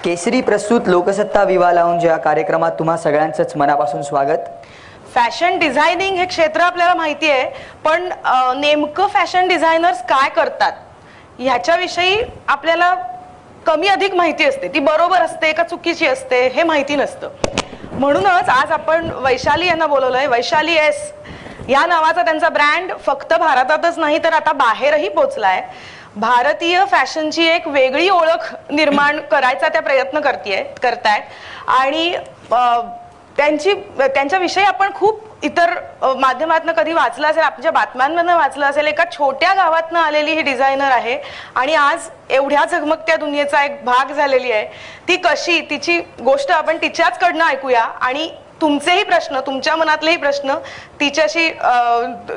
केसरी प्रस्तुत लोकसत्ता विवा लाऊंज या कार्यक्रमात तुम्हा सगळ्यांचंच मनापासून स्वागत। फॅशन डिझायनिंग हे क्षेत्र आपल्याला माहिती आहे, पण नेमकं फॅशन डिझायनर्स काय करतात ह्याच्याविषयी आपल्याला कमी अधिक माहिती असते। ती बरोबर असते का चुकीची असते हे माहिती नसतं। म्हणूनच आज आपण वैशाली यांना बोलवलंय। वैशाली एस या नावाचा त्यांचा ब्रँड फक्त भारतातच नाही तर आता बाहेरही पोहोचलाय। भारतीय फॅशनची एक वेगळी ओळख निर्माण करायचा त्या प्रयत्न करतायत आणि त्यांच्याविषयी आपण खूप इतर माध्यमातून कधी वाचलं असेल, आपल्या बातम्यांमधून वाचलं असेल। एका छोट्या गावातून आलेली ही डिझायनर आहे आणि आज एवढ्या झगमगत्या दुनियेचा एक भाग झालेली आहे। ती कशी, तिची गोष्ट आपण तिच्याचकडनं ऐकूया आणि तुमचेही प्रश्न, तुमच्या मनातलेही प्रश्न तिच्याशी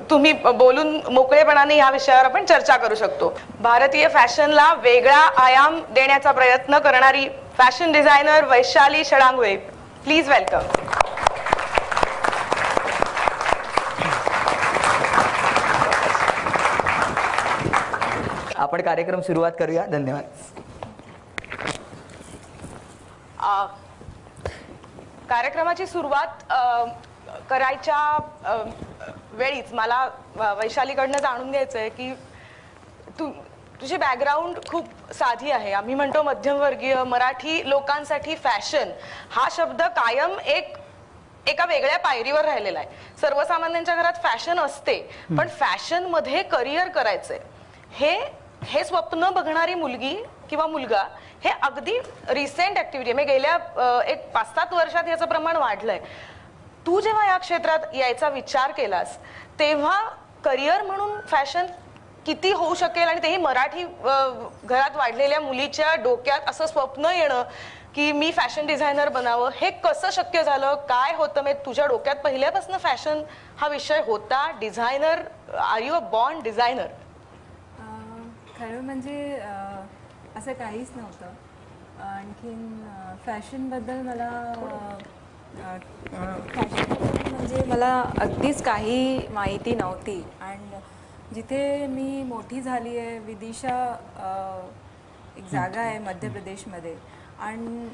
तुम्ही बोलून मोकळेपणाने या विषयावर आपण चर्चा करू शकतो। भारतीय फॅशनला वेगळा आयाम देण्याचा प्रयत्न करणारी fashion designer Vaishali Shadangave, please welcome. आपण कार्यक्रम सुरुवात करूया। धन्यवाद। कार्यक्रमाची सुरुवात करायच्या वेळीच मला वैशालीकडनं जाणून घ्यायचंय की तुझी बॅकग्राऊंड खूप साधी आहे। आम्ही म्हणतो मध्यमवर्गीय मराठी लोकांसाठी फॅशन हा शब्द कायम एका वेगळ्या पायरीवर राहिलेला आहे। सर्वसामान्यांच्या घरात फॅशन असते, पण फॅशन मध्ये करिअर करायचंय हे स्वप्न बघणारी मुलगी किंवा मुलगा हे अगदी रिसेंट ऍक्टिव्हिटी आहे। गेल्या एक 5-7 वर्षात याचं प्रमाण वाढलंय। तू जेव्हा या क्षेत्रात यायचा विचार केलास तेव्हा करिअर म्हणून फॅशन किती होऊ शकेल आणि तेही मराठी घरात वाढलेल्या मुलीच्या डोक्यात असं स्वप्न येणं की मी फॅशन डिझायनर बनावं, हे कसं शक्य झालं? काय होतं? म्हणजे तुझ्या डोक्यात पहिल्यापासून फॅशन हा विषय होता? Designer, are you a born designer? खरं म्हणजे असं काहीच नव्हतं। आणखीन फॅशनबद्दल म्हणजे मला अगदीच काही माहिती नव्हती। आणि जिथे मी मोठी झाली आहे विदिशा एक जागा आहे मध्य प्रदेशमध्ये, आणि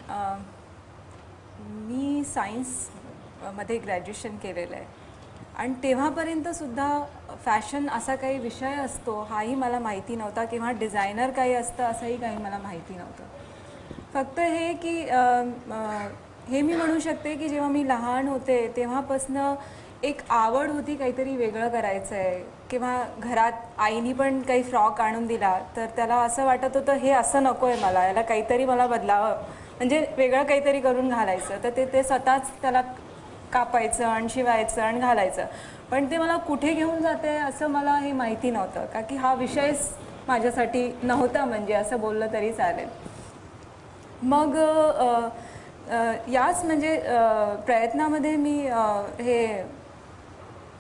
मी सायन्समध्ये ग्रॅज्युएशन केलेलं आहे। आणि तेव्हापर्यंत सुद्धा फॅशन असा काही विषय असतो हाही मला माहिती नव्हता, किंवा डिझायनर काही असतं असंही काही मला माहिती नव्हतं। फक्त हे की हे मी म्हणू शकते की जेव्हा मी लहान होते तेव्हापासनं एक आवड होती काहीतरी वेगळं करायचं आहे, किंवा घरात आईनी पण काही फ्रॉक आणून दिला तर त्याला असं वाटत होतं हे असं नको आहे मला, याला काहीतरी मला बदलावं, म्हणजे वेगळं काहीतरी करून घालायचं। तर ते स्वतःच त्याला कापायचं आणि शिवायचं आणि घालायचं, पण ते मला कुठे घेऊन जाते असं मला हे माहिती नव्हतं, का की हा विषयच माझ्यासाठी नव्हता, म्हणजे असं बोललं तरी चालेल। मग याच म्हणजे प्रयत्नामध्ये मी हे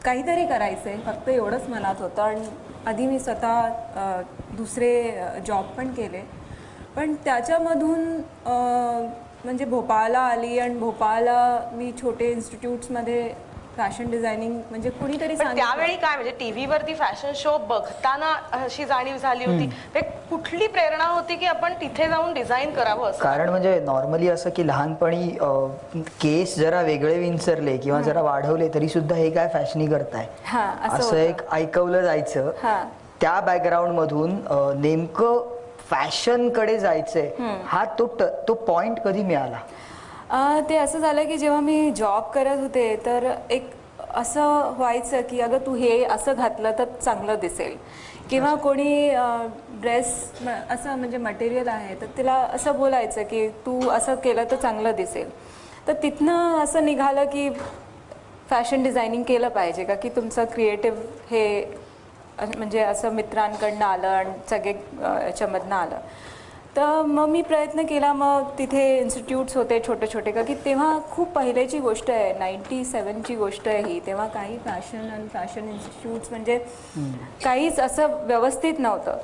काहीतरी करायचं आहे फक्त एवढंच मनात होतं। आणि आधी मी स्वतः दुसरे जॉब पण केले, पण त्याच्यामधून म्हणजे भोपाळला आली आणि भोपाळला मी छोटे इन्स्टिट्यूट्समध्ये फॅशन डिझायनिंग म्हणजे कुणीतरी सांगितलं। त्यावेळी काय म्हणजे टीव्हीवरती फॅशन शो बघताना अशी जाणीव झाली होती? कुठली प्रेरणा होती की आपण तिथे जाऊन डिझाईन करावं? कारण म्हणजे नॉर्मली असं की लहानपणी केस जरा वेगळे विंचरले किंवा जरा वाढवले तरी सुद्धा हे काय फॅशनी करताय असं एक ऐकवलं जायचं। त्या बॅकग्राऊंड मधून नेमकं फॅशन कडे जायचंय हा तो पॉइंट कधी मिळाला? ते असं झालं की जेव्हा मी जॉब करत होते तर एक असं व्हायचं की अगं तू हे असं घातलं तर चांगलं दिसेल, किंवा कोणी ड्रेस असं म्हणजे मटेरियल आहे तर तिला असं बोलायचं की तू असं केलं तर चांगलं दिसेल। तर तिथनं असं निघालं की फॅशन डिझायनिंग केलं पाहिजे, का की तुमचं क्रिएटिव्ह हे म्हणजे असं मित्रांकडनं आलं आणि सगळे याच्यामधनं आलं। तर मग मी प्रयत्न केला। मग तिथे इन्स्टिट्यूट्स होते छोटे छोटे, का की तेव्हा खूप पहिल्याची गोष्ट आहे, 97ची गोष्ट आहे ही। तेव्हा काही फॅशन आणि फॅशन इन्स्टिट्यूट्स म्हणजे काहीच असं व्यवस्थित नव्हतं।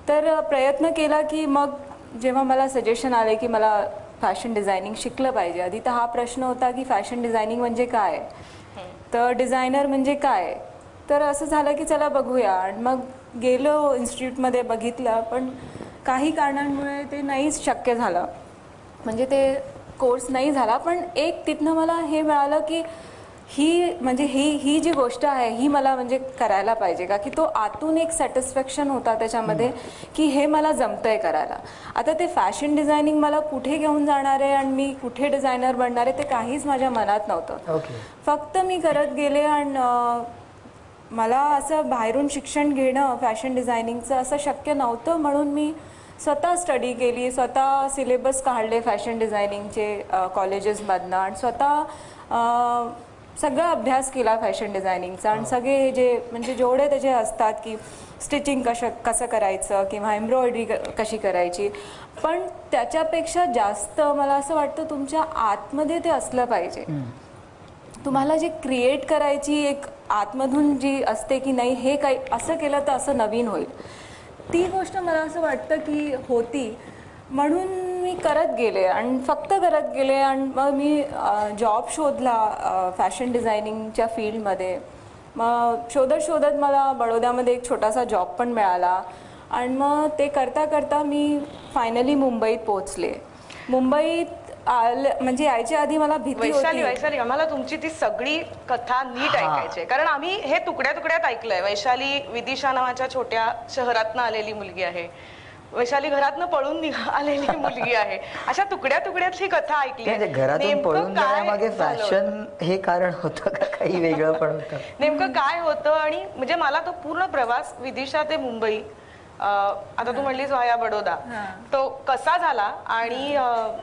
तर प्रयत्न केला की मग जेव्हा मला सजेशन आले की मला फॅशन डिझायनिंग शिकलं पाहिजे, आधी तर हा प्रश्न होता की फॅशन डिझायनिंग म्हणजे काय, तर डिझायनर म्हणजे काय। तर असं झालं की चला बघूया, आणि मग गेलो इन्स्टिट्यूटमध्ये बघितलं, पण काही कारणांमुळे ते नाहीच शक्य झालं। म्हणजे ते कोर्स नाही झाला, पण एक तिथनं मला हे मिळालं की ही जी गोष्ट आहे ही मला म्हणजे करायला पाहिजे का, की तो आतून एक सॅटिस्फॅक्शन होता त्याच्यामध्ये की हे मला जमतंय करायला. आता ते फॅशन डिझायनिंग मला कुठे घेऊन जाणार आहे आणि मी कुठे डिझायनर बनणार आहे ते काहीच माझ्या मनात नव्हतं. फक्त मी करत गेले आणि मला असं बाहेरून शिक्षण घेणं फॅशन डिझायनिंगचं असं शक्य नव्हतं, म्हणून मी स्वतः स्टडी केली, स्वतः सिलेबस काढले फॅशन डिझायनिंगचे कॉलेजेसमधनं आणि स्वतः सगळा अभ्यास केला फॅशन डिझायनिंगचा. आणि सगळे जे म्हणजे जेवढे त्याचे असतात की स्टिचिंग कसं करायचं किंवा एम्ब्रॉयडरी कशी करायची, पण त्याच्यापेक्षा जास्त मला असं वाटतं तुमच्या आतमध्ये ते असलं पाहिजे. तुम्हाला जे क्रिएट करायची एक आतमधून जी असते की नाही हे काही असं केलं तर असं नवीन होईल, ती गोष्ट मला असं वाटतं की होती. म्हणून मी करत गेले आणि फक्त करत गेले आणि मग मी जॉब शोधला फॅशन डिझायनिंगच्या फील्डमध्ये. मग शोधत शोधत मला बडोद्यामध्ये एक छोटासा जॉब पण मिळाला आणि मग ते करता करता मी फायनली मुंबईत पोहोचले. मुंबईत म्हणजे यायच्या आधी मला भीती होती. वैशाली आम्हाला तुमची ती सगळी कथा नीट ऐकायची, कारण आम्ही हे तुकड्या तुकड्यात ऐकलंय. वैशाली विदिशा नावाच्या छोट्या शहरातनं आलेली मुलगी आहे, वैशाली घरातनं पळून आलेली मुलगी आहे, अशा तुकड्या तुकड्यातली कथा ऐकली. घरातून पळून जाण्यामागे फॅशन हे कारण होतं का काही वेगळं पण होतं? नेमकं काय होतं? आणि म्हणजे मला तो पूर्ण प्रवास विदिशा ते मुंबई, आता तू म्हणलीस वाया बडोदा, तो कसा झाला आणि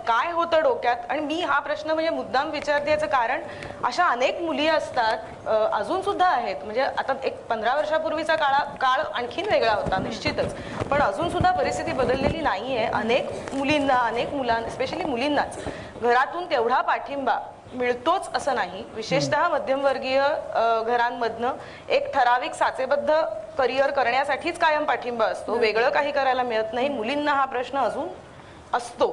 काय होतं डोक्यात? आणि मी हा प्रश्न म्हणजे मुद्दाम विचारते याचं कारण अशा अनेक मुली असतात, अजून सुद्धा आहेत. म्हणजे आता एक 15 वर्षापूर्वीचा काळ आणखीन वेगळा होता निश्चितच, पण अजून सुद्धा परिस्थिती बदललेली नाहीये. अनेक मुलींना, अनेक मुलांना, स्पेशली मुलींनाच घरातून तेवढा पाठिंबा मिळतोच असं नाही. विशेषतः मध्यमवर्गीय घरांमधनं एक ठराविक साचेबद्ध करिअर करण्यासाठीच कायम पाठिंबा असतो, वेगळं काही करायला मिळत नाही. मुलींना हा प्रश्न अजून असतो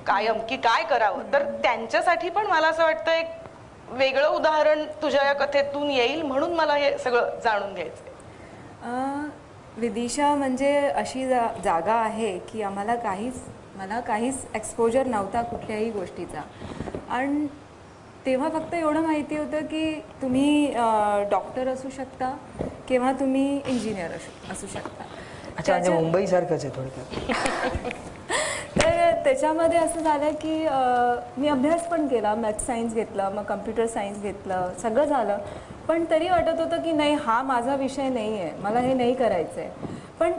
कायम की काय करावं. तर त्यांच्यासाठी पण मला असं वाटतं एक वेगळं उदाहरण तुझ्या या कथेतून येईल, म्हणून मला हे सगळं जाणून घ्यायचंय. विदिशा म्हणजे अशी जागा आहे की मला काहीच एक्सपोजर नव्हता कुठल्याही गोष्टीचा. आणि तेव्हा फक्त एवढं माहिती होतं की तुम्ही डॉक्टर असू शकता किंवा तुम्ही इंजिनियर असू शकता. अच्छा, म्हणजे मुंबई सारखंच आहे थोडक्यात. तर त्याच्यामध्ये असं झालं की मी अभ्यास पण केला, मॅथ्स सायन्स घेतलं, मग कम्प्युटर सायन्स घेतलं, सगळं झालं, पण तरी वाटत होतं की नाही हा माझा विषय नाही आहे, मला हे नाही करायचं आहे. पण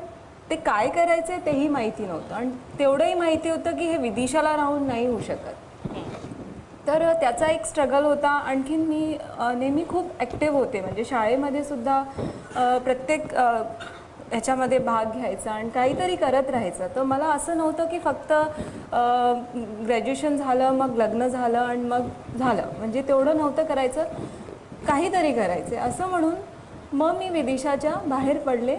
ते काय करायचं आहे तेही माहिती नव्हतं आणि तेवढंही माहिती होतं की हे विदिशाला राहून नाही होऊ शकत. तर त्याचा एक स्ट्रगल होता. आणखीन मी नेहमी खूप ॲक्टिव्ह होते, म्हणजे शाळेमध्ये सुद्धा प्रत्येक ह्याच्यामध्ये भाग घ्यायचा आणि काहीतरी करत राहायचं. तर मला असं नव्हतं की फक्त ग्रॅज्युएशन झालं मग लग्न झालं आणि मग झालं, म्हणजे तेवढं नव्हतं करायचं, काहीतरी करायचं असं म्हणून मग मी विदिशाच्या बाहेर पडले.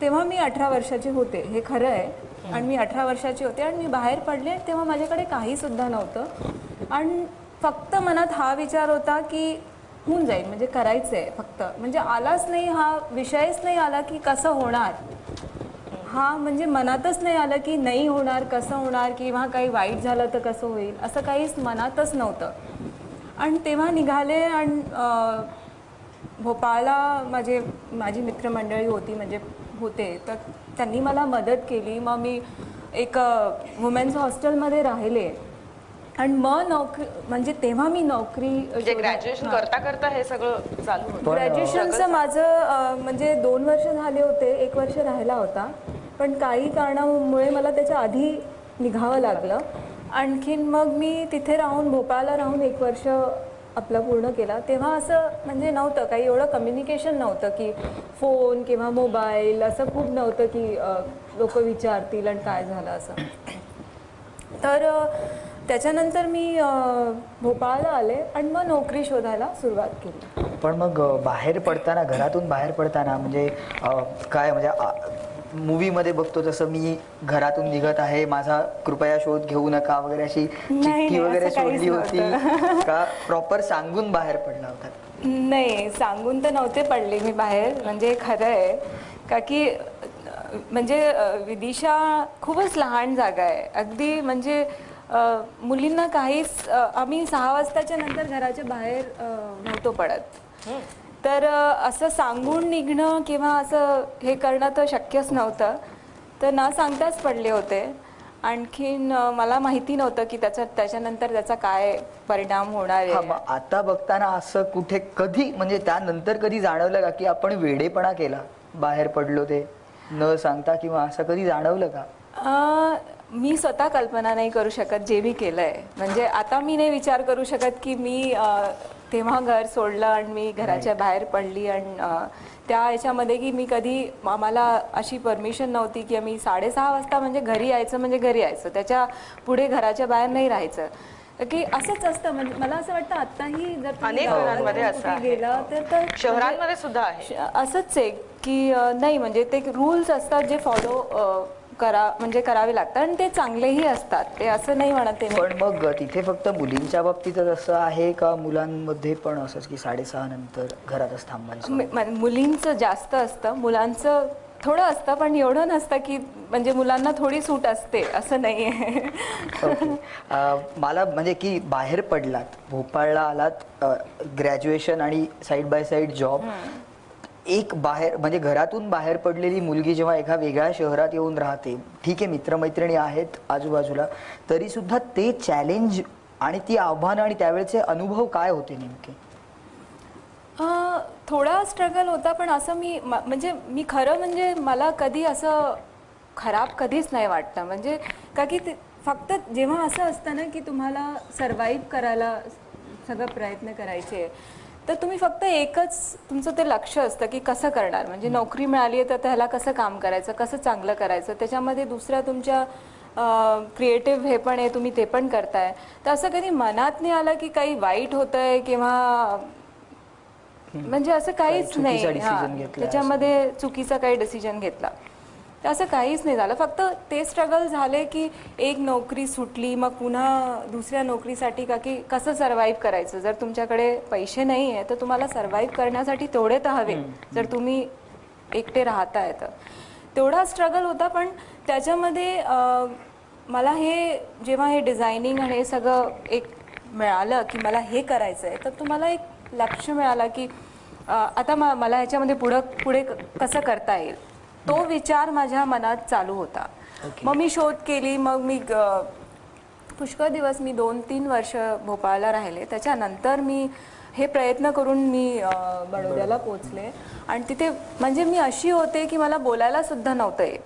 तेव्हा मी 18 वर्षाची होते, हे खरं आहे, आणि मी 18 वर्षाची होते आणि मी बाहेर पडले तेव्हा माझ्याकडे काहीसुद्धा नव्हतं. आणि फक्त मनात हा विचार होता की होऊन जाईल, म्हणजे करायचं आहे फक्त, म्हणजे आलाच नाही, हा विषयच नाही आला की कसं होणार, हा म्हणजे मनातच नाही आलं की नाही होणार, कसं होणार, किंवा काही वाईट झालं तर कसं होईल, असं काहीच मनातच नव्हतं. आणि तेव्हा निघाले आणि भोपाळला माझी मित्रमंडळी होती, म्हणजे होते, तर त्यांनी मला मदत केली. मग मी एक वुमेन्स हॉस्टेलमध्ये राहिले आणि मग नोकरी, म्हणजे तेव्हा मी नोकरी, ग्रॅज्युएशन करता करता हे सगळं चालू होतं. ग्रॅज्युएशनचं माझं म्हणजे 2 वर्ष झाले होते, 1 वर्ष राहिला होता, पण काही कारणामुळे मला त्याच्या आधी निघावं लागलं. आणखीन मग मी तिथे राहून, भोपाळला राहून 1 वर्ष आपला पूर्ण केला. तेव्हा असं म्हणजे नव्हतं काही एवढं कम्युनिकेशन नव्हतं की फोन किंवा मोबाईल, असं खूप नव्हतं की लोक विचारतील आणि काय झालं असं. तर त्याच्यानंतर मी भोपाळला आले आणि मग नोकरी शोधायला सुरुवात केली. पण मग बाहेर पडताना, घरातून बाहेर पडताना म्हणजे काय, म्हणजे मूवीमध्ये बघतो तसं मी घरातून निघत आहे, माझा कृपया शोध घेऊ नका वगैरे अशी चिठ्ठी वगैरे सोडली होती का? प्रॉपर सांगून बाहेर पडला होता? नाही, सांगून तर नव्हते पडले मी बाहेर, म्हणजे खरं आहे का की म्हणजे विदिशा खूपच लहान जागा आहे अगदी, म्हणजे मुलींना काहीच आम्ही 6 वाजताच्या नंतर घराच्या बाहेर नव्हतो पडत. तर असं सांगून निघणं किंवा असं हे करणं तर शक्यच नव्हतं. तर न सांगताच पडले होते. आणखीन मला माहिती नव्हतं की त्याच्यानंतर त्याचा काय परिणाम होणार आहे. आता बघताना असं कुठे कधी म्हणजे त्यानंतर कधी जाणवलं का की आपण वेडेपणा केला, बाहेर पडलो ते न सांगता, किंवा असं कधी जाणवलं का? मी स्वतः कल्पना नाही करू शकत जे मी केलंय. म्हणजे आता मी नाही विचार करू शकत की मी तेव्हा घर सोडलं आणि मी घराच्या बाहेर पडली आणि त्या याच्यामध्ये की मी कधी, आम्हाला अशी परमिशन नव्हती की आम्ही 6:30 वाजता म्हणजे घरी यायचं, त्याच्या पुढे घराच्या बाहेर नाही राहायचं की असंच असतं. म्हणजे मला असं वाटतं आताही जर अनेक घरांमध्ये असं गेला तर शहरांमध्ये सुद्धा आहे असंच आहे की नाही, म्हणजे ते रूल्स असतात जे फॉलो करावे लागतात आणि ते चांगलेही असतात, ते असं नाही म्हणत. पण मग तिथे फक्त मुलींच्या बाबतीतच असं आहे का मुलांमध्ये पण असंच की 6:30 नंतर घरातच थांबायचं? मुलींचं जास्त असतं, मुलांचं थोडं असतं, पण एवढं नसतं की म्हणजे मुलांना थोडी सूट असते असं नाही आहे. मला म्हणजे की बाहेर पडलात, भोपाळला आलात, ग्रॅज्युएशन आणि साईड बाय साईड जॉब, एक बाहेर म्हणजे घरातून बाहेर पडलेली मुलगी जेव्हा एका वेगळ्या शहरात येऊन राहते, ठीक आहे मित्रमैत्रिणी आहेत आजूबाजूला, तरी सुद्धा ते चॅलेंज आणि ती आव्हानं आणि त्यावेळेचे अनुभव काय होते नेमके? थोडा स्ट्रगल होता, पण असं मी खरं म्हणजे मला कधी असं खराब कधीच नाही वाटतं. म्हणजे का की फक्त जेव्हा असं असतं ना की तुम्हाला सर्वाईव्ह करायला सगळं प्रयत्न करायचे, तर तुम्ही फक्त एकच तुमचं ते लक्ष असतं की कसं करणार. म्हणजे नोकरी मिळाली आहे तर त्याला कसं काम करायचं, कसं चांगलं करायचं, त्याच्यामध्ये दुसऱ्या तुमच्या क्रिएटिव्ह हे पण आहे, तुम्ही ते पण करताय. तर असं कधी मनात नाही आलं की काही वाईट होतंय किंवा म्हणजे असं काहीच नाही, त्याच्यामध्ये चुकीचा काही डिसिजन घेतला तर असं काहीच नाही झालं. फक्त ते स्ट्रगल झाले की एक नोकरी सुटली, मग पुन्हा दुसऱ्या नोकरीसाठी का की कसं सर्वाईव्ह करायचं. जर तुमच्याकडे पैसे नाही आहे तर तुम्हाला सर्वाईव्ह करण्यासाठी तेवढे तर हवे, जर तुम्ही एकटे राहताय तर. तेवढा स्ट्रगल होता. पण त्याच्यामध्ये मला हे जेव्हा हे डिझायनिंग आणि हे सगळं एक मिळालं की मला हे करायचं आहे, तर तुम्हाला एक लक्ष मिळालं की आता मला ह्याच्यामध्ये पुढे कसं करता येईल, तो विचार माझ्या मनात चालू होता. मग मी शोध केली. मग मी पुष्कळ दिवस, मी 2-3 वर्ष भोपाळला राहिले. त्याच्यानंतर मी हे प्रयत्न करून मी बडोद्याला पोचले. आणि तिथे म्हणजे मी अशी होते की मला बोलायला सुद्धा नव्हतं येत.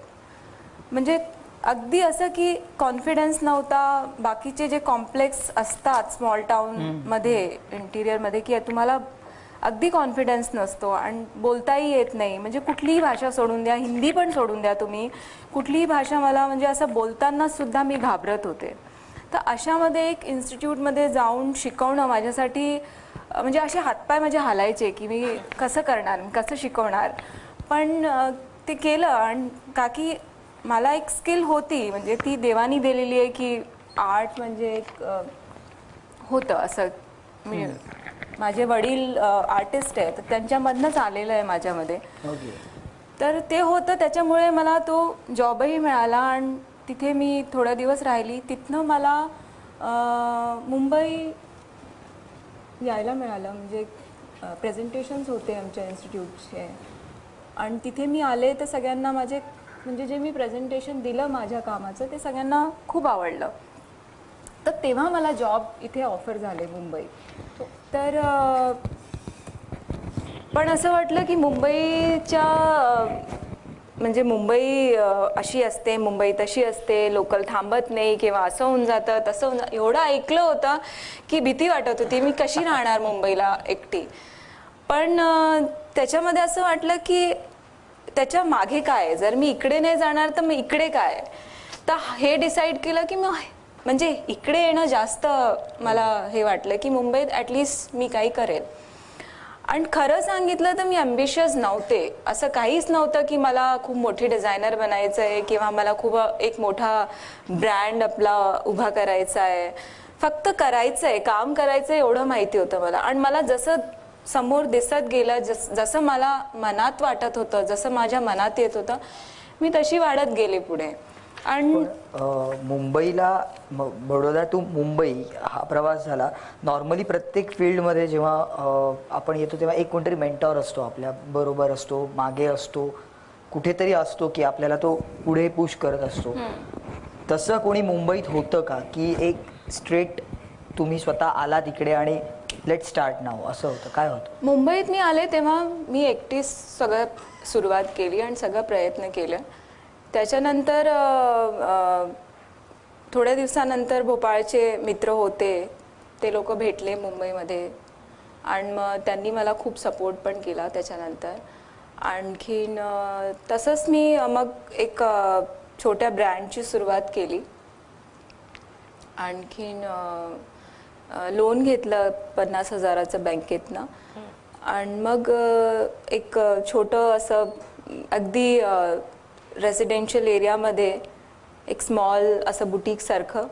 म्हणजे अगदी असं की कॉन्फिडन्स नव्हता. बाकीचे जे कॉम्प्लेक्स असतात स्मॉल टाउनमध्ये, इंटिरियरमध्ये, की तुम्हाला अगदी कॉन्फिडन्स नसतो आणि बोलताही येत नाही. म्हणजे कुठलीही भाषा सोडून द्या, हिंदी पण सोडून द्या तुम्ही, कुठलीही भाषा मला म्हणजे असं बोलताना सुद्धा मी घाबरत होते. तर अशामध्ये एक इन्स्टिट्यूटमध्ये जाऊन शिकवणं माझ्यासाठी म्हणजे असे हातपाय माझे हालायचे की मी कसं करणार, कसं शिकवणार. पण ते केलं. आणि का की मला एक स्किल होती, म्हणजे ती देवानी दिलेली आहे की आर्ट म्हणजे एक होतं असं. माझे वडील आर्टिस्ट आहेत, तर त्यांच्यामधनंच आलेलं आहे माझ्यामध्ये. तर ते होतं, त्याच्यामुळे मला तो जॉबही मिळाला आणि तिथे मी थोडे दिवस राहिली. तिथनं मला मुंबई यायला मिळालं. म्हणजे प्रेझेंटेशन्स होते आमच्या इन्स्टिट्यूटचे आणि तिथे मी आले तर सगळ्यांना माझे म्हणजे जे मी प्रेझेंटेशन दिलं माझ्या कामाचं ते सगळ्यांना खूप आवडलं. तर तेव्हा मला जॉब इथे ऑफर झाले मुंबईत. तर पण असं वाटलं की मुंबईच्या म्हणजे मुंबई अशी असते, मुंबई तशी असते, लोकल थांबत नाही किंवा असं होऊन जातं तसं होऊन एवढं ऐकलं होतं की भीती वाटत होती मी कशी राहणार मुंबईला एकटी. पण त्याच्यामध्ये असं वाटलं की त्याच्या मागे काय, जर मी इकडे नाही जाणार तर मग इकडे काय. तर हे डिसाईड केलं की म्हणजे इकडे येणं जास्त मला हे वाटलं की मुंबईत ॲटलिस्ट मी काही करेल. आणि खरं सांगितलं तर मी ॲम्बिशियस नव्हते. असं काहीच नव्हतं की मला खूप मोठी डिझायनर बनायचं आहे किंवा मला खूप एक मोठा ब्रँड आपला उभा करायचा आहे. फक्त करायचं आहे, काम करायचं आहे एवढं माहिती होतं मला. आणि मला जसं समोर दिसत गेलं, जसं मला मनात वाटत होतं, जसं माझ्या मनात येत होतं, मी तशी वाढत गेले पुढे. आणि मुंबईला बडोदा टू मुंबई हा प्रवास झाला. नॉर्मली प्रत्येक फील्डमध्ये जेव्हा आपण येतो तेव्हा एक कोणतरी मेंटॉर असतो, आपल्या बरोबर असतो, मागे असतो, कुठेतरी असतो की आपल्याला तो पुढे पुश करत असतो. तसं कोणी मुंबईत होतं का की एक स्ट्रेट तुम्ही स्वतः आला तिकडे आणि लेट स्टार्ट नाव असं होतं? काय होतं? मुंबईत मी आले तेव्हा मी एकटीच सगळं सुरुवात केली आणि सगळं प्रयत्न केलं. त्याच्यानंतर थोड्या दिवसानंतर भोपाळचे मित्र होते, ते लोक भेटले मुंबईमध्ये आणि मग त्यांनी मला खूप सपोर्ट पण केला. त्याच्यानंतर आणखीन तसंच मी मग एक छोट्या ब्रँडची सुरुवात केली. आणखीन लोन घेतलं 50,000चं बँकेतनं आणि मग एक छोटं असं अगदी रेसिडेन्शियल एरियामध्ये एक स्मॉल असं बुटीकसारखं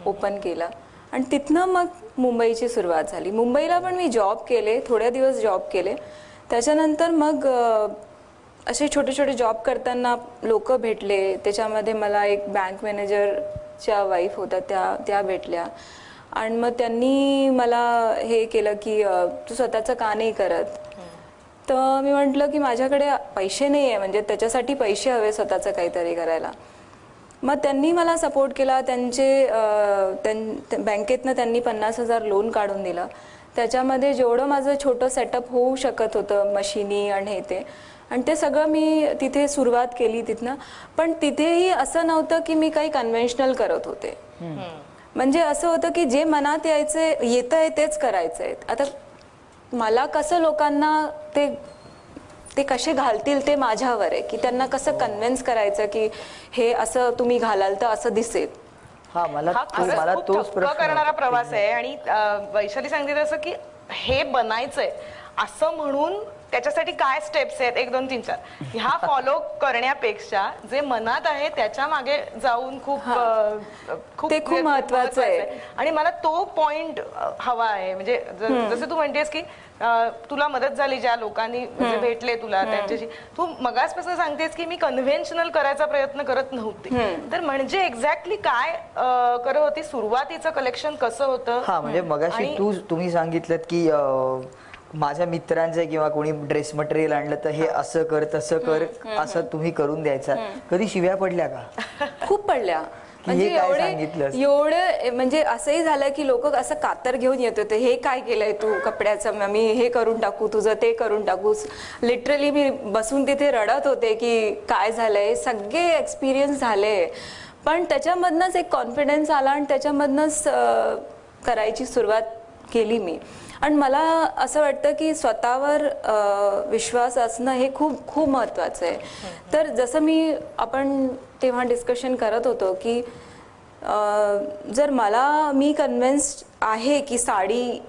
ओपन केलं आणि तिथनं मग मुंबईची सुरुवात झाली. मुंबईला पण मी जॉब केले, थोड्या दिवस जॉब केले. त्याच्यानंतर मग असे छोटे छोटे जॉब करताना लोक भेटले. त्याच्यामध्ये मला एक बँक मॅनेजरच्या वाईफ होत्या, त्या भेटल्या आणि मग त्यांनी मला हे केलं की तू स्वतःचं का नाही करत. तर मी म्हटलं की माझ्याकडे पैसे नाही आहे, म्हणजे त्याच्यासाठी पैसे हवे स्वतःचं काहीतरी करायला. मग त्यांनी मला सपोर्ट केला. बँकेतनं त्यांनी 50,000 लोन काढून दिलं. त्याच्यामध्ये जेवढं माझं छोटं सेटअप होऊ शकत होतं, मशिनी आणि ते, आणि ते सगळं मी तिथे सुरुवात केली तिथनं. पण तिथेही असं नव्हतं की मी काही कन्व्हेन्शनल करत होते. म्हणजे असं होतं की जे मनात येतंय तेच करायचंय. आता मला कसं लोकांना ते कसे घालतील ते माझ्यावर आहे, की त्यांना कसं कन्व्हिन्स करायचं की हे असं तुम्ही घालाल तर असं दिसेल. मला तोच करणारा प्रवास आहे. आणि वैशाली सांगते तसं की हे बनायचंय असं म्हणून त्याच्यासाठी काय स्टेप्स आहेत 1 2 3 4 ह्या फॉलो करण्यापेक्षा जे मनात आहे त्याच्या मागे जाऊन खूप महत्वाचं आहे. आणि मला तो पॉइंट हवा आहे. म्हणजे जसं तू म्हणतेस की तुला मदत झाली ज्या लोकांनी म्हणजे भेटले तुला त्यांच्याशी, तू मगाचपासून सांगतेस की मी कन्व्हेन्शनल करायचा प्रयत्न करत नव्हते. तर म्हणजे एक्झॅक्टली काय करत होती, सुरुवातीचं कलेक्शन कसं होतं? म्हणजे मगाशी तुम्ही सांगितलं की माझ्या मित्रांचे किंवा कोणी ड्रेस मटेरियल आणलं तर हे असं कर तसं कर असं तुम्ही करून द्यायचा. कधी शिव्या पडल्या का? खूप पडल्या. म्हणजे एवढं म्हणजे असंही झालं की लोक असं कातर घेऊन येत होते, हे काय केलंय तू कपड्याचं, मी हे करून टाकू, तुझं ते करून टाकू. लिटरली मी बसून तिथे रडत होते की काय झालंय. सगळे एक्सपिरियन्स झाले, पण त्याच्यामधनंच एक कॉन्फिडन्स आला आणि त्याच्यामधनंच करायची सुरुवात केली मी. आणि मला असं वाटतं की स्वतःवर विश्वास असणं हे खूप खूप महत्त्वाचं आहे. तर जसं आपण तेव्हा डिस्कशन करत होतो की जर मी कन्व्हिन्स्ड आहे की साडी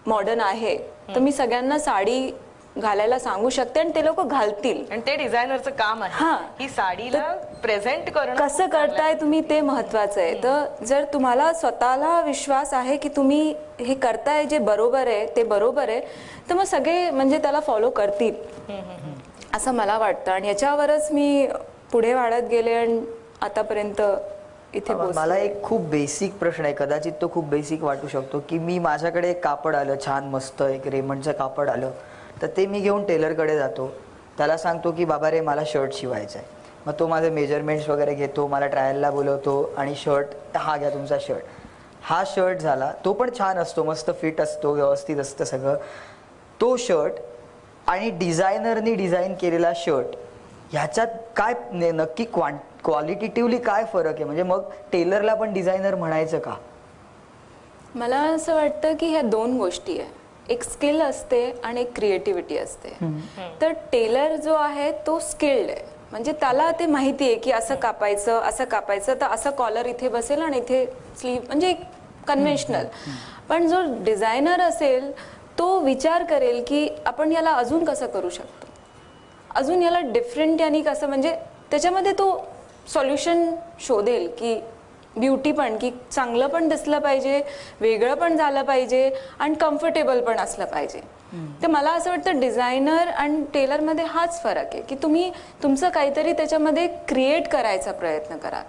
मॉडर्न आहे, तर मी सगळ्यांना साडी घालायला सांगू शकते आणि ते लोक घालतील. आणि ते डिझायनरचं काम आहे ही साडीला प्रेझेंट करणं. कसं करताय तुम्ही ते महत्वाचं आहे. तर जर तुम्हाला स्वतःला विश्वास आहे की तुम्ही हे करताय जे बरोबर आहे ते बरोबर आहे, तर मग सगळे म्हणजे त्याला फॉलो करतील असं मला वाटतं. आणि याच्यावरच मी पुढे वाढत गेले आणि आतापर्यंत इथे पोहोचले. मला एक खूप बेसिक प्रश्न आहे, कदाचित तो खूप बेसिक वाटू शकतो, की मी माझ्याकडे एक कापड आलं छान मस्त, एक रेमंडचं कापड आलं, तर ते मी घेऊन टेलरकडे जातो, त्याला सांगतो की बाबा रे मला शर्ट शिवायचा आहे. मग तो माझे मेजरमेंट्स वगैरे घेतो, मला ट्रायलला बोलवतो आणि शर्ट हा घ्या तुमचा शर्ट. हा शर्ट झाला, तो पण छान असतो, मस्त फिट असतो, व्यवस्थित असतं सगळं. तो शर्ट आणि डिझायनरनी डिझाईन केलेला शर्ट ह्याच्यात काय नक्की क्वालिटेटिव्हली काय फरक आहे? म्हणजे मग टेलरला पण डिझायनर म्हणायचं का? मला असं वाटतं की ह्या 2 गोष्टी आहे. एक स्किल असते आणि एक क्रिएटिव्हिटी असते. तर टेलर जो आहे तो स्किल्ड आहे, म्हणजे त्याला ते माहिती आहे की असं कापायचं तर असं कॉलर इथे बसेल आणि इथे स्लीव, म्हणजे कन्व्हेन्शनल. पण जो डिझायनर असेल तो विचार करेल की आपण याला अजून कसं करू शकतो, अजून याला डिफरंट आणि कसं, म्हणजे त्याच्यामध्ये तो सॉल्युशन शोधेल की ब्युटी पण, की चांगलं पण दिसलं पाहिजे, वेगळं पण झालं पाहिजे आणि कम्फर्टेबल पण असलं पाहिजे. तर मला असं वाटतं डिझायनर आणि टेलरमध्ये हाच फरक आहे की तुम्ही तुमचं काहीतरी त्याच्यामध्ये क्रिएट करायचा प्रयत्न करा.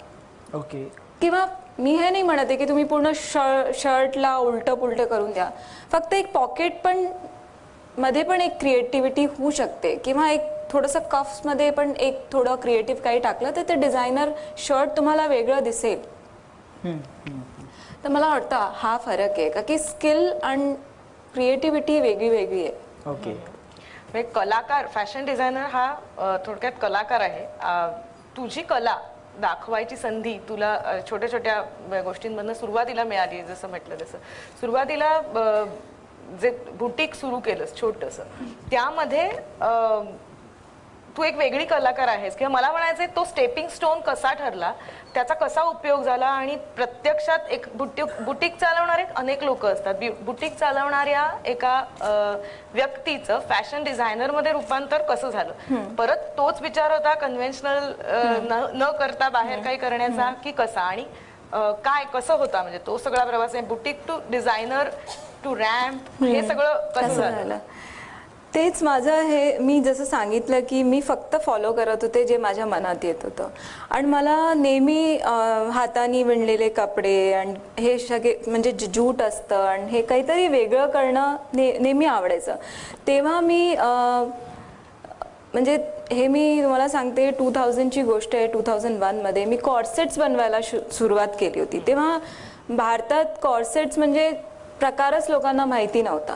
ओके. किंवा मी हे नाही म्हणते की तुम्ही पूर्ण शर्टला उलट पुलट करून द्या, फक्त एक पॉकेट पण मध्ये पण एक क्रिएटिव्हिटी होऊ शकते, किंवा एक थोडंसं कफ्समध्ये पण एक थोडं क्रिएटिव्ह काही टाकलं तर ते डिझायनर शर्ट तुम्हाला वेगळं दिसेल. तर मला वाटतं हा फरक आहे, का की स्किल आणि क्रिएटिव्हिटी वेगळी वेगळी आहे. ओके. कलाकार, फॅशन डिझायनर हा थोडक्यात कलाकार आहे. तुझी कला दाखवायची संधी तुला छोट्या छोट्या गोष्टींमधनं सुरुवातीला मिळाली. जसं म्हटलं तसं सुरुवातीला जे बुटीक सुरू केलंस छोटंसं, त्यामध्ये तू एक वेगळी कलाकार आहेस, किंवा मला म्हणायचंय तो स्टेपिंग स्टोन कसा ठरला, त्याचा कसा उपयोग झाला, आणि प्रत्यक्षात एक बुटीक चालवणारे अनेक लोक असतात, बुटीक चालवणाऱ्या एका व्यक्तीचं फॅशन डिझायनर मध्ये रूपांतर कसं झालं, परत तोच विचार होता कन्व्हेन्शनल न करता बाहेर काही करण्याचा की कसा, आणि काय कसं होता, म्हणजे तो सगळा प्रवास आहे boutique to designer to ramp, हे सगळं कसं झालं. तेच माझं हे मी जसं सांगितलं की मी फक्त फॉलो करत होते जे माझ्या मनात येत होतं, आणि मला नेहमी हाताने विणलेले कपडे आणि हे सगळे म्हणजे जूट असतं आणि हे काहीतरी वेगळं करणं नेहमी आवडायचं. तेव्हा मी म्हणजे हे मी तुम्हाला सांगते 2000ची गोष्ट आहे. 2001मध्ये मी कॉर्सेट्स बनवायला सुरुवात केली होती. तेव्हा भारतात कॉर्सेट्स म्हणजे प्रकारच लोकांना माहिती नव्हता.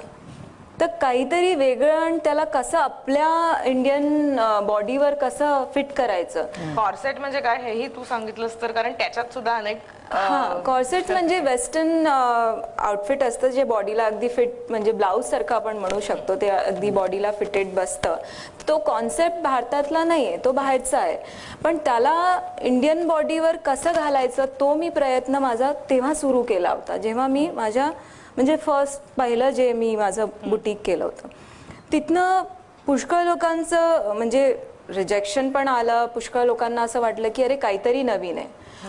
तर काहीतरी वेगळं आणि त्याला कसं आपल्या इंडियन बॉडीवर कसं फिट करायचं. कॉर्सेट म्हणजे काय हेही तू सांगितलंस तर, कारण त्याच्यात सुद्धा अनेक कॉर्सेट म्हणजे वेस्टर्न आउटफिट असतं जे बॉडीला अगदी फिट, म्हणजे ब्लाऊज सारखं आपण म्हणू शकतो, ते अगदी बॉडीला फिटेड बसतं. तो कॉन्सेप्ट भारतातला नाहीये, तो बाहेरचा आहे, पण त्याला इंडियन बॉडीवर कसं घालायचं तो मी प्रयत्न माझा तेव्हा सुरू केला होता, जेव्हा मी माझ्या म्हणजे फर्स्ट पहिलं जे मी माझं बुटीक केलं होतं. तिथनं पुष्कळ लोकांचं म्हणजे रिजेक्शन पण आलं. पुष्कळ लोकांना असं वाटलं की अरे काहीतरी नवीन आहे,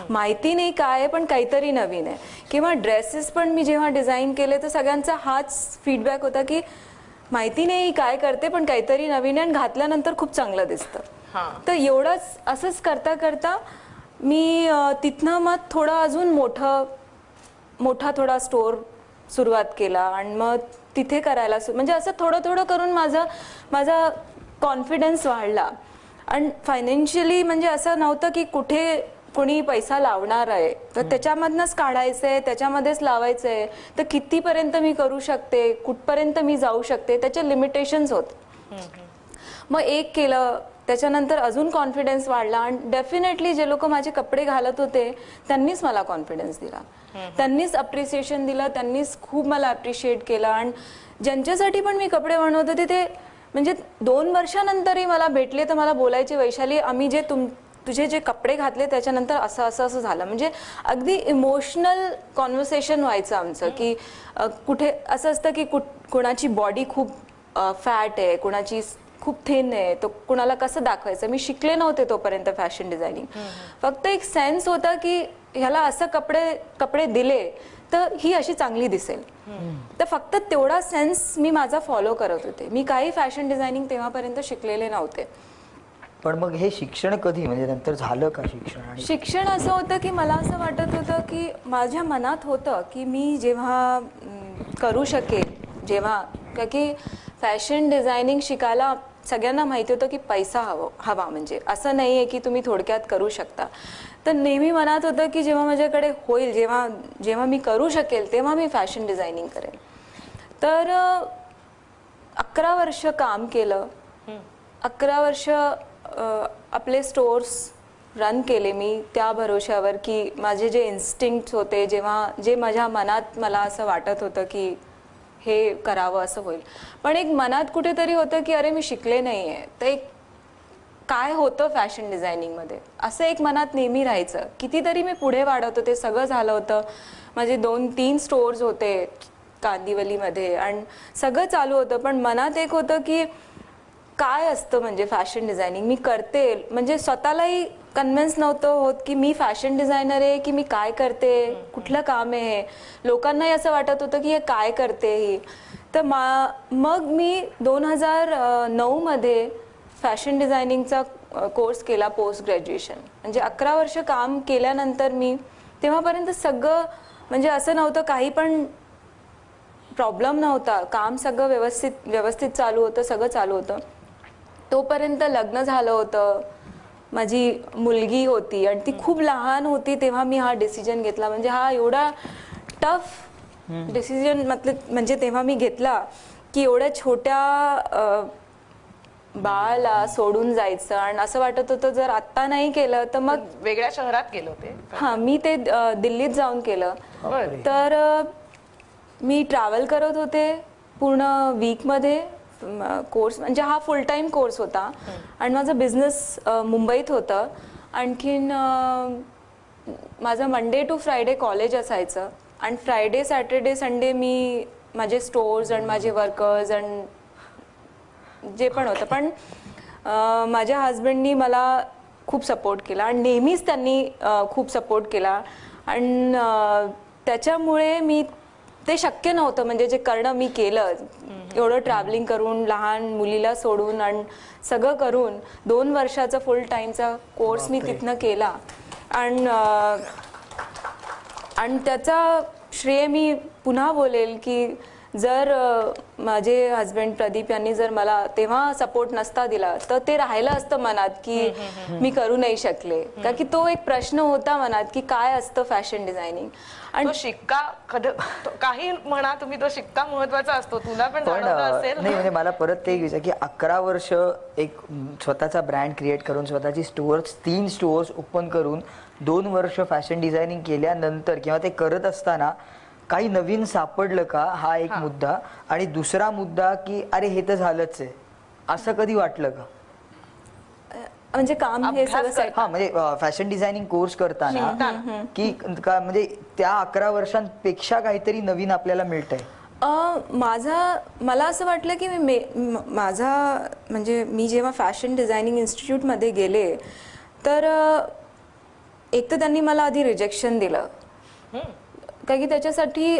माहिती नाही काय आहे पण काहीतरी नवीन आहे. किंवा ड्रेसेस पण मी जेव्हा डिझाईन केले तर सगळ्यांचा हाच फीडबॅक होता की माहिती नाही काय करते पण काहीतरी नवीन आहे आणि घातल्यानंतर खूप चांगलं दिसतं. तर एवढंच असंच करता करता मी तिथनं मग थोडं अजून मोठा थोडा स्टोर सुरुवात केला आणि मग तिथे करायला म्हणजे असं थोडं थोडं करून माझा कॉन्फिडन्स वाढला. आणि फायनान्शियली म्हणजे असं नव्हतं की कुठे कोणी पैसा लावणार आहे तर त्याच्यामधनंच काढायचंय, त्याच्यामध्येच लावायचंय, तर कितीपर्यंत मी करू शकते, कुठपर्यंत मी जाऊ शकते, त्याचे लिमिटेशन्स होते. मग एक केलं, त्याच्यानंतर अजून कॉन्फिडन्स वाढला आणि डेफिनेटली जे लोक माझे कपडे घालत होते त्यांनीच मला कॉन्फिडन्स दिला, त्यांनीच अप्रिसिएशन दिलं, त्यांनीच खूप मला अप्रिशिएट केलं. आणि ज्यांच्यासाठी पण मी कपडे बनवत होते ते म्हणजे 2 वर्षानंतरही मला भेटले तर मला बोलायचे, वैशाली आम्ही जे तुझे जे कपडे घातले त्याच्यानंतर असं झालं. म्हणजे अगदी इमोशनल कॉन्व्हर्सेशन व्हायचं आमचं, की कुठे असं असतं की कुणाची बॉडी खूप फॅट आहे, कुणाची खूप थिन आहे, तो कुणाला कसं दाखवायचं. मी शिकले नव्हते तोपर्यंत फॅशन डिझायनिंग, फक्त एक सेन्स होता की ह्याला असं कपडे दिले तर ही अशी चांगली दिसेल. तर फक्त तेवढा सेन्स मी माझा फॉलो करत होते. मी काही फॅशन डिझायनिंग तेव्हापर्यंत शिकलेले नव्हते. पण मग हे शिक्षण कधी, म्हणजे नंतर झालं का शिक्षण? शिक्षण असं होतं की मला असं वाटत होतं की माझ्या मनात होतं की मी जेव्हा करू शकेल, जेव्हा की फॅशन डिझायनिंग शिकायला सगळ्यांना माहिती होतं की पैसा हवा, म्हणजे असं नाही आहे की तुम्ही थोडक्यात करू शकता. तर नेहमी मनात होतं की जेव्हा माझ्याकडे होईल, जेव्हा मी करू शकेल तेव्हा मी फॅशन डिझायनिंग करेल. तर 11 वर्ष काम केलं, 11 वर्ष आपले स्टोर्स रन केले मी त्या भरोश्यावर की माझे जे इन्स्टिंक्ट होते, जे माझ्या मनात मला असं वाटत होतं की हे करावं असं होईल. पण एक मनात कुठेतरी होतं की अरे मी शिकले नाही आहे तर एक काय होतं फॅशन डिझायनिंगमध्ये, असं एक मनात नेहमी राहायचं. कितीतरी मी पुढे वाढत होते, सगळं झालं होतं, माझे 2-3 स्टोर्स होते कांदिवलीमध्ये आणि सगळं चालू होतं, पण मनात एक होतं की काय असतं म्हणजे फॅशन डिझायनिंग मी करते, म्हणजे स्वतःलाही कन्व्हिन्स नव्हतं होत की मी फॅशन डिझायनर आहे की मी काय करते, कुठलं काम आहे. लोकांनाही असं वाटत होतं की हे काय करते ही. तर मग मी 2009 मध्ये फॅशन डिझायनिंगचा कोर्स केला पोस्ट ग्रॅज्युएशन. म्हणजे 11 वर्ष काम केल्यानंतर मी तेव्हापर्यंत सगळं म्हणजे असं नव्हतं, काही पण प्रॉब्लेम नव्हता, काम सगळं व्यवस्थित चालू होतं, सगळं चालू होतं. तोपर्यंत लग्न झालं होतं, माझी मुलगी होती आणि ती खूप लहान होती तेव्हा मी हा डिसिजन घेतला. म्हणजे हा एवढा टफ डिसिजन म्हणजे तेव्हा मी घेतला की एवढ्या छोट्या बाळाला सोडून जायचं आणि असं वाटत होतं जर आत्ता नाही केलं तर मग. वेगळ्या शहरात केलं ते? हां, मी ते दिल्लीत जाऊन केलं. तर मी ट्रॅव्हल करत होते पूर्ण वीकमध्ये. कोर्स म्हणजे हा फुल टाईम कोर्स होता आणि माझं बिझनेस मुंबईत होतं. आणखीन माझं मंडे टू फ्रायडे कॉलेज असायचं आणि फ्रायडे सॅटर्डे संडे मी माझे स्टोर्स आणि माझे वर्कर्स आणि जे पण होतं. पण माझ्या हजबंडनी मला खूप सपोर्ट केला आणि नेहमीच त्यांनी खूप सपोर्ट केला आणि त्याच्यामुळे मी ते शक्य नव्हतं म्हणजे जे करणं मी केलं, एवढं ट्रॅव्हलिंग करून लहान मुलीला सोडून आणि सगळं करून 2 वर्षाचा फुल टाईमचा कोर्स मी तिथनं केला. आणि त्याचा श्रेय मी पुन्हा बोलेल की जर माझे हजबंड प्रदीप यांनी जर मला तेव्हा सपोर्ट नसता दिला तर ते राहिलं असतं मनात की मी करू नाही शकले. का की तो एक प्रश्न होता मनात की काय असतं फॅशन डिझायनिंग. आणि तो शिक्का काही म्हणा तुम्ही, तो शिक्का महत्वाचा असतो. तुला पण असेल नाही म्हणजे मला परत ते विचार की 11 वर्ष एक स्वतःचा ब्रँड क्रिएट करून स्वतःची स्टोअर्स 3 स्टोअर्स ओपन करून 2 वर्ष फॅशन डिझायनिंग केल्यानंतर किंवा ते करत असताना काही नवीन सापडलं का, हा एक मुद्दा. आणि दुसरा मुद्दा की अरे हे तर झालंच आहे, असं कधी वाटलं का? म्हणजे काम हे सगळं हा म्हणजे फॅशन डिझायनिंग कोर्स करताना की म्हणजे त्या 11 वर्षांपेक्षा काहीतरी नवीन आपल्याला मिळतंय? मला असं वाटलं की मी जेव्हा फॅशन डिझायनिंग इन्स्टिट्यूटमध्ये गेले तर एक तर त्यांनी मला आधी रिजेक्शन दिलं कारण की त्याच्यासाठी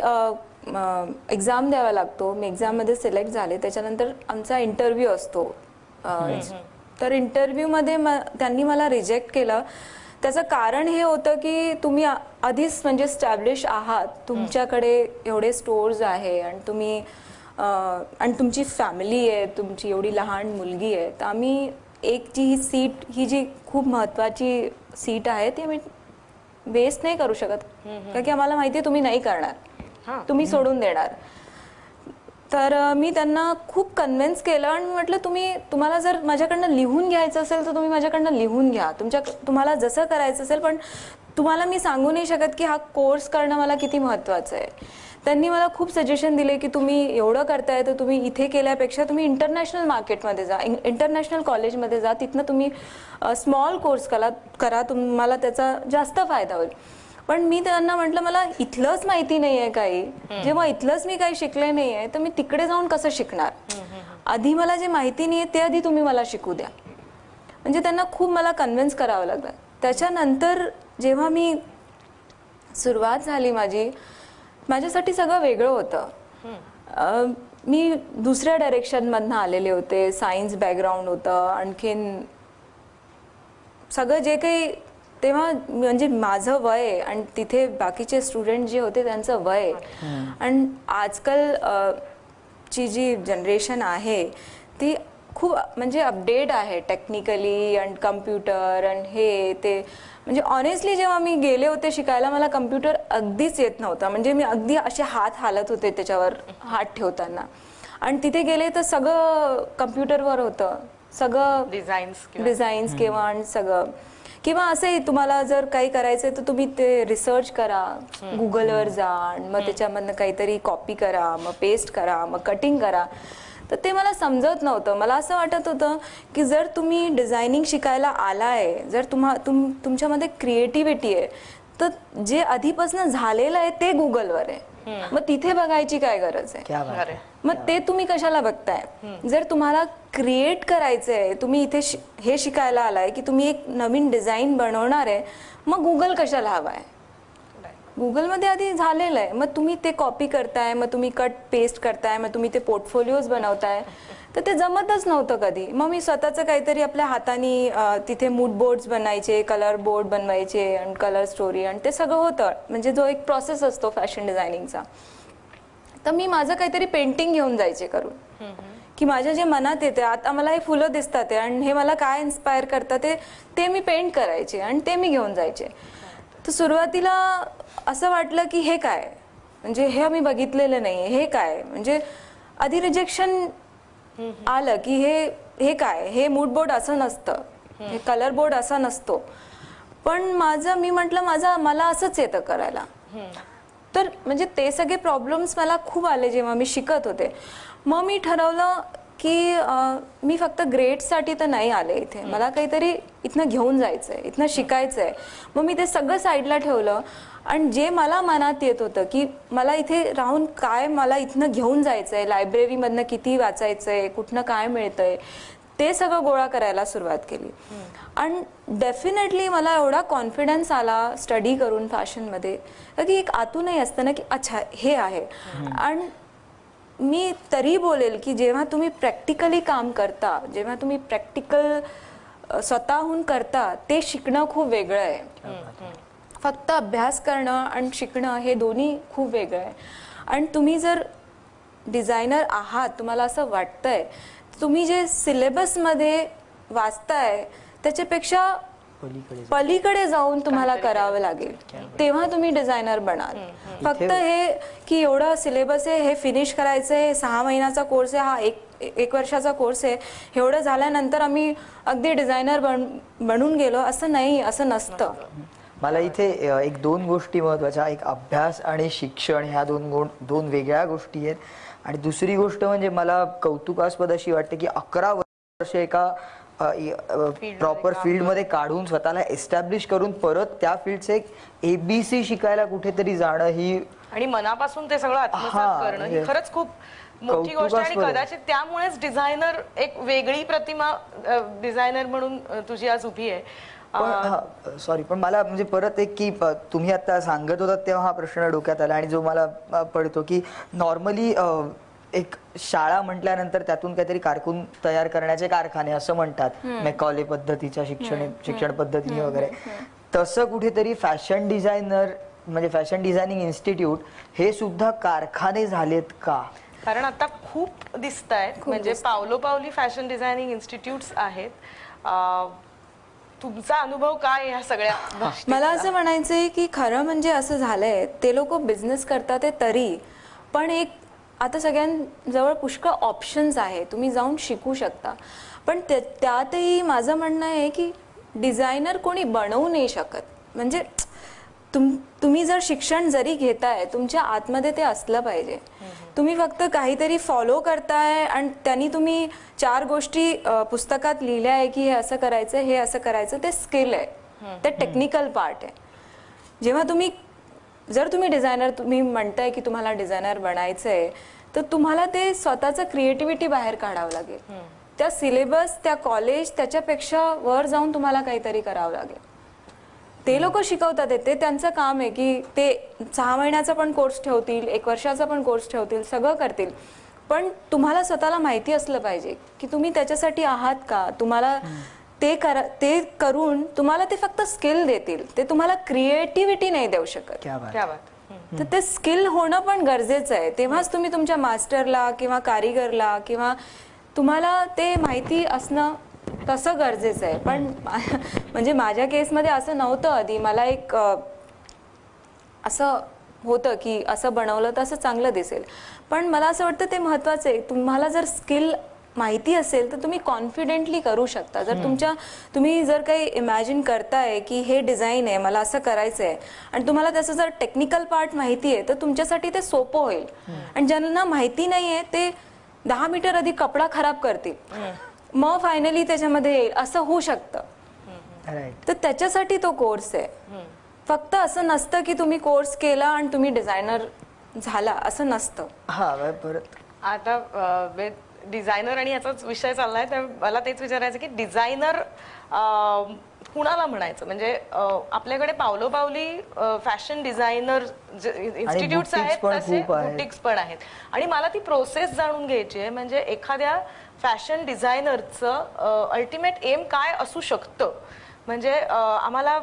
एक्झाम द्यावा लागतो. मी एक्झाममध्ये सिलेक्ट झाले, त्याच्यानंतर आमचा इंटरव्ह्यू असतो. तर इंटरव्ह्यूमध्ये त्यांनी मला रिजेक्ट केलं. त्याचं कारण हे होतं की तुम्ही आधीच म्हणजे स्टॅब्लिश आहात, तुमच्याकडे एवढे स्टोर्स आहे आणि तुमची फॅमिली आहे, तुमची एवढी लहान मुलगी आहे, तर आम्ही ही सीट ही जी खूप महत्त्वाची सीट आहे ती आम्ही वेस्ट नाही करू शकत. कारण की आम्हाला माहिती आहे तुम्ही नाही करणार, तुम्ही सोडून देणार. तर मी त्यांना खूप कन्व्हिन्स केलं आणि म्हटलं तुम्हाला जर माझ्याकडनं लिहून घ्यायचं असेल तर तुम्ही माझ्याकडनं लिहून घ्या, तुम्हाला जसं करायचं असेल, पण तुम्हाला मी सांगू नाही शकत की हा कोर्स करणं मला किती महत्त्वाचं आहे. त्यांनी मला खूप सजेशन दिले की तुम्ही एवढं करताय तर तुम्ही इथे केल्यापेक्षा तुम्ही इंटरनॅशनल मार्केटमध्ये जा, इंटरनॅशनल कॉलेजमध्ये जा, तिथनं तुम्ही स्मॉल कोर्स करा, तुम्हाला त्याचा जास्त फायदा होईल. पण मी त्यांना म्हटलं मला इथलंच माहिती नाही आहे काही, जेव्हा इथलंच मी काही शिकले नाही आहे तर मी तिकडे जाऊन कसं शिकणार. आधी मला जे माहिती नाही आहे ते आधी तुम्ही मला शिकू द्या. म्हणजे त्यांना खूप मला कन्व्हिन्स करावं लागलं. त्याच्यानंतर जेव्हा मी सुरुवात झाली माझ्यासाठी सगळं वेगळं होतं. मी दुसऱ्या डायरेक्शनमधनं आलेले होते, सायन्स बॅकग्राऊंड होतं, आणखीन सगळं जे काही तेव्हा म्हणजे माझं वय आणि तिथे बाकीचे स्टुडंट जे होते त्यांचं वय आणि आजकाल ची जी जनरेशन आहे ती खूप म्हणजे अपडेट आहे टेक्निकली आणि कम्प्युटर आणि हे ते. म्हणजे ऑनेस्टली जेव्हा मी गेले होते शिकायला मला कम्प्युटर अगदीच येत नव्हता. म्हणजे मी अगदी असे हात हालत होते त्याच्यावर हात ठेवताना. आणि तिथे गेले तर सगळं कम्प्युटरवर होतं, सगळं डिझाईन्स किंवा सगळं. किंवा असंही तुम्हाला जर काही करायचंय तर तुम्ही ते रिसर्च करा, गुगलवर जा, मग त्याच्यामधनं काहीतरी कॉपी करा, मग पेस्ट करा, मग कटिंग करा. तर ते मला समजत नव्हतं. मला असं वाटत होतं की जर तुम्ही डिझायनिंग शिकायला आलाय, जर तुमच्यामध्ये क्रिएटिव्हिटी आहे तर जे आधीपासून झालेलं आहे ते गुगलवर आहे, मग तिथे बघायची काय गरज आहे. मग ते तुम्ही कशाला बघताय. जर तुम्हाला क्रिएट करायचंय, तुम्ही इथे हे शिकायला आलाय की तुम्ही एक नवीन डिझाईन बनवणार आहे, मग गुगल कशाला हवाय. गुगलमध्ये आधी झालेलं आहे, मग तुम्ही ते कॉपी करताय, मग तुम्ही कट पेस्ट करताय, मग तुम्ही ते पोर्टफोलिओज बनवताय, तर ते जमतच नव्हतं कधी. मग मी स्वतःचं काहीतरी आपल्या हाताने तिथे मूड बोर्ड्स बनायचे, कलर बोर्ड बनवायचे आणि कलर स्टोरी आणि ते सगळं होतं, म्हणजे जो एक प्रोसेस असतो फॅशन डिझायनिंगचा. तर मी माझं काहीतरी पेंटिंग घेऊन जायचे करून, की माझ्या जे मनात येते, आता मला हे फुलं दिसतात आणि हे मला काय इन्स्पायर करतात ते मी पेंट करायचे आणि ते मी घेऊन जायचे. तर सुरुवातीला असं वाटलं की हे काय, म्हणजे हे मी बघितलेलं नाही, हे काय, म्हणजे आधी रिजेक्शन आलं की हे काय, हे मूड बोर्ड असं नसतं, हे कलर बोर्ड असा नसतो. पण मी म्हटलं मला असंच येतं करायला. तर म्हणजे ते सगळे प्रॉब्लेम्स मला खूप आले जेव्हा मी शिकत होते. मग मी ठरवलं की मी फक्त ग्रेडसाठी तर नाही आले इथे, मला काहीतरी इथनं घेऊन जायचंय, इथनं शिकायचंय. मग मी ते सगळं साईडला ठेवलं आणि जे मला मनात येत होतं की मला इथे राहून काय मला इथनं घेऊन जायचंय, लायब्ररीमधनं किती वाचायचंय, कुठनं काय मिळतंय, ते सगळं गोळा करायला सुरुवात केली. आणि डेफिनेटली मला एवढा कॉन्फिडन्स आला स्टडी करून फॅशनमध्ये, की एक आतूनही असतं ना की अच्छा हे आहे. आणि मी तरी बोलेल की जेव्हा तुम्ही प्रॅक्टिकली काम करता, जेव्हा तुम्ही प्रॅक्टिकल स्वतःहून करता, ते शिकणं खूप वेगळं आहे. फक्त अभ्यास करणं आणि शिकणं हे दोन्ही खूप वेगळं आहे. आणि तुम्ही जर डिझायनर आहात, तुम्हाला असं वाटतंय, तुम्ही जे सिलेबसमध्ये वाचताय त्याच्यापेक्षा पलीकडे जाऊन तुम्हाला करावं लागेल, तेव्हा तुम्ही डिझायनर बनाल. फक्त हे की एवढं सिलेबस आहे, हे फिनिश करायचंय, 6 महिन्याचा कोर्स आहे, हा एक वर्षाचा कोर्स आहे, एवढं झाल्यानंतर आम्ही अगदी डिझायनर बनून गेलो, असं नाही, असं नसतं. मला इथे एक 2 गोष्टी महत्त्वाच्या, एक अभ्यास आणि शिक्षण, ह्या दोन वेगळ्या गोष्टी आहेत. आणि दुसरी गोष्ट म्हणजे मला कौतुकास्पद अशी वाटते की 11 वर्ष एका प्रॉपर फील्डमध्ये काढून स्वतःला एस्टॅब्लिश करून परत त्या फील्डचं एक ABC शिकायला कुठेतरी जाणं, ही आणि मनापासून ते सगळं आत्मसात करणं, ही खरंच खूप मोठी गोष्ट. आणि कदाचित त्यामुळेच डिझायनर एक वेगळी प्रतिमा डिझायनर म्हणून तुझी आज उभी आहे. सॉरी, पण मला म्हणजे परत एक की तुम्ही आता सांगत होता तेव्हा हा प्रश्न डोक्यात आला, आणि जो मला पडतो की नॉर्मली एक शाळा म्हटल्यानंतर त्यातून काहीतरी कारकून तयार करण्याचे कारखाने असं म्हणतात, मॅकॉले पद्धतीच्या शिक्षण पद्धतीने वगैरे. तसं कुठेतरी फॅशन डिझायनर म्हणजे फॅशन डिझायनिंग इन्स्टिट्यूट हे सुद्धा कारखाने झालेत का? कारण आता खूप दिसत आहेत, म्हणजे पावलोपावली फॅशन डिझायनिंग इन्स्टिट्यूट्स आहेत. तुमचा अनुभव काय या सगळ्या? मला असं म्हणायचंय की खरं म्हणजे असं झालंय, ते लोक बिझनेस करतात ते तरी, पण एक आता सगळ्यांजवळ पुष्कळ ऑप्शन्स आहे, तुम्ही जाऊन शिकू शकता. पण त्यातही माझं म्हणणं आहे की डिझायनर कोणी बनवू नाही शकत. म्हणजे तुम्ही जर शिक्षण जरी घेताय, तुमच्या आतमध्ये ते असलं पाहिजे. तुम्ही फक्त काहीतरी फॉलो करताय आणि त्यांनी तुम्ही 4 गोष्टी पुस्तकात लिहिल्या आहे की हे असं करायचं, हे असं करायचं, ते स्किल आहे, ते टेक्निकल पार्ट आहे. जेव्हा जर तुम्ही डिझायनर, तुम्ही म्हणताय की तुम्हाला डिझायनर बनायचंय, तर तुम्हाला ते स्वतःचं क्रिएटिव्हिटी बाहेर काढावं लागेल. त्या सिलेबस, त्या कॉलेज, त्याच्यापेक्षा वर जाऊन तुम्हाला काहीतरी करावं लागेल. ते लोक शिकवतात, ते त्यांचं काम आहे की ते 6 महिन्याचा पण कोर्स ठेवतील, 1 वर्षाचा पण कोर्स ठेवतील, सगळं करतील. पण तुम्हाला स्वतःला माहिती असलं पाहिजे की तुम्ही त्याच्यासाठी आहात का. तुम्हाला ते करून तुम्हाला ते फक्त स्किल देतील, ते तुम्हाला क्रिएटिव्हिटी नाही देऊ शकत. तर ते स्किल होणं पण गरजेचं आहे. तेव्हाच तुम्ही तुमच्या मास्टरला किंवा कारिगरला किंवा तुम्हाला ते माहिती असणं तसं गरजेचं आहे. पण म्हणजे माझ्या केसमध्ये असं नव्हतं आधी. मला एक असं होतं की असं बनवलं तर असं चांगलं दिसेल. पण मला असं वाटतं ते महत्त्वाचं आहे. तुम्हाला जर स्किल माहिती असेल तर तुम्ही कॉन्फिडेंटली करू शकता. जर तुम्ही जर काही इमॅजिन करताय की हे डिझाईन आहे, मला असं करायचं आहे, आणि तुम्हाला त्याचं जर टेक्निकल पार्ट माहिती आहे, तर तुमच्यासाठी ते सोपं होईल. आणि ज्यांना माहिती नाही आहे ते 10 मीटर आधी कपडा खराब करतील, मग फायनली त्याच्यामध्ये येईल, असं होऊ शकतं. तर त्याच्यासाठी तो कोर्स आहे. फक्त असं नसतं की तुम्ही कोर्स केला आणि तुम्ही डिझायनर झाला, असं नसतं. परत आता डिझायनर आणि याचाच विषय चाललाय, तर मला तेच विचारायचं की डिझायनर कुणाला म्हणायचं? म्हणजे आपल्याकडे पावलोपावली फॅशन डिझायनर इन्स्टिट्यूट्स आहेत, तसे बुटिक्स पण आहेत. आणि मला ती प्रोसेस जाणून घ्यायची आहे. म्हणजे एखाद्या फॅशन डिझायनरचं अल्टिमेट एम काय असू शकतं? म्हणजे आम्हाला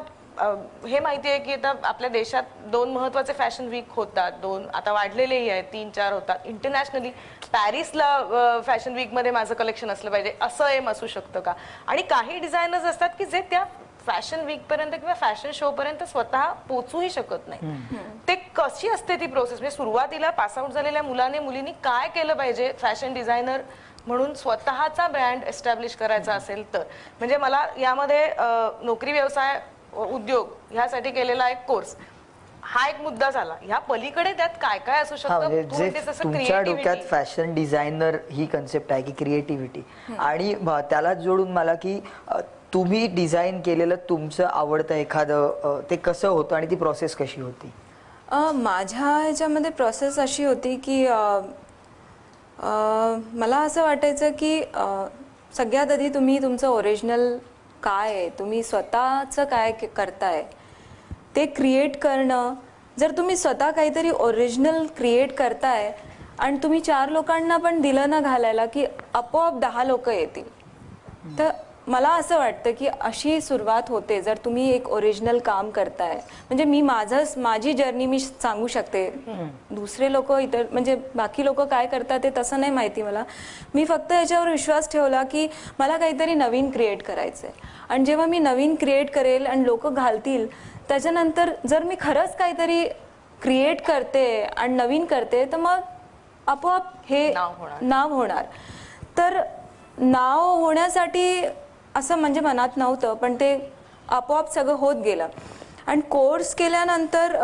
हे माहिती आहे की आता आपल्या देशात 2 महत्वाचे फॅशन वीक होतात, 2 आता वाढलेलेही आहेत, 3-4 होतात इंटरनॅशनली. पॅरिसला फॅशन वीक मध्ये माझं कलेक्शन असलं पाहिजे असं एम असू शकतं का? आणि काही डिझायनर्स असतात की जे त्या फॅशन वीक पर्यंत किंवा फॅशन शो पर्यंत स्वतः पोहोचूही शकत नाही. ते कशी असते ती प्रोसेस? म्हणजे सुरुवातीला पासआउट झालेल्या मुलींनी काय केलं पाहिजे फॅशन डिझायनर म्हणून स्वतःचा ब्रँड एस्टॅब्लिश करायचा असेल तर? म्हणजे मला यामध्ये नोकरी, व्यवसाय, उद्योग ह्यासाठी केलेला एक कोर्स हा एक मुद्दा झाला. ह्या पलीकडे त्यात काय काय असू शकतं? तुमच्या डोक्यात फॅशन डिझायनर ही कन्सेप्ट आहे की क्रिएटिव्हिटी, आणि त्याला जोडून मला की तुम्ही डिझाईन केलेलं तुमचं आवडतं एखादं ते कसं होतं आणि ती प्रोसेस कशी होती? माझ्या ह्याच्यामध्ये प्रोसेस अशी होती की मला असं वाटायचं की सगळ्यात आधी तुम्ही तुमचं ओरिजिनल काय आहे, तुम्ही स्वतःचं काय करताय ते क्रिएट करणं. जर तुम्ही स्वतः काहीतरी ओरिजिनल क्रिएट करताय आणि तुम्ही 4 लोकांना पण दिलं ना घालायला की आपोआप 10 लोक येतील. तर मला असं वाटतं की अशी सुरुवात होते जर तुम्ही एक ओरिजिनल काम करताय. म्हणजे मी माझी जर्नी मी सांगू शकते. दुसरे लोक इतर म्हणजे बाकी लोक काय करतात ते तसं नाही माहिती मला. मी फक्त याच्यावर विश्वास ठेवला की मला काहीतरी नवीन क्रिएट करायचंय, आणि जेव्हा मी नवीन क्रिएट करेल आणि लोक घालतील त्याच्यानंतर जर मी खरंच काहीतरी क्रिएट करते आणि नवीन करते तर मग आपोआप हे नाव होणार. तर नाव होण्यासाठी असं म्हणजे मनात नव्हतं, पण ते आपोआप सगळं होत गेलं. आणि कोर्स केल्यानंतर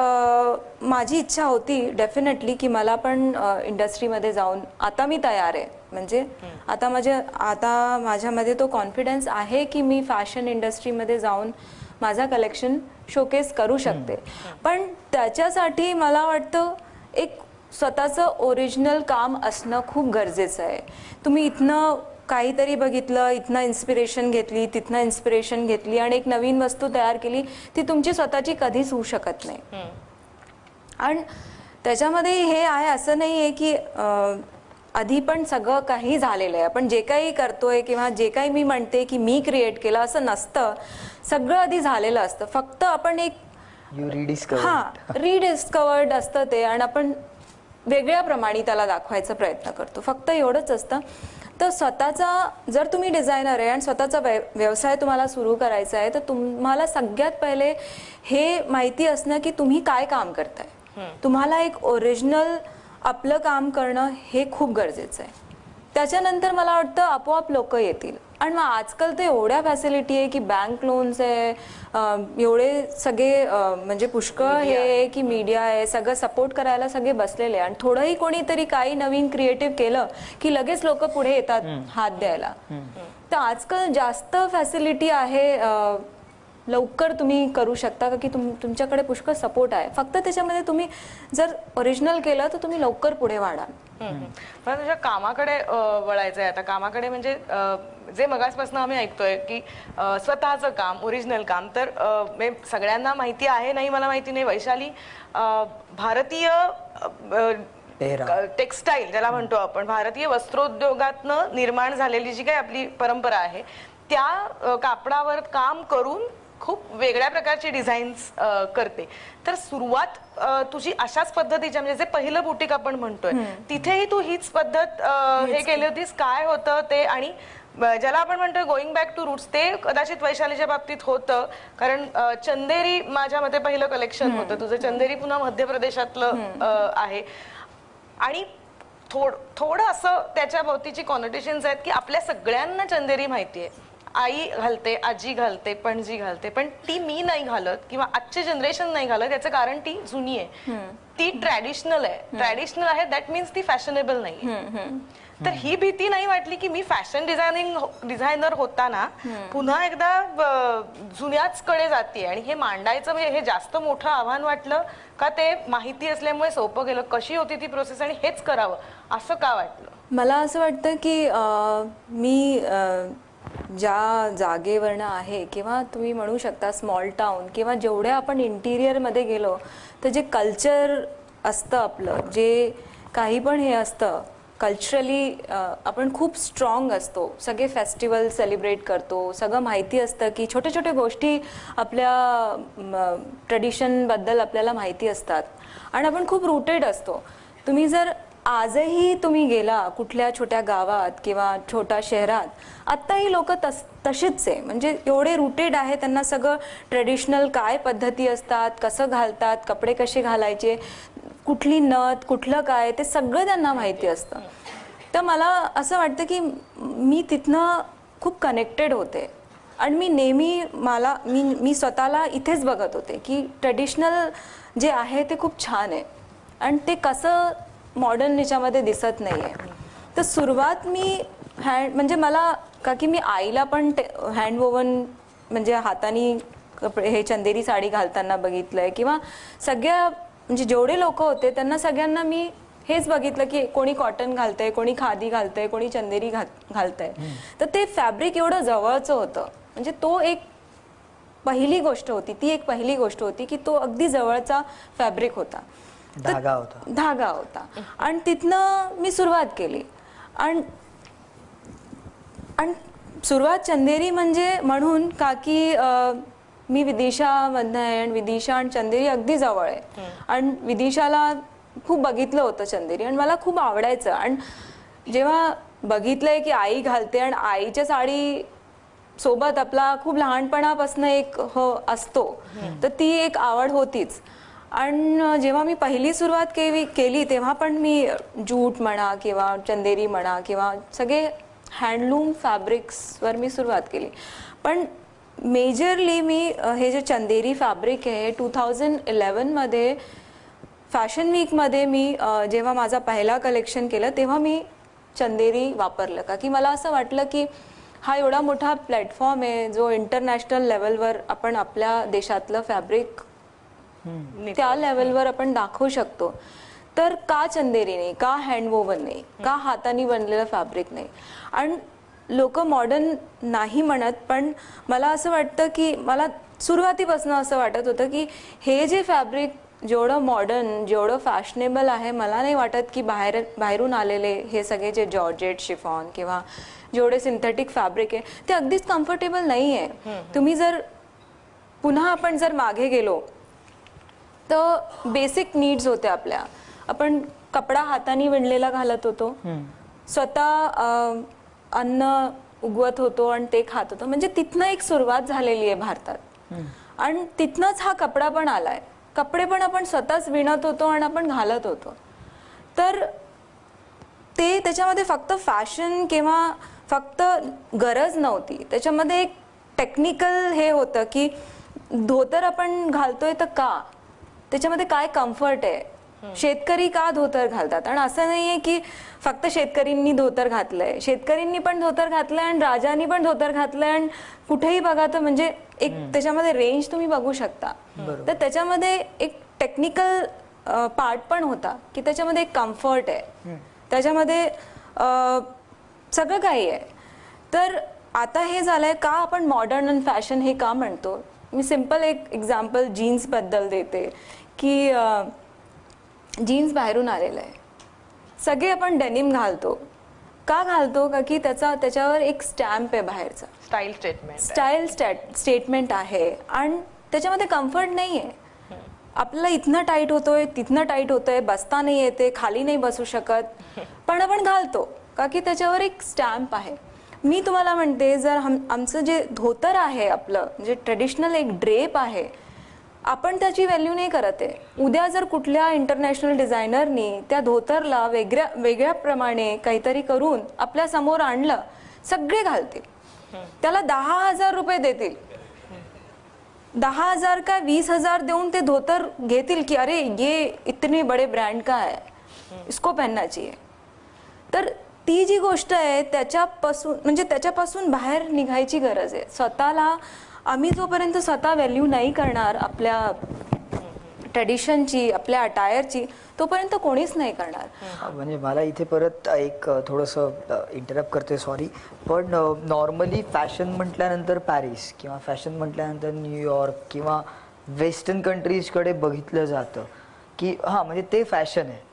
माझी इच्छा होती डेफिनेटली की मला पण इंडस्ट्रीमध्ये जाऊन, आता मी तयार आहे. म्हणजे आता माझ्यामध्ये तो कॉन्फिडन्स आहे की मी फॅशन इंडस्ट्रीमध्ये जाऊन माझा कलेक्शन शोकेस करू शकते. पण त्याच्यासाठी मला वाटतं एक स्वतःचं ओरिजिनल काम असणं खूप गरजेचं आहे. तुम्ही इथनं काहीतरी बघितलं, इथनं इन्स्पिरेशन घेतली, तिथनं इन्स्पिरेशन घेतली आणि एक नवीन वस्तू तयार केली, ती तुमची स्वतःची कधीच होऊ शकत नाही. आणि त्याच्यामध्ये हे आहे असं नाही आहे की आधी पण सगळं काही झालेलं आहे. आपण जे काही करतोय किंवा जे काही मी म्हणते की मी क्रिएट केलं असं नसतं. सगळं आधी झालेलं असतं. फक्त आपण एक रिडिस्कवर्ड असतं ते, आणि आपण वेगळ्या प्रमाणे त्याला दाखवायचा प्रयत्न करतो. फक्त एवढंच असतं. तर स्वतःचा जर तुम्ही डिझायनर आहे आणि स्वतःचा व्यवसाय तुम्हाला सुरू करायचा आहे तर तुम्हाला सगळ्यात पहिले हे माहिती असणं की तुम्ही काय काम करताय. तुम्हाला एक ओरिजिनल आपलं काम करणं हे खूप गरजेचं आहे. त्याच्यानंतर मला वाटतं आपोआप लोक येतील. आणि मग आजकाल तर एवढ्या फॅसिलिटी आहे की बँक लोन्स आहे, एवढे सगळे म्हणजे पुष्कळ हे आहे की मीडिया आहे, सगळं सपोर्ट करायला सगळे बसलेले. आणि थोडंही कोणीतरी काही नवीन क्रिएटिव्ह केलं की लगेच लोक पुढे येतात हात द्यायला. तर आजकाल जास्त फॅसिलिटी आहे, लवकर तुम्ही करू शकता की तुमच्याकडे पुष्कळ सपोर्ट आहे. फक्त त्याच्यामध्ये तुम्ही जर ओरिजिनल केलं तर तुम्ही लवकर पुढे वाढाल. पण तुझ्या कामाकडे वळायचंय आता. कामाकडे म्हणजे जे मगासपासून आम्ही ऐकतोय की स्वतःचं काम, ओरिजिनल काम, तर सगळ्यांना माहिती आहे नाही मला माहिती नाही, वैशाली भारतीय टेक्स्टाईल ज्याला म्हणतो आपण, भारतीय वस्त्रोद्योगातनं निर्माण झालेली जी काही आपली परंपरा आहे त्या कापडावर काम करून खूप वेगळ्या प्रकारचे डिझाईन्स करते. तर सुरुवात तुझी अशाच पद्धतीच्या, म्हणजे जे पहिलं बुटीक आपण म्हणतोय तिथेही तू हीच पद्धत हे केली होतीस? काय होतं ते? आणि ज्याला आपण म्हणतोय गोईंग बॅक टू रूट्स, ते कदाचित वैशालीच्या बाबतीत होतं, कारण चंदेरी माझ्या मते पहिलं कलेक्शन होतं तुझं. चंदेरी पुन्हा मध्य प्रदेशातलं आहे. आणि थोडं असं त्याच्या भोवतीची कॉनोटेशन्स आहेत की आपल्या सगळ्यांना चंदेरी माहितीये, आई घालते, आजी घालते, पणजी घालते, पण ती मी नाही घालत किंवा आजची जनरेशन नाही घालत. याचं कारण ती जुनी आहे, ती ट्रॅडिशनल आहे. दॅट मीन्स ती फॅशनेबल नाही. तर ही भीती नाही वाटली की मी फॅशन डिझायनर होताना पुन्हा एकदा जुन्याच कडे जाते? आणि हे मांडायचं म्हणजे हे जास्त मोठं आव्हान वाटलं का ते माहिती असल्यामुळे सोपं गेलं? कशी होती ती प्रोसेस आणि हेच करावं असं का वाटलं? मला असं वाटतं की मी ज्या जागेवरनं आहे किंवा तुम्ही म्हणू शकता स्मॉल टाउन किंवा जेवढ्या आपण इंटिरियरमध्ये गेलो तर जे कल्चर असतं आपलं, जे काही पण हे असतं कल्चरली, आपण खूप स्ट्रॉंग असतो. सगळे फेस्टिवल सेलिब्रेट करतो, सगळं माहिती असतं की छोट्या छोट्या गोष्टी आपल्या ट्रेडिशनबद्दल आपल्याला माहिती असतात आणि आपण खूप रूटेड असतो. तुम्ही जर आजही तुम्ही गेला कुठल्या छोट्या गावात किंवा छोट्या शहरात, आत्ताही लोक तशीच आहे, म्हणजे एवढे रूटेड आहे. त्यांना सगळं ट्रेडिशनल काय पद्धती असतात, कसं घालतात, कपडे कसे घालायचे, कुठली नथ, कुठलं काय, ते सगळं त्यांना माहिती असतं. तर मला असं वाटतं की मी तिथनं खूप कनेक्टेड होते आणि मी नेहमी मी स्वतःला इथेच बघत होते की ट्रेडिशनल जे आहे ते खूप छान आहे आणि ते कसं मॉडर्न ह्याच्यामध्ये दिसत नाही आहे. तर सुरुवात मी म्हणजे मला का की मी आईला पण हँडवोवन म्हणजे हाताने कपडे हे चंदेरी साडी घालताना बघितलंय किंवा सगळ्या म्हणजे जेवढे लोक होते त्यांना सगळ्यांना मी हेच बघितलं की कोणी कॉटन घालतंय, कोणी खादी घालतंय, कोणी चंदेरी घालतंय. तर ते फॅब्रिक एवढं जवळचं होतं, म्हणजे तो एक पहिली गोष्ट होती, ती एक पहिली गोष्ट होती की तो अगदी जवळचा फॅब्रिक होता, धागा होता. आणि तिथनं मी सुरुवात केली आणि सुरुवात चंदेरी म्हणजे म्हणून का की मी विदिशामधनं आहे आणि विदिशा आणि चंदेरी अगदी जवळ आहे आणि विदिशाला खूप बघितलं होतं चंदेरी आणि मला खूप आवडायचं. आणि जेव्हा बघितलंय की आई घालते आणि आईच्या साडी सोबत आपला खूप लहानपणापासून एक असतो, तर ती एक आवड होतीच. आणि जेव्हा मी पहिली सुरुवात केली तेव्हा पण मी जूट म्हणा किंवा चंदेरी म्हणा किंवा सगळे हँडलूम फॅब्रिक्सवर मी सुरुवात केली. पण मेजरली मी हे जे चंदेरी फॅब्रिक आहे 2011मध्ये फॅशन वीकमध्ये मी जेव्हा माझा पहिला कलेक्शन केलं तेव्हा मी चंदेरी वापरलं, का की मला असं वाटलं की हा एवढा मोठा प्लॅटफॉर्म आहे जो इंटरनॅशनल लेवलवर आपण आपल्या देशातलं फॅब्रिक त्या लेवलवर आपण दाखवू शकतो. तर का चंदेरी नाही, का हँडवोवन नाही, का हाताने बनलेलं फॅब्रिक नाही. आणि लोक मॉडर्न नाही म्हणत, पण मला असं वाटतं की मला सुरुवातीपासून असं वाटत होतं की हे जे फॅब्रिक जेवढं मॉडर्न, जेवढं फॅशनेबल आहे, मला नाही वाटत की बाहेरून आलेले हे सगळे जे जॉर्जेट, शिफॉन किंवा जेवढे सिंथेटिक फॅब्रिक आहे ते अगदीच कम्फर्टेबल नाही आहे. तुम्ही जर पुन्हा आपण जर मागे गेलो तर बेसिक नीड्स होत्या आपल्या. आपण कपडा हाताने विणलेला घालत होतो, स्वतः अन्न उगवत होतो आणि ते खात होतो, म्हणजे तिथनं एक सुरुवात झालेली आहे भारतात. आणि तिथनंच हा कपडा पण आलाय. कपडे पण आपण स्वतःच विणत होतो आणि आपण घालत होतो. तर ते त्याच्यामध्ये फक्त फॅशन किंवा फक्त गरज नव्हती, त्याच्यामध्ये एक टेक्निकल हे होतं की धोतर आपण घालतोय तर का, त्याच्यामध्ये काय कम्फर्ट आहे, शेतकरी का धोतर घालतात. आणि असं नाहीये की फक्त शेतकऱ्यांनी धोतर घातलंय, शेतकऱ्यांनी पण धोतर घातलंय आणि राजांनी पण धोतर घातलंय आणि कुठेही बघा तर म्हणजे एक त्याच्यामध्ये रेंज तुम्ही बघू शकता. तर त्याच्यामध्ये एक टेक्निकल पार्ट पण होता की त्याच्यामध्ये एक कम्फर्ट आहे, त्याच्यामध्ये सगळं काही आहे. तर आता हे झालंय का आपण मॉडर्न आणि फॅशन हे का म्हणतो. मी सिंपल एक एक्झाम्पल जीन्स बद्दल देते की जीन्स बाहेरून आलेलं आहे. सगळे आपण डेनिम घालतो, का घालतो, का की त्याच्यावर एक स्टॅम्प आहे बाहेरचा, स्टाईल स्टेटमेंट आहे आणि त्याच्यामध्ये कम्फर्ट नाही आहे. आपल्याला इथनं टाईट होतोय, तिथनं टाईट होतोय, बसता नाही येते, खाली नाही बसू शकत, पण आपण घालतो का की त्याच्यावर एक स्टॅम्प आहे. मी तुम्हाला म्हणते जर आमचं जे धोतर आहे आपलं जे ट्रेडिशनल एक ड्रेप आहे, आपण त्याची व्हॅल्यू नाही करत आहे. उद्या जर कुठल्या इंटरनॅशनल डिझायनरनी त्या धोतरला वेगळ्या प्रमाणे काहीतरी करून आपल्या समोर आणलं, सगळे घालतील, त्याला 10,000 रुपये देतील, 10,000 का 20,000 देऊन ते धोतर घेतील की अरे ये इतने बड़े ब्रँड का है, इसको पहनना चाहिए. तर ती जी गोष्ट आहे त्याच्यापासून बाहेर निघायची गरज आहे. स्वतःला आम्ही जोपर्यंत स्वतः व्हॅल्यू नाही करणार आपल्या ट्रेडिशनची, आपल्या अटायरची, तोपर्यंत कोणीच नाही करणार. म्हणजे मला इथे परत एक थोडंसं इंटरप्ट करते, सॉरी, पण नॉर्मली फॅशन म्हटल्यानंतर पॅरिस किंवा फॅशन म्हटल्यानंतर न्यूयॉर्क किंवा वेस्टर्न कंट्रीजकडे बघितलं जातं की हां म्हणजे ते फॅशन आहे.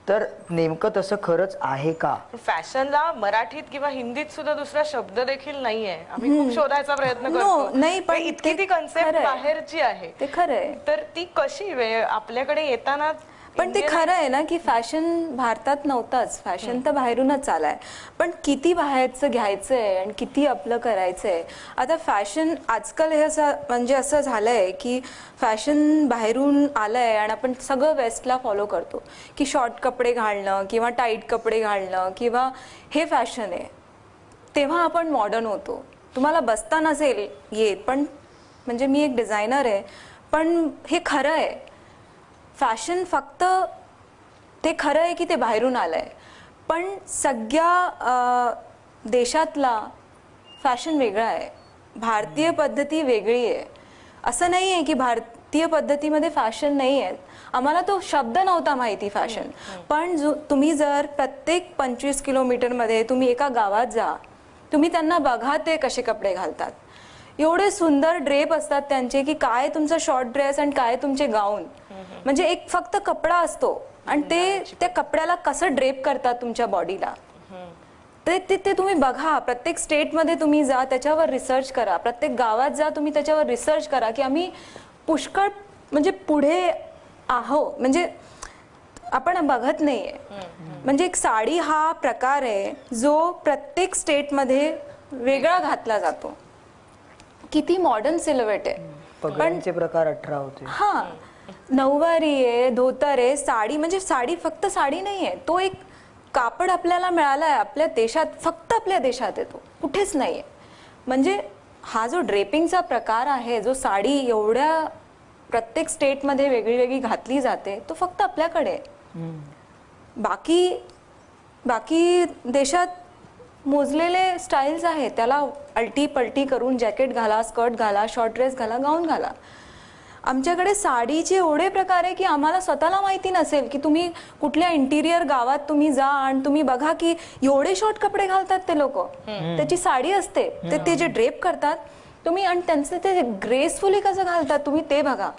तर नेमकं तसं खरंच आहे का? फॅशनला मराठीत किंवा हिंदीत सुद्धा दुसरा शब्द देखील नाहीये. आम्ही खूप शोधायचा प्रयत्न करतो. नाही, पण इतकी ती कन्सेप्ट बाहेरची आहे. ते खरं आहे. तर ती कशी आपल्याकडे येताना, पण ते खरं आहे ना की फॅशन भारतात नव्हताच, फॅशन तर बाहेरूनच आलाय. पण किती बाहेरचं घ्यायचंय आणि किती आपलं करायचंय. आता फॅशन आजकाल हे असं म्हणजे असं झालंय की फॅशन बाहेरून आलंय आणि आपण सगळं वेस्टला फॉलो करतो की शॉर्ट कपडे घालणं किंवा टाईट कपडे घालणं किंवा हे फॅशन आहे. तेव्हा आपण मॉडर्न होतो. तुम्हाला बसता नसेल येत, पण म्हणजे मी एक डिझायनर आहे, पण हे खरं आहे. फॅशन फक्त ते खरं आहे की ते बाहेरून आलंय, पण सगळ्या देशातला फॅशन वेगळा आहे. भारतीय पद्धती वेगळी आहे. असं नाही आहे की भारतीय पद्धतीमध्ये फॅशन नाही आहे. आम्हाला तो शब्द नव्हता माहिती फॅशन. पण तुम्ही जर प्रत्येक 25 किलोमीटरमध्ये तुम्ही एका गावात जा, तुम्ही त्यांना बघा ते कसे कपडे घालतात. एवढे सुंदर ड्रेप असतात त्यांचे की काय तुमचा शॉर्ट ड्रेस आणि काय तुमचे गाऊन. म्हणजे एक फक्त कपडा असतो आणि ते त्या कपड्याला कसं ड्रेप करतात तुमच्या बॉडीला, ते तुम्ही बघा. प्रत्येक स्टेटमध्ये तुम्ही जा, त्याच्यावर रिसर्च करा. प्रत्येक गावात जा, तुम्ही त्याच्यावर रिसर्च करा की आम्ही पुष्कळ म्हणजे पुढे आहो, म्हणजे आपण बघत नाहीये. म्हणजे एक साडी हा प्रकार आहे जो प्रत्येक स्टेटमध्ये वेगळा घातला जातो. किती मॉडर्न सिल्हूएट आहे. पगड्यांचे प्रकार 18 होते. हा, नऊवारी आहे, धोतर आहे, साडी. म्हणजे साडी फक्त साडी नाहीये, तो एक कापड आपल्याला मिळालाय आपल्या देशात, फक्त आपल्या देशात येतो, कुठेच नाहीये. म्हणजे हा जो ड्रेपिंगचा प्रकार आहे, जो साडी एवढ्या प्रत्येक स्टेटमध्ये वेगळी वेगळी घातली जाते, तो फक्त आपल्याकडे. बाकी देशात मोजलेले स्टाईल्स आहेत. त्याला अलटी पलटी करून जॅकेट घाला, स्कर्ट घाला, शॉर्ट ड्रेस घाला, गाऊन घाला. आमच्याकडे साडीचे एवढे प्रकार आहे की आम्हाला स्वतःला माहिती नसेल की तुम्ही कुठल्या इंटिरियर गावात तुम्ही जा आणि तुम्ही बघा की एवढे शॉर्ट कपडे घालतात ते लोक. त्याची साडी असते, ते जे ड्रेप करतात तुम्ही, आणि त्यांचं ते ग्रेसफुली कसं घालतात तुम्ही ते बघा.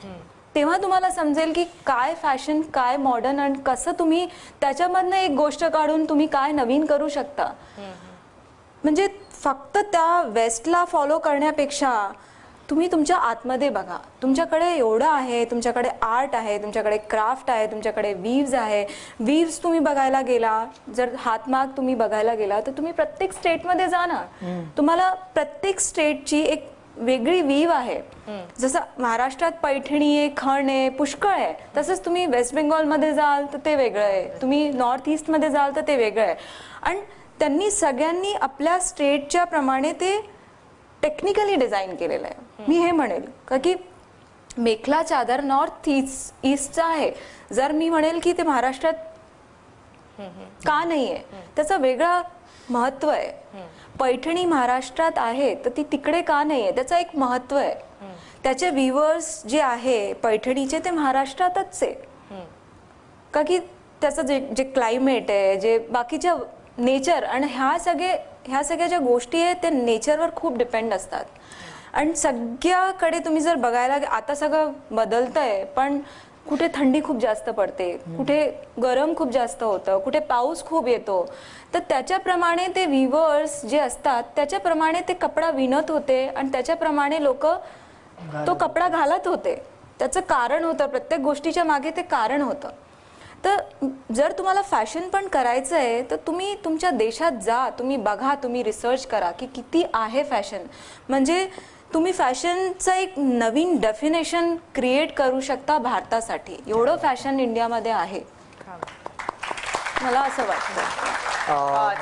तेव्हा तुम्हाला समजेल की काय फॅशन, काय मॉडर्न, आणि कसं तुम्ही त्याच्यामधनं एक गोष्ट काढून तुम्ही काय नवीन करू शकता. म्हणजे फक्त त्या वेस्टला फॉलो करण्यापेक्षा तुम्ही तुमच्या आतमध्ये बघा. तुमच्याकडे एवढं आहे, तुमच्याकडे आर्ट आहे, तुमच्याकडे क्राफ्ट आहे, तुमच्याकडे वीव्स आहे. वीव्स तुम्ही बघायला गेला, जर हातमाग तुम्ही बघायला गेला, तर तुम्ही प्रत्येक स्टेटमध्ये जा ना, तुम्हाला प्रत्येक स्टेटची एक वेगळी वीव आहे. जसं महाराष्ट्रात पैठणी आहे, खण आहे, पुष्कळ आहे, तसंच तुम्ही वेस्ट बेंगॉलमध्ये जाल तर ते वेगळं आहे, तुम्ही नॉर्थ ईस्टमध्ये जाल तर ते वेगळं आहे. आणि त्यांनी सगळ्यांनी आपल्या स्टेटच्या प्रमाणे ते टेक्निकली डिझाईन केलेलं आहे. मी हे म्हणेल का की मेखला चादर नॉर्थ ईस्टचा आहे. जर मी म्हणेल की ते महाराष्ट्रात का नाहीये, त्याचं वेगळं महत्व आहे. पैठणी महाराष्ट्रात आहे तर ती तिकडे का नाहीये, त्याचं एक महत्व आहे. त्याचे व्हिवर्स जे आहे पैठणीचे ते महाराष्ट्रातच आहे. का की त्याचं जे क्लायमेट आहे, जे बाकीच्या नेचर, आणि ह्या सगळ्या ज्या गोष्टी आहेत ते नेचरवर खूप डिपेंड असतात. आणि सगळ्याकडे तुम्ही जर बघायला, आता सगळं बदलतंय, पण कुठे थंडी खूप जास्त पडते, कुठे गरम खूप जास्त होतं, कुठे पाऊस खूप येतो. तर त्याच्याप्रमाणे ते व्हिवर्स जे असतात त्याच्याप्रमाणे ते कपडा विणत होते आणि त्याच्याप्रमाणे लोक तो कपडा घालत होते. त्याचं कारण होतं, प्रत्येक गोष्टीच्या मागे ते कारण होतं. तर जर तुम्हाला फॅशन पण करायचं आहे तर तुम्ही तुमच्या देशात जा, तुम्ही बघा, तुम्ही रिसर्च करा की किती आहे फॅशन. म्हणजे तुम्ही फॅशनचं एक नवीन डेफिनेशन क्रिएट करू शकता भारतासाठी. एवढं फॅशन इंडियामध्ये आहे, मला असं वाटतं.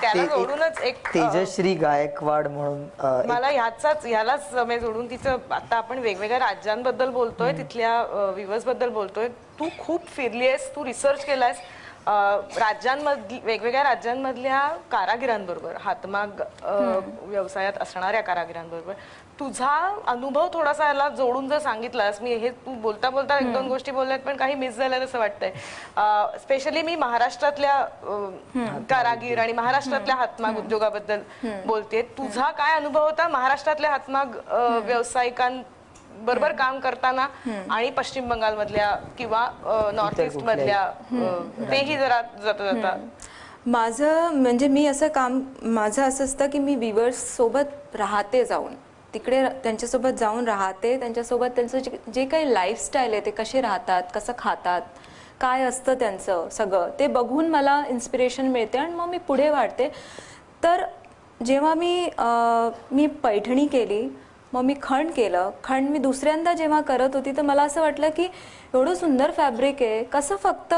त्याला जोडूनच एक तेजश्री गायकवाड म्हणून मला ह्यालाच जोडून तिचं, आता आपण वेगवेगळ्या राज्यांबद्दल बोलतोय, तिथल्या व्ह्यूअर्स बद्दल बोलतोय. तू खूप फिरली आहेस, तू रिसर्च केलायस वेगवेगळ्या राज्यांमधल्या कारागिरांबरोबर, हातमाग व्यवसायात असणाऱ्या कारागिरांबरोबर. तुझा अनुभव थोडासा याला जोडून जर सांगितलास, मी हे तू बोलता बोलता एक दोन गोष्टी बोलल्यात पण काही मिस झाल्यात असं वाटतंय. स्पेशली मी महाराष्ट्रातल्या कारागीर आणि महाराष्ट्रातल्या हातमाग उद्योगाबद्दल बोलते. तुझा काय अनुभव होता महाराष्ट्रातल्या हातमाग व्यावसायिकांबरोबर काम करताना आणि पश्चिम बंगाल मधल्या किंवा नॉर्थ ईस्ट मधल्या, तेही जरा जाता जाता. माझं म्हणजे मी असं काम, माझं असं असतं की मी विवर्स सोबत राहते, जाऊन तिकडे त्यांच्यासोबत जाऊन राहते, त्यांच्यासोबत त्यांचं जे काही लाईफस्टाईल आहे ते कसे राहतात, कसं खातात, काय असतं त्यांचं सगळं ते बघून मला इन्स्पिरेशन मिळते आणि मग मी पुढे वाढते. तर जेव्हा मी पैठणी केली, मग मी खण केलं. खण मी दुसऱ्यांदा जेव्हा करत होती तर मला असं वाटलं की एवढं सुंदर फॅब्रिक आहे, कसं फक्त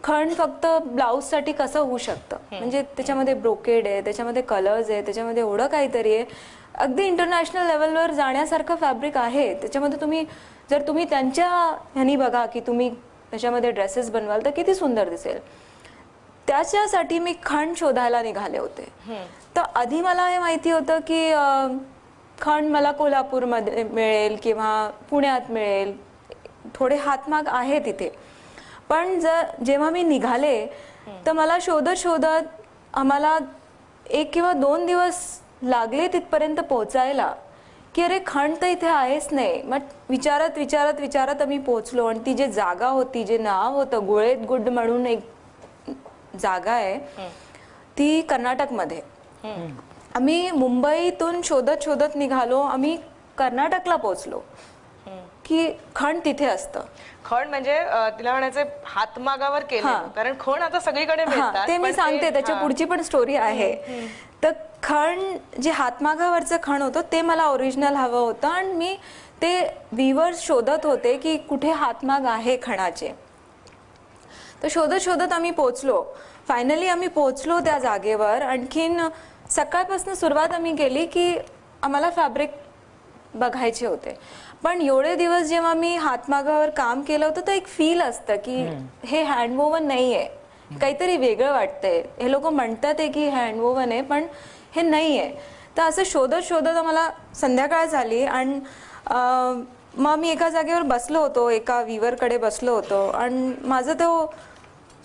खण फक्त ब्लाऊजसाठी कसं होऊ शकतं, म्हणजे त्याच्यामध्ये ब्रोकेड आहे, त्याच्यामध्ये कलर्स आहे, त्याच्यामध्ये एवढं काहीतरी आहे, अगदी इंटरनॅशनल लेवलवर जाण्यासारखं फॅब्रिक आहे त्याच्यामध्ये. जर तुम्ही त्यांच्या ह्यानी बघा की तुम्ही त्याच्यामध्ये ड्रेसेस बनवाल तर किती सुंदर दिसेल. त्याच्यासाठी मी खण शोधायला निघाले होते. तर आधी मला हे माहिती होतं की खण मला कोल्हापूरमध्ये मिळेल किंवा पुण्यात मिळेल, थोडे हातमाग आहे तिथे. पण जेव्हा मी निघाले तर मला शोधत शोधत आम्हाला 1 किंवा 2 दिवस लागले तिथपर्यंत पोहोचायला, की अरे खण तर इथे आहेच नाही. मग विचारत विचारत विचारत आम्ही पोहोचलो आणि ती जी जागा होती, जे नाव होतं गुळेत गुड म्हणून एक जागा आहे, ती कर्नाटकमध्ये. आम्ही मुंबईतून शोधत शोधत निघालो, आम्ही कर्नाटकला पोहोचलो की खण तिथे असतं. खण म्हणजे तिला म्हणायचं हातमागावर केलं, कारण खण आता सगळीकडे मिळतात. ते मी सांगते, त्याच्या पुढची पण स्टोरी आहे. तर खण जे हातमागावरचं खण होतं ते मला ओरिजिनल हवं होतं आणि मी ते व्हीवर्स शोधत होते की कुठे हातमाग आहे खणाचे. तर शोधत शोधत आम्ही पोहोचलो. फायनली आम्ही पोहोचलो त्या जागेवर. आणखीन सकाळपासून सुरुवात आम्ही केली की आम्हाला फॅब्रिक बघायचे होते. पण एवढे दिवस जेव्हा मी हातमागावर काम केलं होतं तर एक फील असतं की हे हँडवोवन नाही आहे, काहीतरी वेगळं वाटतंय. हे लोक म्हणतात आहे की हँडवोवन आहे पण हे नाही आहे. तर असं शोधत शोधत आम्हाला संध्याकाळ झाली आणि मग मी एका जागेवर बसलो होतो, एका वीवरकडे बसलो होतो आणि माझं तो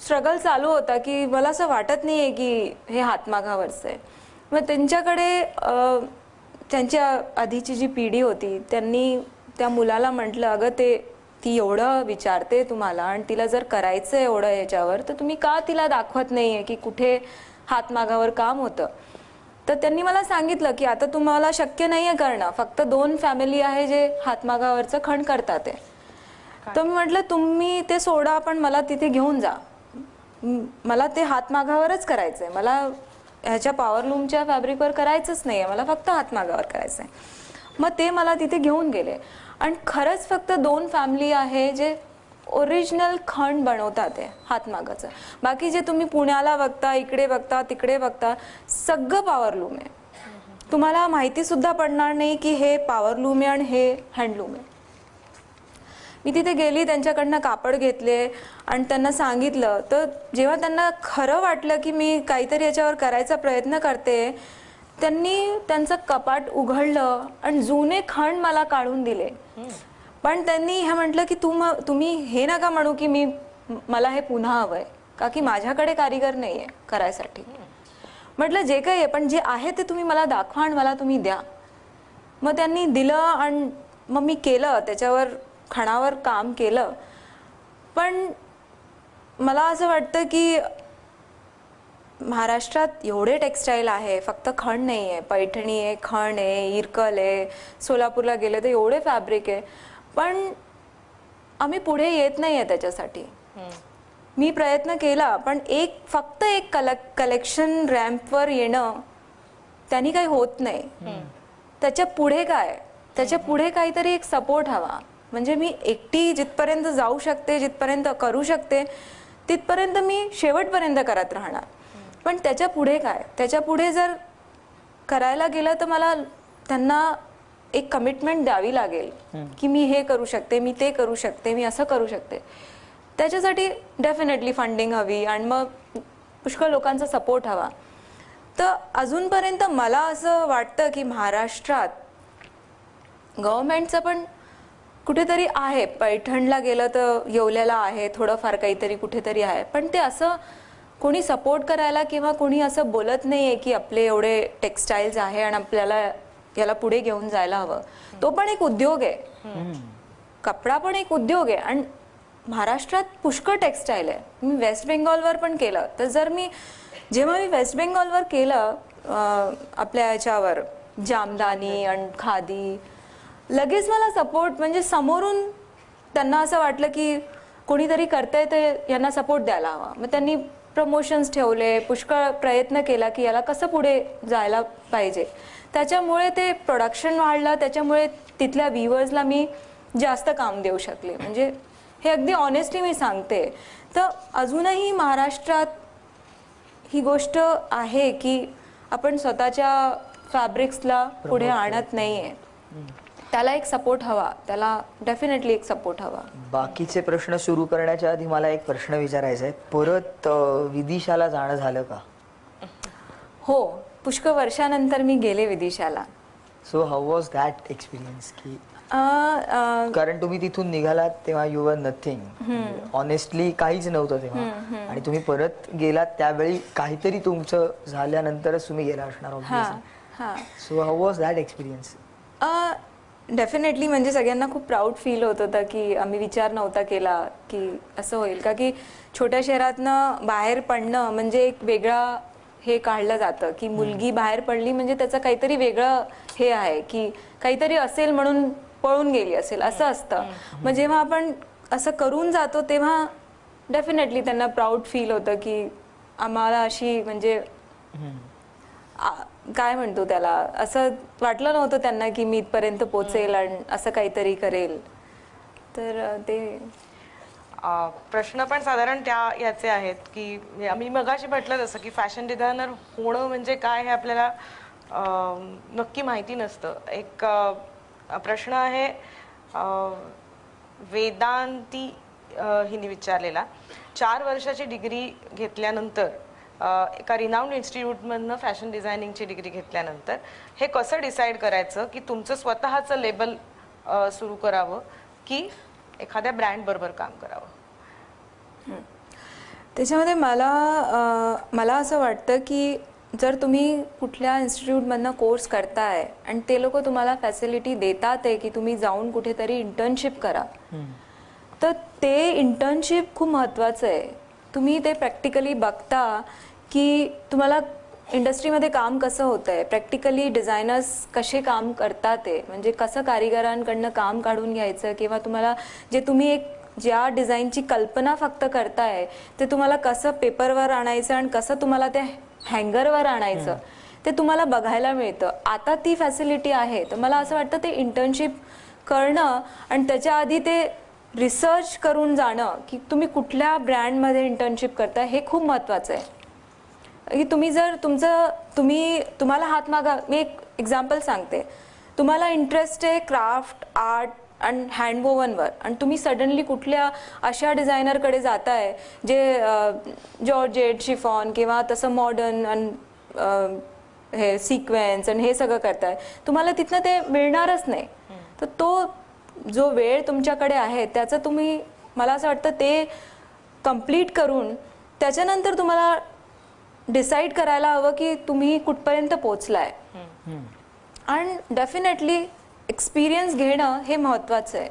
स्ट्रगल चालू होता की मला असं वाटत नाही आहे की हे हातमागावरचं आहे. मग त्यांच्याकडे त्यांच्या आधीची जी पिढी होती त्यांनी त्या मुलाला म्हटलं, अगं ती एवढं विचारते तुम्हाला आणि तिला जर करायचं आहे एवढं ह्याच्यावर तर तुम्ही का तिला दाखवत नाही आहे की कुठे हातमागावर काम होतं. तर त्यांनी मला सांगितलं की आता तुम्हाला शक्य नाही आहे करणं, फक्त 2 फॅमिली आहे जे हातमागावरचं खण करतात आहे. तर मी म्हटलं तुम्ही ते सोडा पण मला तिथे घेऊन जा, मला ते हातमागावरच करायचं आहे, मला ह्याच्या पॉवरलूमच्या फॅब्रिकवर करायचंच नाही आहे, मला फक्त हातमागावर करायचं आहे. मग ते मला तिथे घेऊन गेले आणि खरंच फक्त 2 फॅमिली आहे जे ओरिजिनल खण बनवतात आहे हातमागाचं. बाकी जे तुम्ही पुण्याला बघता, इकडे बघता, तिकडे बघता, सगळं पॉवरलूम आहे. तुम्हाला माहिती सुद्धा पडणार नाही की हे पॉवरलूम आहे आणि हे हँडलूम आहे. मी तिथे गेली, त्यांच्याकडनं कापड घेतले आणि त्यांना सांगितलं. तर जेव्हा त्यांना खरं वाटलं की मी काहीतरी याच्यावर करायचा प्रयत्न करते, त्यांनी त्यांचं कपाट उघडलं आणि जुने खण मला काढून दिले. पण त्यांनी हे म्हटलं की तुम्ही हे नका म्हणू की मला हे पुन्हा हवंय, का की माझ्याकडे कारीगर नाही आहे करायसाठी. म्हटलं जे काही आहे पण जे आहे ते तुम्ही मला दाखवा आणि मला तुम्ही द्या. मग त्यांनी दिलं आणि मग मी केलं, त्याच्यावर खणावर काम केलं. पण मला असं वाटतं की महाराष्ट्रात एवढे टेक्स्टाईल आहे, फक्त खण नाही आहे, पैठणी आहे, खण आहे, इरकल आहे, सोलापूरला गेले तर एवढे फॅब्रिक आहे, पण आम्ही पुढे येत नाही आहे त्याच्यासाठी. मी प्रयत्न केला पण फक्त एक कलेक्शन रॅम्पवर येणं त्यांनी काही होत नाही. त्याच्या पुढे काय, त्याच्या पुढे काहीतरी एक सपोर्ट हवा. म्हणजे मी एकटी जिथपर्यंत जाऊ शकते, जिथपर्यंत करू शकते तिथपर्यंत मी शेवटपर्यंत करत राहणार. पण त्याच्या पुढे काय, त्याच्या पुढे जर करायला गेलं तर मला त्यांना एक कमिटमेंट द्यावी लागेल की मी हे करू शकते, मी ते करू शकते, मी असं करू शकते. त्याच्यासाठी डेफिनेटली फंडिंग हवी आणि मग पुष्कळ लोकांचा सपोर्ट हवा. तर अजूनपर्यंत मला असं वाटतं की महाराष्ट्रात गव्हर्नमेंटचं पण कुठेतरी आहे, पैठणला गेलं तर येवल्याला आहे, थोडंफार काहीतरी कुठेतरी आहे, पण ते असं कोणी सपोर्ट करायला किंवा कोणी असं बोलत नाही आहे की आपले एवढे टेक्स्टाईल्स आहे आणि आपल्याला याला पुढे घेऊन जायला हवं. तो पण एक उद्योग आहे, कपडा पण एक उद्योग आहे आणि महाराष्ट्रात पुष्कळ टेक्स्टाईल आहे. मी वेस्ट बेंगॉलवर पण केलं, तर जेव्हा मी वेस्ट बेंगॉलवर केलं आपल्या याच्यावर जामदानी आणि खादी, लगेच मला सपोर्ट, म्हणजे समोरून त्यांना असं वाटलं की कोणीतरी करतंय तर यांना सपोर्ट द्यायला हवा. मग त्यांनी प्रमोशन्स ठेवले, पुष्कळ प्रयत्न केला की याला कसं पुढे जायला पाहिजे. त्याच्यामुळे ते प्रोडक्शन वाढलं, त्याच्यामुळे तिथल्या व्ह्युअर्सला मी जास्त काम देऊ शकले. म्हणजे हे अगदी ऑनेस्टली मी सांगते. तर अजूनही महाराष्ट्रात ही गोष्ट आहे की आपण स्वतःच्या फॅब्रिक्सला पुढे आणत नाहीये. त्याला एक सपोर्ट हवा, त्याला डेफिनेटली एक सपोर्ट हवा. बाकीचे प्रश्न सुरू करण्याच्या आधी मला एक प्रश्न विचारायचा आहे. परत विदिशाला जाणं झालं का? हो, पुष्कळ वर्षानंतर मी गेले विदिशाला. So how was that experience? की कारण तुम्ही तिथून निघालात तेव्हा यू वर नथिंग, ऑनेस्टली काहीच नव्हतं तेव्हा, आणि तुम्ही परत गेलात त्यावेळी काहीतरी तुमचं झाल्यानंतरच तुम्ही गेला असणार obviously. So how was that experience? Definitely, म्हणजे सगळ्यांना खूप प्राऊड फील होत होतं की आम्ही विचार नव्हता केला की असं होईल. का की छोट्या शहरातनं बाहेर पडणं म्हणजे एक वेगळा हे काढलं जातं की मुलगी बाहेर पडली म्हणजे त्याचं काहीतरी वेगळं हे आहे की काहीतरी असेल म्हणून पळून गेली असेल, असं असतं. मग जेव्हा आपण असं करून जातो तेव्हा डेफिनेटली त्यांना प्राऊड फील होतं की आम्हाला अशी, म्हणजे काय म्हणतो त्याला, असं वाटलं नव्हतं त्यांना की मी इथपर्यंत पोचेल आणि असं काहीतरी करेल. तर ते प्रश्न पण साधारण त्या याचे आहेत की मी मगाशी म्हटलं तसं की फॅशन डिझायनर होणं म्हणजे काय हे आपल्याला नक्की माहिती नसतं. एक प्रश्न आहे वेदांती हिने विचारलेला. 4 वर्षाची डिग्री घेतल्यानंतर, एका रिनाऊंड इन्स्टिट्यूटमधनं फॅशन डिझायनिंगची डिग्री घेतल्यानंतर हे कसं डिसाईड करायचं की तुमचं स्वतःचं लेबल सुरू करावं की एखाद्या ब्रँड बरोबर काम करावं? त्याच्यामध्ये मला असं वाटतं की जर तुम्ही कुठल्या इन्स्टिट्यूटमधनं कोर्स करताय आणि ते लोक तुम्हाला फॅसिलिटी देतात आहे की तुम्ही जाऊन कुठेतरी इंटर्नशिप करा, तर ते इंटर्नशिप खूप महत्त्वाचं आहे. तुम्ही ते प्रॅक्टिकली बघता की तुम्हाला इंडस्ट्रीमध्ये काम कसं होतं आहे, प्रॅक्टिकली डिझायनर्स कसे काम करतात ते, म्हणजे कसं कारिगरांकडनं काम काढून घ्यायचं, किंवा तुम्हाला जे तुम्ही ज्या डिझाईनची कल्पना फक्त करताय ते तुम्हाला कसं पेपरवर आणायचं आणि कसं तुम्हाला ते हँगरवर आणायचं ते तुम्हाला बघायला मिळतं. आता ती फॅसिलिटी आहे. तर मला असं वाटतं ते इंटर्नशिप करणं आणि त्याच्या आधी ते रिसर्च करून जाणं की तुम्ही कुठल्या ब्रँडमध्ये इंटर्नशिप करताय हे खूप महत्त्वाचं आहे. की तुम्ही जर तुम्हाला हातमागा, मी एक एक्झाम्पल सांगते, तुम्हाला इंटरेस्ट आहे क्राफ्ट, आर्ट आणि हँडवोवनवर आणि तुम्ही सडनली कुठल्या अशा डिझायनरकडे जाताय जे जॉर्जेट, शिफॉन किंवा तसं मॉडर्न आणि हे सिक्वेन्स आणि हे सगळं करताय, तुम्हाला तिथनं ते मिळणारच नाही. तर तो जो वेळ तुमच्याकडे आहे त्याचं तुम्ही, मला असं वाटतं ते कंप्लीट करून त्याच्यानंतर तुम्हाला डिसाईड करायला हवं की तुम्ही कुठपर्यंत पोचलाय. आणि डेफिनेटली एक्सपिरियन्स घेणं हे महत्त्वाचं आहे.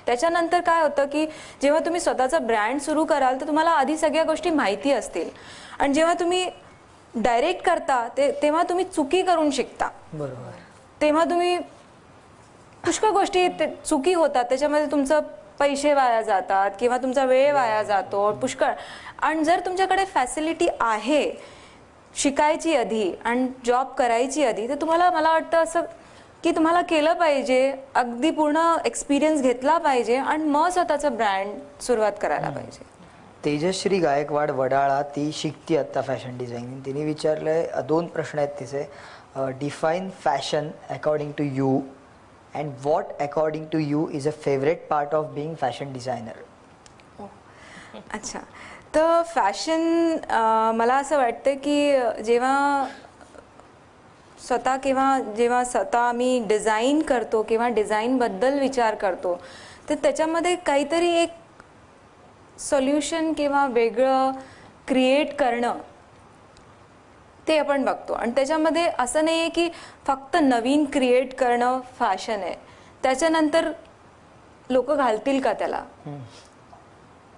त्याच्यानंतर काय होतं की जेव्हा तुम्ही स्वतःचा ब्रँड सुरू कराल तर तुम्हाला आधी सगळ्या गोष्टी माहिती असतील आणि जेव्हा तुम्ही डायरेक्ट करता तेव्हा तुम्ही चुकी करून शिकता. बरोबर. तेव्हा तुम्ही पुष्कळ गोष्टी चुकी होतात, त्याच्यामध्ये तुमचं पैसे वाया जातात किंवा तुमचा वेळ वाया जातो पुष्कळ. आणि जर तुमच्याकडे फॅसिलिटी आहे शिकायची आधी आणि जॉब करायची आधी, तर तुम्हाला, मला वाटतं असं की तुम्हाला केलं पाहिजे, अगदी पूर्ण एक्सपिरियन्स घेतला पाहिजे आणि मग स्वतःचा ब्रँड सुरुवात करायला पाहिजे. तेजश्री गायकवाड वडाळा, ती शिकती आता फॅशन डिझायनिंग. तिने विचारलंय, 2 प्रश्न आहेत तिचे. Define fashion according to you and what according to you is a favourite part of being fashion designer? अच्छा, तर फॅशन मला असं वाटतं की जेव्हा स्वतः जेव्हा स्वतः मी डिझाईन करतो किंवा डिझाईनबद्दल विचार करतो तर त्याच्यामध्ये काहीतरी एक सोल्युशन किंवा वेगळं क्रिएट करणं ते आपण बघतो. आणि त्याच्यामध्ये असं नाही आहे की फक्त नवीन क्रिएट करणं फॅशन आहे, त्याच्यानंतर लोक घालतील का त्याला,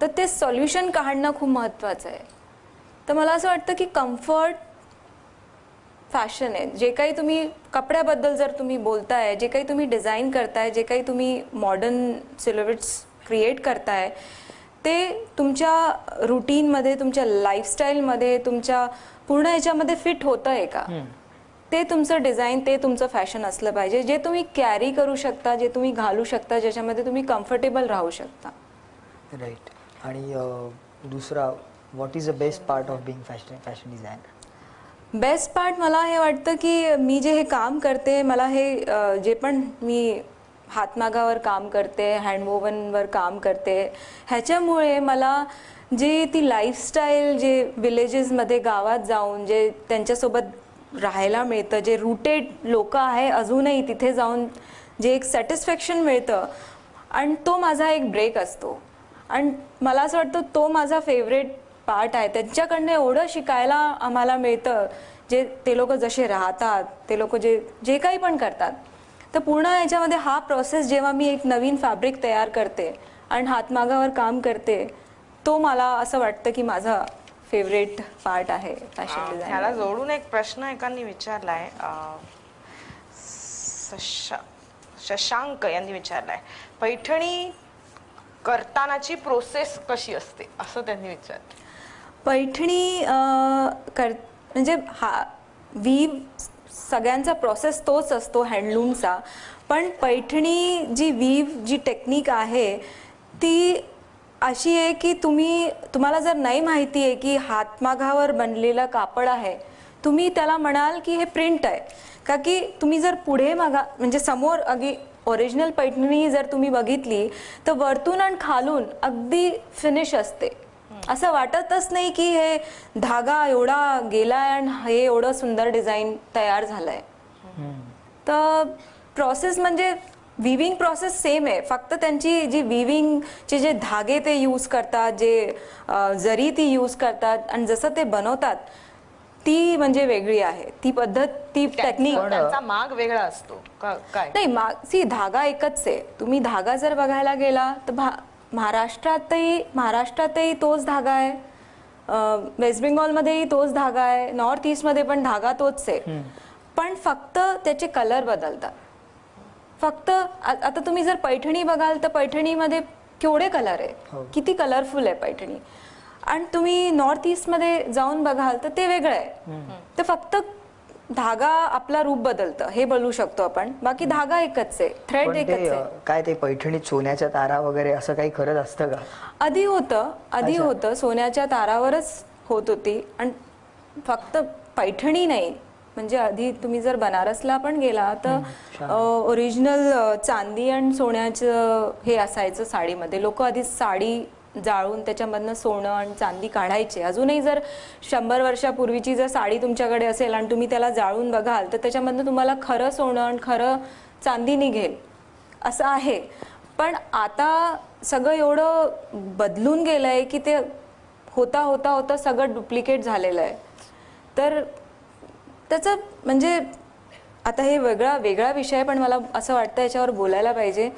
तर ते सॉल्युशन काढणं खूप महत्त्वाचं आहे. तर मला असं वाटतं की कम्फर्ट फॅशन आहे. जे काही तुम्ही कपड्याबद्दल जर तुम्ही बोलताय, जे काही तुम्ही डिझाईन करताय, जे काही तुम्ही मॉडर्न सिल्हूएट्स क्रिएट करताय, ते तुमच्या रुटीनमध्ये, तुमच्या लाईफस्टाईलमध्ये, तुमच्या पूर्ण ह्याच्यामध्ये फिट होतं आहे का, ते तुमचं डिझाईन, ते तुमचं फॅशन असलं पाहिजे, जे तुम्ही कॅरी करू शकता, जे तुम्ही घालू शकता, ज्याच्यामध्ये तुम्ही कम्फर्टेबल राहू शकता. राईट. आणि दुसरा, what is the best part of being fashion designer? Best part मला हे वाटतं की मी जे हे काम करते, मला हे जे पण मी हातमागावर काम करते, हँडवोवनवर काम करते, ह्याच्यामुळे मला जे ती लाईफस्टाईल, जे विलेजेसमध्ये गावात जाऊन जे त्यांच्यासोबत राहायला मिळतं, जे रूटेड लोक आहे अजूनही तिथे जाऊन जे एक सॅटिस्फॅक्शन मिळतं, आणि तो माझा एक ब्रेक असतो. आणि मला असं वाटतं तो माझा फेवरेट पार्ट आहे. त्यांच्याकडनं एवढं शिकायला आम्हाला मिळतं, जे ते लोक जसे राहतात, ते लोक जे काही पण करतात. तर पूर्ण याच्यामध्ये हा प्रोसेस, जेव्हा मी एक नवीन फॅब्रिक तयार करते आणि हातमागावर काम करते, तो मला असं वाटतं की माझा फेवरेट पार्ट आहे फॅशन डिझाईन. ह्याला जोडून एक प्रश्न एकाने विचारलाय, शशांक यांनी विचारलाय, पैठणी करतानाची प्रोसेस कशी असते, असं त्यांनी विचारलं. पैठणी म्हणजे हा वीव सगळ्यांचा प्रोसेस तोच असतो हँडलूमचा, पण पैठणी जी वीव जी टेक्निक आहे ती अशी आहे की तुम्हाला जर नाही माहिती आहे की हातमागावर बनलेलं कापड आहे, तुम्ही त्याला म्हणाल की हे प्रिंट आहे, का की तुम्ही जर पुढे मागा म्हणजे समोर अगदी ओरिजिनल पैठणी जर तुम्ही बघितली तर वरतून आणि खालून अगदी फिनिश असते. असं वाटतच नाही की हे धागा एवढा गेलाय आणि हे एवढं सुंदर डिझाईन तयार झालंय. तर प्रोसेस म्हणजे विविंग प्रोसेस सेम आहे, फक्त त्यांची जी विविंगचे जे धागे ते यूज करतात, जे जरी ती यूज करतात आणि जसं ते बनवतात ती म्हणजे वेगळी आहे. ती पद्धत, ती टेक्निक, त्यांचा माग वेगळा असतो काय? नाही, धागा एकच आहे. तुम्ही धागा जर बघायला गेला तर महाराष्ट्रातही तोच धागा आहे, वेस्ट बेंगॉलमध्येही तोच धागा आहे, नॉर्थ ईस्टमध्ये पण धागा तोच आहे, पण फक्त त्याचे कलर बदलतात. फक्त आता तुम्ही जर पैठणी बघाल तर पैठणीमध्ये केवढे कलर आहे, किती कलरफुल आहे पैठणी, आणि तुम्ही नॉर्थ ईस्टमध्ये जाऊन बघाल तर ते वेगळं आहे. तर फक्त धागा आपला रूप बदलतं हे बोलू शकतो आपण, बाकी धागा एकच आहे, थ्रेड एकच आहे. काय ते पैठणीत सोन्याच्या तारा वगैरे असं काही खरंच असतं का? आधी होतं सोन्याच्या तारावरच होत होती. आणि फक्त पैठणी नाही, म्हणजे आधी तुम्ही जर बनारसला पण गेला तर ओरिजिनल चांदी आणि सोन्याचं हे असायचं साडीमध्ये. लोक आधी साडी जाळून त्याच्यामधनं सोनं आणि चांदी काढायचे. अजूनही जर 100 वर्षापूर्वीची जर साडी तुमच्याकडे असेल आणि तुम्ही त्याला जाळून बघाल तर त्याच्यामधनं तुम्हाला खरं सोनं आणि खरं चांदी निघेल असं आहे. पण आता सगळं एवढं बदलून गेलंय की ते होता सगळं डुप्लिकेट झालेलं आहे. तर त्याचं म्हणजे आता हे वेगळा विषय, पण मला असं वाटतं याच्यावर बोलायला पाहिजे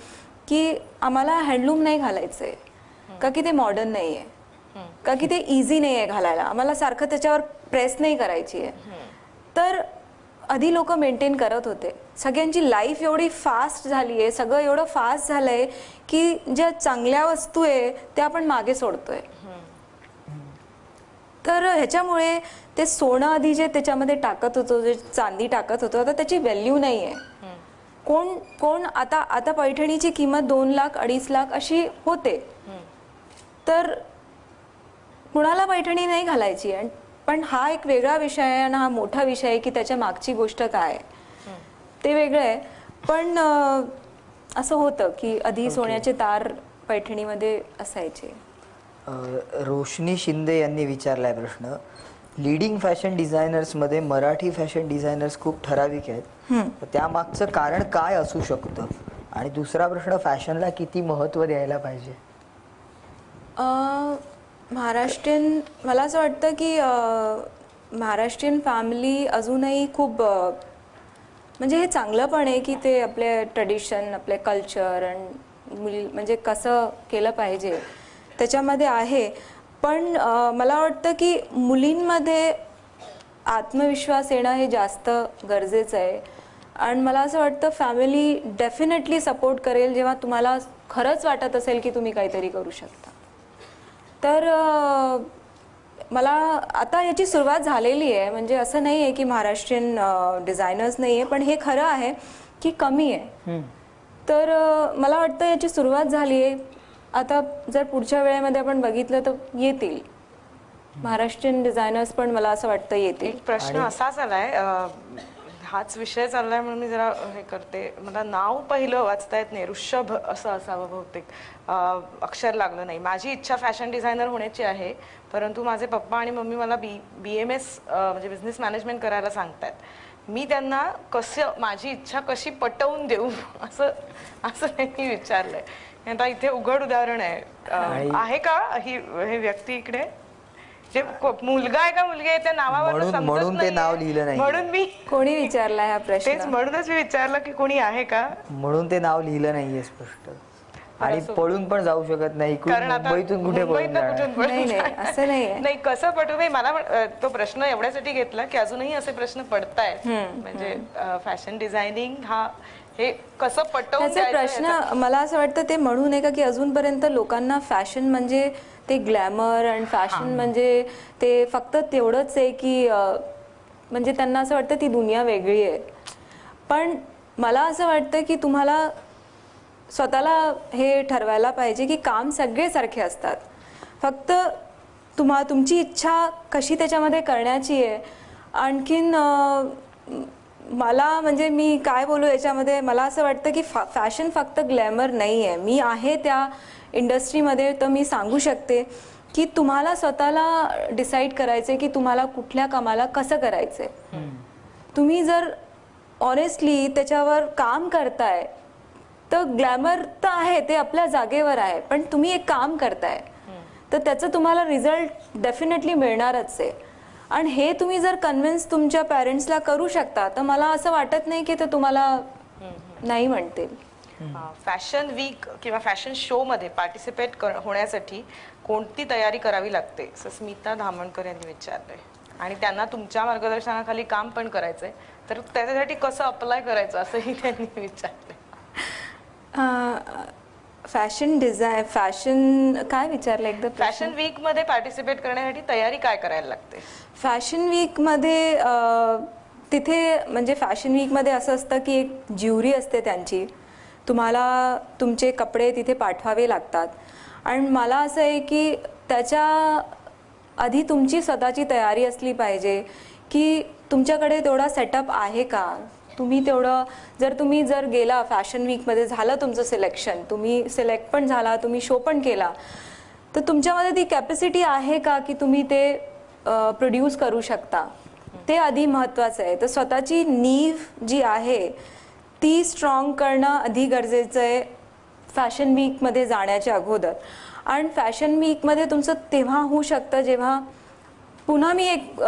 की आम्हाला हँडलूम नाही घालायचं आहे, का की ते मॉडर्न नाही आहे, का की ते इझी नाही आहे घालायला, आम्हाला सारखं त्याच्यावर प्रेस नाही करायची आहे. तर आधी लोक मेंटेन करत होते. सगळ्यांची लाईफ एवढी फास्ट झाली आहे, सगळं एवढं फास्ट झालंय की ज्या चांगल्या वस्तू आहे त्या आपण मागे सोडतोय. तर ह्याच्यामुळे ते सोनं आधी जे त्याच्यामध्ये टाकत होतो, जे चांदी टाकत होतो, आता त्याची व्हॅल्यू नाही आहे. कोण आता पैठणीची किंमत 2 लाख 2.5 लाख अशी होते. तर कुणाला पैठणी नाही घालायची आहे. पण हा एक वेगळा विषय आहे आणि हा मोठा विषय आहे की त्याच्या मागची गोष्ट काय आहे ते वेगळं आहे. पण असं होतं की आधी सोन्याचे तार पैठणीमध्ये असायचे. रोशनी शिंदे यांनी विचारलाय प्रश्न लीडिंग फॅशन डिझायनर्स मध्ये मराठी फॅशन डिझायनर्स खूप ठराविक आहेत, त्यामागचं कारण काय असू शकतं? आणि दुसरा प्रश्न, फॅशनला किती महत्त्व द्यायला पाहिजे? महाराष्ट्रीयन, मला असं वाटतं की महाराष्ट्रीयन फॅमिली अजूनही खूप म्हणजे हे चांगलं पण आहे की ते आपले ट्रेडिशन, आपले कल्चर आणि म्हणजे कसं केलं पाहिजे त्याच्यामध्ये आहे. पण मला वाटतं की मुलींमध्ये आत्मविश्वास येणं हे जास्त गरजेचं आहे. आणि मला असं वाटतं फॅमिली डेफिनेटली सपोर्ट करेल जेव्हा तुम्हाला खरंच वाटत असेल की तुम्ही काहीतरी करू शकता. तर मला आता याची सुरुवात झालेली आहे. म्हणजे असं नाही आहे की महाराष्ट्रीयन डिझायनर्स नाही आहे, पण हे खरं आहे की कमी आहे. तर मला वाटतं याची सुरुवात झाली आहे. आता जर पुढच्या वेळेमध्ये आपण बघितलं तर येतील महाराष्ट्रीयन डिझायनर्स, पण मला असं वाटतं येतील. एक प्रश्न असा झालाय, हाच विषय चाललाय म्हणून मी जरा हे करते. मला नाव पहिलं वाचता येत नाही, ऋषभ असं असावं बहुतेक, अक्षर लागलं नाही. माझी इच्छा फॅशन डिझायनर होण्याची आहे, परंतु माझे पप्पा आणि मम्मी मला BMS म्हणजे बिझनेस मॅनेजमेंट करायला सांगतात. मी त्यांना कसं माझी इच्छा कशी पटवून देऊ असं त्यांनी विचारलंय. आता इथे उघड उदाहरण आहे का हे व्यक्ती इकडे जे मुलगा आहे का मुलगी आहे त्या नावावर म्हणून ते नाव लिहिलं नाही, म्हणून मी कोणी विचारला हा प्रश्न? तेच म्हणूनच मी विचारलं की कोणी आहे का, म्हणून ते नाव लिहिलं नाहीये स्पष्ट. आणि पळून पण जाऊ शकत नाही, मुंबईतून कुठे पळून असं नाही. कसं पटवू? मला तो प्रश्न एवढ्यासाठी घेतला की अजूनही असे प्रश्न पडतायत. म्हणजे फॅशन डिझायनिंग हा हे कसं पटवून त्याचा प्रश्न मला असं वाटतं ते म्हणून आहे का की अजूनपर्यंत लोकांना फॅशन म्हणजे ते ग्लॅमर आणि फॅशन म्हणजे ते फक्त तेवढंच आहे की म्हणजे त्यांना असं वाटतं ती दुनिया वेगळी आहे. पण मला असं वाटतं की तुम्हाला स्वतःला हे ठरवायला पाहिजे की काम सगळे सारखे असतात, फक्त तुमची इच्छा कशी त्याच्यामध्ये करण्याची आहे. आणखीन मला म्हणजे मी काय बोलू याच्यामध्ये, मला असं वाटतं की फॅशन फक्त ग्लॅमर नाही आहे. मी आहे त्या इंडस्ट्रीमध्ये, तर मी सांगू शकते की तुम्हाला स्वतःला डिसाईड करायचं आहे की तुम्हाला कुठल्या कामाला कसं करायचं आहे. तुम्ही जर ऑनेस्टली त्याच्यावर काम करताय तर ग्लॅमर तर आहे, ते आपल्या जागेवर आहे, पण तुम्ही एक काम करताय तर त्याचं तुम्हाला रिझल्ट डेफिनेटली मिळणारच आहे. आणि हे तुम्ही जर कन्व्हिन्स तुमच्या पॅरेंट्सला करू शकता तर मला असं वाटत नाही की ते तुम्हाला नाही म्हणतील. फॅशन वीक किंवा फॅशन शो मध्ये पार्टिसिपेट होण्यासाठी कोणती तयारी करावी लागते असं स्मिता धामणकर यांनी विचारलंय. आणि त्यांना तुमच्या मार्गदर्शनाखाली काम पण करायचंय, तर त्याच्यासाठी कसं अप्लाय करायचं असंही त्यांनी विचारलंय. फॅशन काय विचारलं एकदा? फॅशन वीक मध्ये पार्टिसिपेट करण्यासाठी तयारी काय करायला लागते? फॅशन वीक मध्ये तिथे म्हणजे फॅशन वीक मध्ये असं असतं की एक ज्युरी असते त्यांची, तुम्हाला तुमचे कपडे तिथे पाठवावे लागतात. आणि मला असं आहे की त्याच्या आधी तुमची स्वतःची तयारी असली पाहिजे की तुमच्याकडे तेवढा सेटअप आहे का. तुम्ही तेवढं जर गेला फॅशन वीकमध्ये, झालं तुमचं सिलेक्शन, तुम्ही सिलेक्ट पण झाला, तुम्ही शो पण केला, तर तुमच्यामध्ये ती कॅपॅसिटी आहे का की तुम्ही ते प्रोड्यूस करू शकता. ते आधी महत्त्वाचं आहे. तर स्वतःची नीव जी आहे ती स्ट्रॉंग करणं आधी गरजेचं आहे फॅशन वीकमध्ये जाण्याच्या अगोदर. आणि फॅशन वीकमध्ये तुमचं तेव्हा होऊ शकतं जेव्हा, पुन्हा मी एक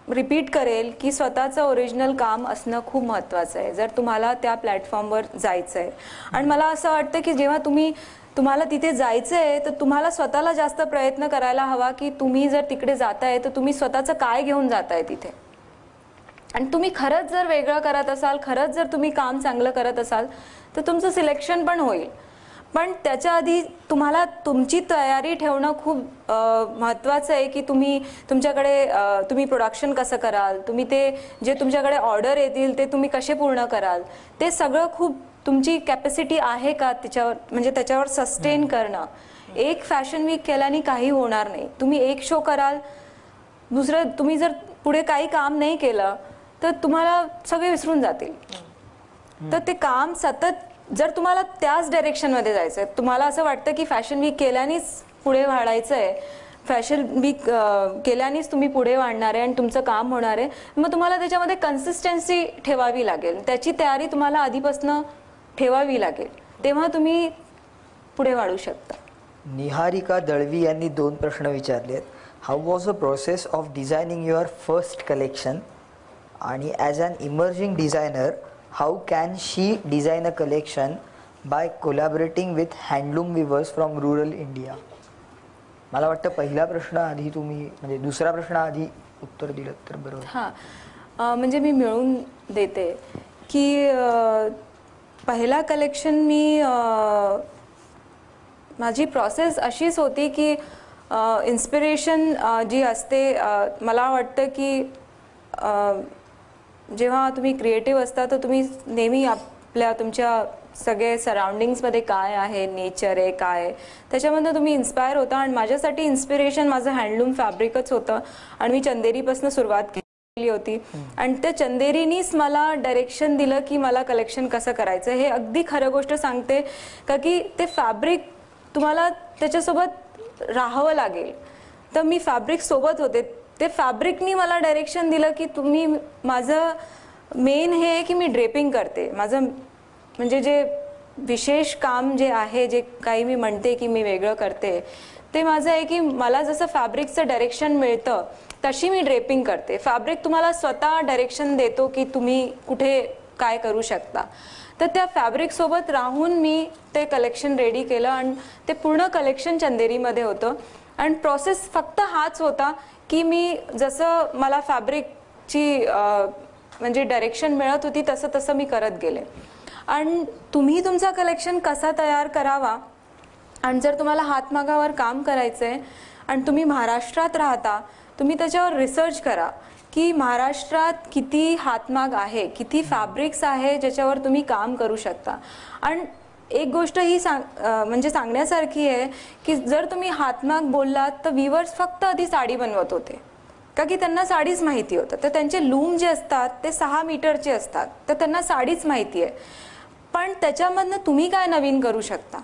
रिपीट करेल की स्वतःचं ओरिजिनल काम असणं खूप महत्त्वाचं आहे जर तुम्हाला त्या प्लॅटफॉर्मवर जायचं आहे. आणि मला असं वाटतं की जेव्हा तुम्हाला तिथे जायचं आहे तर तुम्हाला स्वतःला जास्त प्रयत्न करायला हवा की तुम्ही जर तिकडे जाताय तर तुम्ही स्वतःचं काय घेऊन जाताय तिथे. आणि तुम्ही खरंच जर वेगळं करत असाल, खरंच जर तुम्ही काम चांगलं करत असाल तर तुमचं सिलेक्शन पण होईल. पण त्याच्या आधी तुम्हाला तुमची तयारी ठेवणं खूप महत्त्वाचं आहे की तुम्ही प्रोडक्शन कसं कराल, तुम्ही ते जे तुमच्याकडे ऑर्डर येतील ते तुम्ही कसे पूर्ण कराल, ते सगळं खूप तुमची कॅपॅसिटी आहे का त्याच्यावर, म्हणजे त्याच्यावर सस्टेन करणं. एक फॅशन वीक केल्याने काही होणार नाही. तुम्ही एक शो कराल, दुसरं तुम्ही जर पुढे काही काम नाही केलं तर तुम्हाला सगळे विसरून जातील. तर ते काम सतत, जर तुम्हाला त्याच डायरेक्शनमध्ये जायचं आहे, तुम्हाला असं वाटतं की फॅशन वीक केल्यानेच पुढे वाढायचं आहे, फॅशन वीक केल्यानेच तुम्ही पुढे वाढणार आहे आणि तुमचं काम होणार आहे. मग तुम्हाला त्याच्यामध्ये कन्सिस्टन्सी ठेवावी लागेल, त्याची तयारी तुम्हाला आधीपासून ठेवावी लागेल, तेव्हा तुम्ही पुढे वाढू शकता. निहारिका दळवी यांनी 2 प्रश्न विचारले आहेत. How was a process of designing your first collection, आणि as an emerging designer how can she design a collection by collaborating with handloom weavers from rural India. मला वाटतं पहिला प्रश्न आधी तुम्ही, म्हणजे दुसरा प्रश्न आधी उत्तर दिलं तर बरोबर. हां, म्हणजे मी मिळून देते की पहिला कलेक्शन माझी प्रोसेस अशीच होती की इन्स्पिरेशन जी असते, मला वाटतं की जेव्हा तुम्ही क्रिएटिव्ह असता तर तुम्ही नेहमी तुमच्या सगळे सराउंडिंग्समध्ये काय आहे, नेचर आहे काय आहे, त्याच्यामधून तुम्ही इन्स्पायर होता. आणि माझ्यासाठी इन्स्पिरेशन माझं हँडलूम फॅब्रिकच होतं आणि मी चंदेरीपासून सुरुवात केली होती. आणि त्या चंदेरीनीच मला डायरेक्शन दिलं की मला कलेक्शन कसं करायचं. हे अगदी खरं गोष्ट सांगते का की ते फॅब्रिक तुम्हाला त्याच्यासोबत राहावं लागेल. तर मी फॅब्रिक सोबत होते, ते फॅब्रिकनी मला डायरेक्शन दिलं की तुम्ही, माझं मेन हे आहे की मी ड्रेपिंग करते. माझं म्हणजे जे विशेष काम जे आहे, जे काही मी म्हणते की मी वेगळं करते, ते माझं आहे की मला जसं फॅब्रिकचं डायरेक्शन मिळतं तशी मी ड्रेपिंग करते. फॅब्रिक तुम्हाला स्वतः डायरेक्शन देतो की तुम्ही कुठे काय करू शकता. तर त्या फॅब्रिकसोबत राहून मी ते कलेक्शन रेडी केलं आणि ते पूर्ण कलेक्शन चंदेरीमध्ये होतं. आणि प्रोसेस फक्त हाच होता की मी जसं मला फॅब्रिकची म्हणजे डायरेक्शन मिळत होती तसं तसं मी करत गेले. आणि तुम्ही तुमचा कलेक्शन कसा तयार करावा, आणि जर तुम्हाला हातमागावर काम करायचं आहे आणि तुम्ही महाराष्ट्रात राहता, तुम्ही त्याच्यावर रिसर्च करा की महाराष्ट्रात किती हातमाग आहे, किती फॅब्रिक्स आहे ज्याच्यावर तुम्ही काम करू शकता. आणि एक गोष्ट ही म्हणजे सांगण्यासारखी आहे की जर तुम्ही हातमाग बोललात तर विवर्स फक्त आधी साडी बनवत होते का की त्यांना साडीच माहिती होतं. तर त्यांचे लूम जे असतात ते 6 मीटरचे असतात, तर त्यांना साडीच माहिती आहे. पण त्याच्यामधनं तुम्ही काय नवीन करू शकता,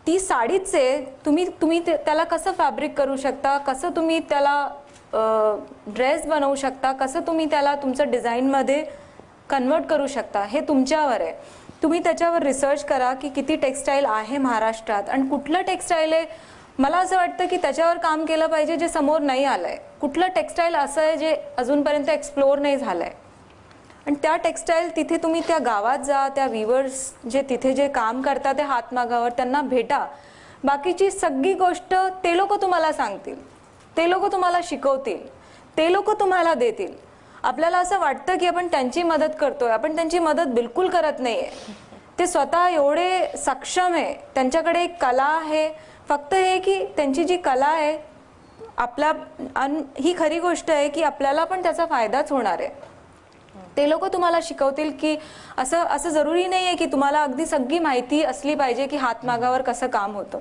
ती साडीच आहे. तुम्ही त्याला कसं फॅब्रिक करू शकता, कसं तुम्ही त्याला ड्रेस बनवू शकता, कसं तुम्ही त्याला तुमचं डिझाईनमध्ये कन्वर्ट करू शकता, हे तुमच्यावर आहे. तुम्ही त्याच्यावर रिसर्च करा की किती टेक्स्टाईल आहे महाराष्ट्रात आणि कुठलं टेक्स्टाईल आहे. मला असं वाटतं की त्याच्यावर काम केलं पाहिजे जे समोर नाही आलंय. कुठलं टेक्स्टाईल असं आहे जे अजूनपर्यंत एक्सप्लोर नाही झालंय, आणि त्या टेक्स्टाईल तिथे तुम्ही त्या गावात जा, त्या विवर्स जे तिथे जे काम करतात त्या हातमागावर त्यांना भेटा. बाकीची सगळी गोष्ट ते लोक तुम्हाला सांगतील, ते लोक तुम्हाला शिकवतील, ते लोक तुम्हाला देतील. आपल्याला असं वाटतं की आपण त्यांची मदत करतोय, आपण त्यांची मदत बिलकुल करत नाहीये. ते स्वतः एवढे सक्षम आहे, त्यांच्याकडे एक कला आहे. फक्त हे की त्यांची जी कला आहे ही खरी गोष्ट आहे की आपल्याला पण त्याचा फायदाच होणार आहे. ते लोक तुम्हाला शिकवतील की असं जरुरी नाही आहे की तुम्हाला अगदी सगळी माहिती असली पाहिजे की हातमागावर कसं काम होतं.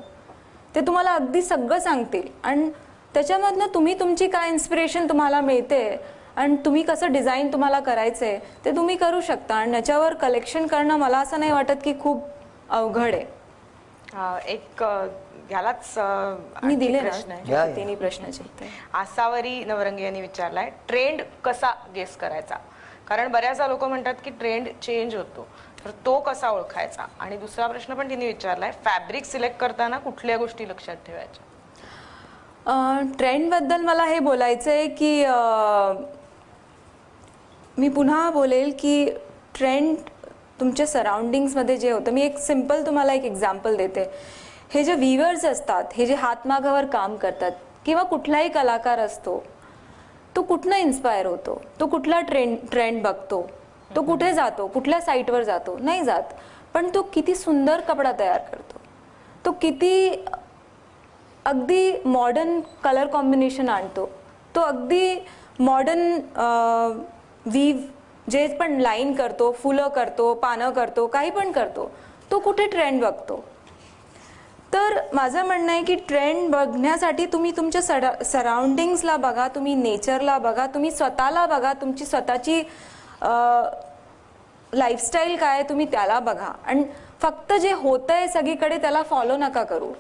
ते तुम्हाला अगदी सगळं सांगतील आणि त्याच्यामधनं तुम्ही तुमची काय इन्स्पिरेशन तुम्हाला मिळते आणि तुम्ही कसं डिझाईन तुम्हाला करायचंय ते तुम्ही करू शकता. आणि त्याच्यावर कलेक्शन करणं मला असं नाही वाटत की खूप अवघड आहे. एक ह्यालाच मी दिले प्रश्न ना तिन्ही प्रश्नाचे उत्तर. आसावरी नवरंगे यांनी विचारलाय, ट्रेंड कसा गेस करायचा. कारण बऱ्याचदा लोक म्हणतात की ट्रेंड चेंज होतो, तर तो कसा ओळखायचा. आणि दुसरा प्रश्न पण तिने विचारलाय, फॅब्रिक सिलेक्ट करताना कुठल्या गोष्टी लक्षात ठेवायच्या. ट्रेंडबद्दल मला हे बोलायचं आहे की मी पुन्हा बोलेल की ट्रेंड तुमच्या सराउंडिंग्समध्ये जे होतं, मी एक सिम्पल तुम्हाला एक एक्झाम्पल देते. हे जे व्हीवर्स असतात, हे जे हातमागावर काम करतात, किंवा कुठलाही कलाकार असतो, तो कुठनं इन्स्पायर होतो, तो कुठला ट्रेंड बघतो, तो कुठे जातो, कुठल्या साईटवर जातो, नाही जात. पण तो किती सुंदर कपडा तयार करतो, तो किती अगदी मॉडर्न कलर कॉम्बिनेशन आणतो, तो अगदी मॉडर्न वीव जे पण लाईन करतो, फुलं करतो, पानं करतो, काही पण करतो, तो कुठे ट्रेंड बघतो. तर माझं म्हणणं आहे की ट्रेंड बघण्यासाठी तुम्ही तुमच्या सराउंडिंग्सला बघा, तुम्ही नेचरला बघा, तुम्ही स्वतःला बघा, तुमची स्वतःची लाईफस्टाईल काय तुम्ही त्याला बघा. आणि फक्त जे होतंय सगळीकडे त्याला फॉलो नका करू.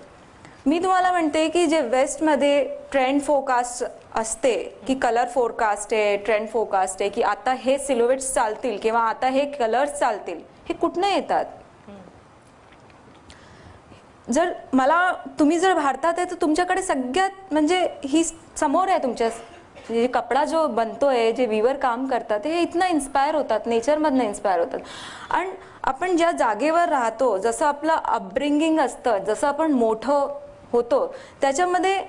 मी तुम्हाला म्हणते की जे वेस्टमध्ये ट्रेंड फोरकास्ट असते की कलर फोरकास्ट आहे, ट्रेंड फोरकास्ट आहे की आता हे सिल्युएट्स चालतील किंवा आता हे कलर्स चालतील, हे कुठनं येतात? जर तुम्ही जर भारतात आहे तर तुमच्याकडे सगळ्यात म्हणजे ही समोर आहे तुमच्या, म्हणजे कपडा जो बनतोय, जे वीवर काम करतात हे इथनं इन्स्पायर होतात, नेचरमधनं इन्स्पायर होतात. आणि आपण ज्या जागेवर राहतो, जसं आपलं अपब्रिंगिंग असतं, जसं आपण मोठं होतो, त्याच्यामध्ये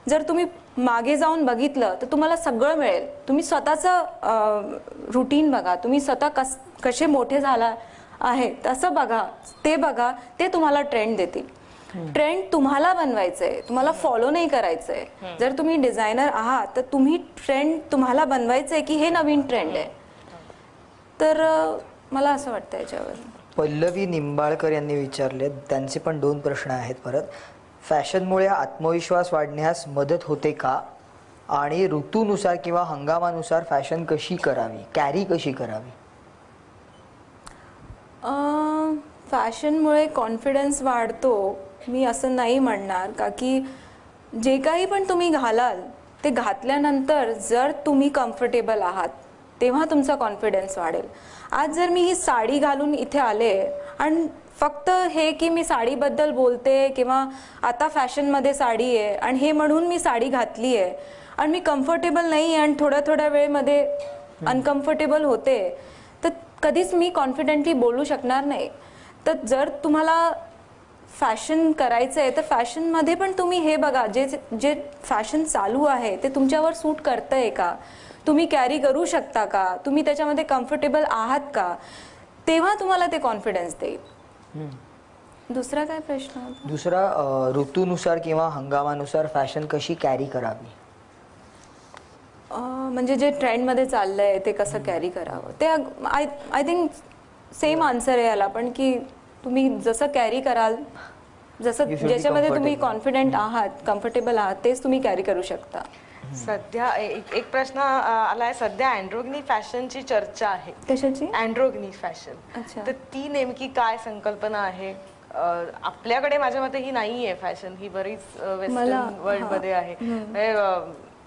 जर तुम्ही मागे जाऊन बघितलं तर तुम्हाला सगळं मिळेल. तुम्ही स्वतःचं रुटीन बघा, तुम्ही स्वतः कसे मोठे झाला आहे तसं बघा, ते तुम्हाला ट्रेंड देतील. ट्रेंड तुम्हाला बनवायचंय, तुम्हाला फॉलो नाही करायचंय. जर तुम्ही डिझायनर आहात तर तुम्ही ट्रेंड तुम्हाला बनवायचंय की हे नवीन ट्रेंड आहे. तर मला असं वाटतं याच्यावर. पल्लवी निंबाळकर यांनी विचारले, त्यांचे पण 2 प्रश्न आहेत परत. फॅशनमुळे आत्मविश्वास वाढण्यास मदत होते का, आणि ऋतूनुसार किंवा हंगामानुसार फॅशन कशी करावी, कॅरी कशी करावी? फॅशनमुळे कॉन्फिडन्स वाढतो मी असं नाही म्हणणार, का की जे काही पण तुम्ही घालाल ते घातल्यानंतर जर तुम्ही कम्फर्टेबल आहात तेव्हा तुमचा कॉन्फिडन्स वाढेल. आज जर मी ही साडी घालून इथे आले आणि फक्त हे की मी साडीबद्दल बोलते किंवा आता फॅशनमध्ये साडी आहे आणि हे म्हणून मी साडी घातली आहे आणि मी कम्फर्टेबल नाही आहे आणि थोड्या वेळेमध्ये अनकम्फर्टेबल होते, तर कधीच मी कॉन्फिडेंटली बोलू शकणार नाही. तर जर तुम्हाला फॅशन करायचं आहे तर फॅशनमध्ये पण तुम्ही हे बघा, जे फॅशन चालू आहे ते तुमच्यावर सूट करतंय का, तुम्ही कॅरी करू शकता का, तुम्ही त्याच्यामध्ये कम्फर्टेबल आहात का, तेव्हा तुम्हाला ते कॉन्फिडन्स देईल. दुसरा काय प्रश्न होता? दुसरा, ऋतूनुसार किंवा हंगामानुसार फॅशन कशी कॅरी करावी? म्हणजे जे ट्रेंडमध्ये चाललंय ते कसं कॅरी करावं, ते आय थिंक सेम आन्सर आहे याला पण, की तुम्ही जसं कॅरी कराल, जसं ज्याच्यामध्ये तुम्ही कॉन्फिडेंट आहात, कम्फर्टेबल आहात, तेच तुम्ही कॅरी करू शकता. सध्या एक प्रश्न आलाय, सध्या अँड्रोगिनी फॅशनची चर्चा आहे. कशाची? अँड्रोगिनी फॅशन. अच्छा. तर ती नेमकी काय संकल्पना आहे? आपल्याकडे माझ्या मते ही नाहीये फॅशन, ही बरीच वेस्टर्न वर्ल्ड मध्ये आहे.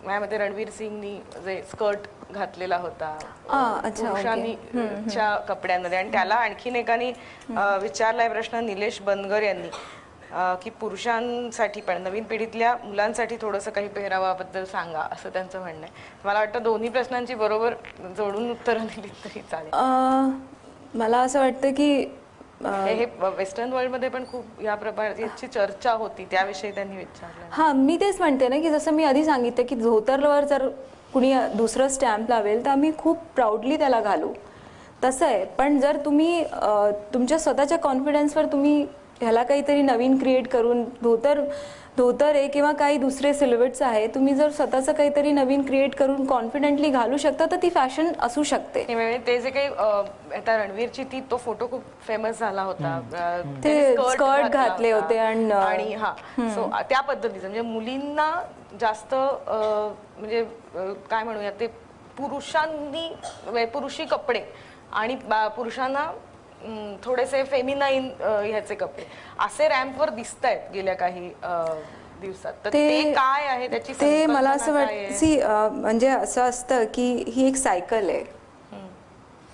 माझ्या मते रणवीर सिंगनी जे स्कर्ट घातलेला होता पुरुषांच्या कपड्यांमध्ये, आणि त्याला आणखीन एकाने विचारलाय प्रश्न, निलेश बनगर यांनी, की पुरुषांसाठी पण नवीन पिढीतल्या मुलांसाठी थोडंसं काही पेहरावाबद्दल सांगा, असं त्यांचं म्हणणं आहे. मला वाटतं दोन्ही प्रश्नांची बरोबर जोडून उत्तरं दिली तरी चालेल. मला असं वाटतं की हे वेस्टर्न वर्ल्ड मध्ये पण खूप या प्रकारची चर्चा होती, त्याविषयी त्यांनी विचारलं. हा, मी तेच म्हणते ना की जसं मी आधी सांगितलं की धोतरवर जर कुणी दुसरं स्टॅम्प लावेल तर आम्ही खूप प्राऊडली त्याला घालू, तसं आहे. पण जर तुम्ही तुमच्या स्वतःच्या कॉन्फिडन्सवर तुम्ही ह्याला काहीतरी नवीन क्रिएट करून, धोतर आहे किंवा काही दुसरे सिल्युएट्स आहे, तुम्ही जर स्वतःचं काहीतरी नवीन क्रिएट करून कॉन्फिडेंटली घालू शकता तर ती फॅशन असू शकते. ते जे काही आता रणवीरची तो फोटो खूप फेमस झाला होता, ते स्कर्ट घातले होते आणि हा, सो त्या पद्धतीचं म्हणजे मुलींना जास्त म्हणजे काय म्हणूया, ते पुरुषी कपडे आणि पुरुषांना थोडेसे फेमिनाईन ह्याचे कपडे असे रॅम्पवर दिसत आहेत गेल्या काही दिवसात. तर ते काय आहे त्याची? ते मला असं वाटतं म्हणजे असं असतं की ही एक सायकल आहे.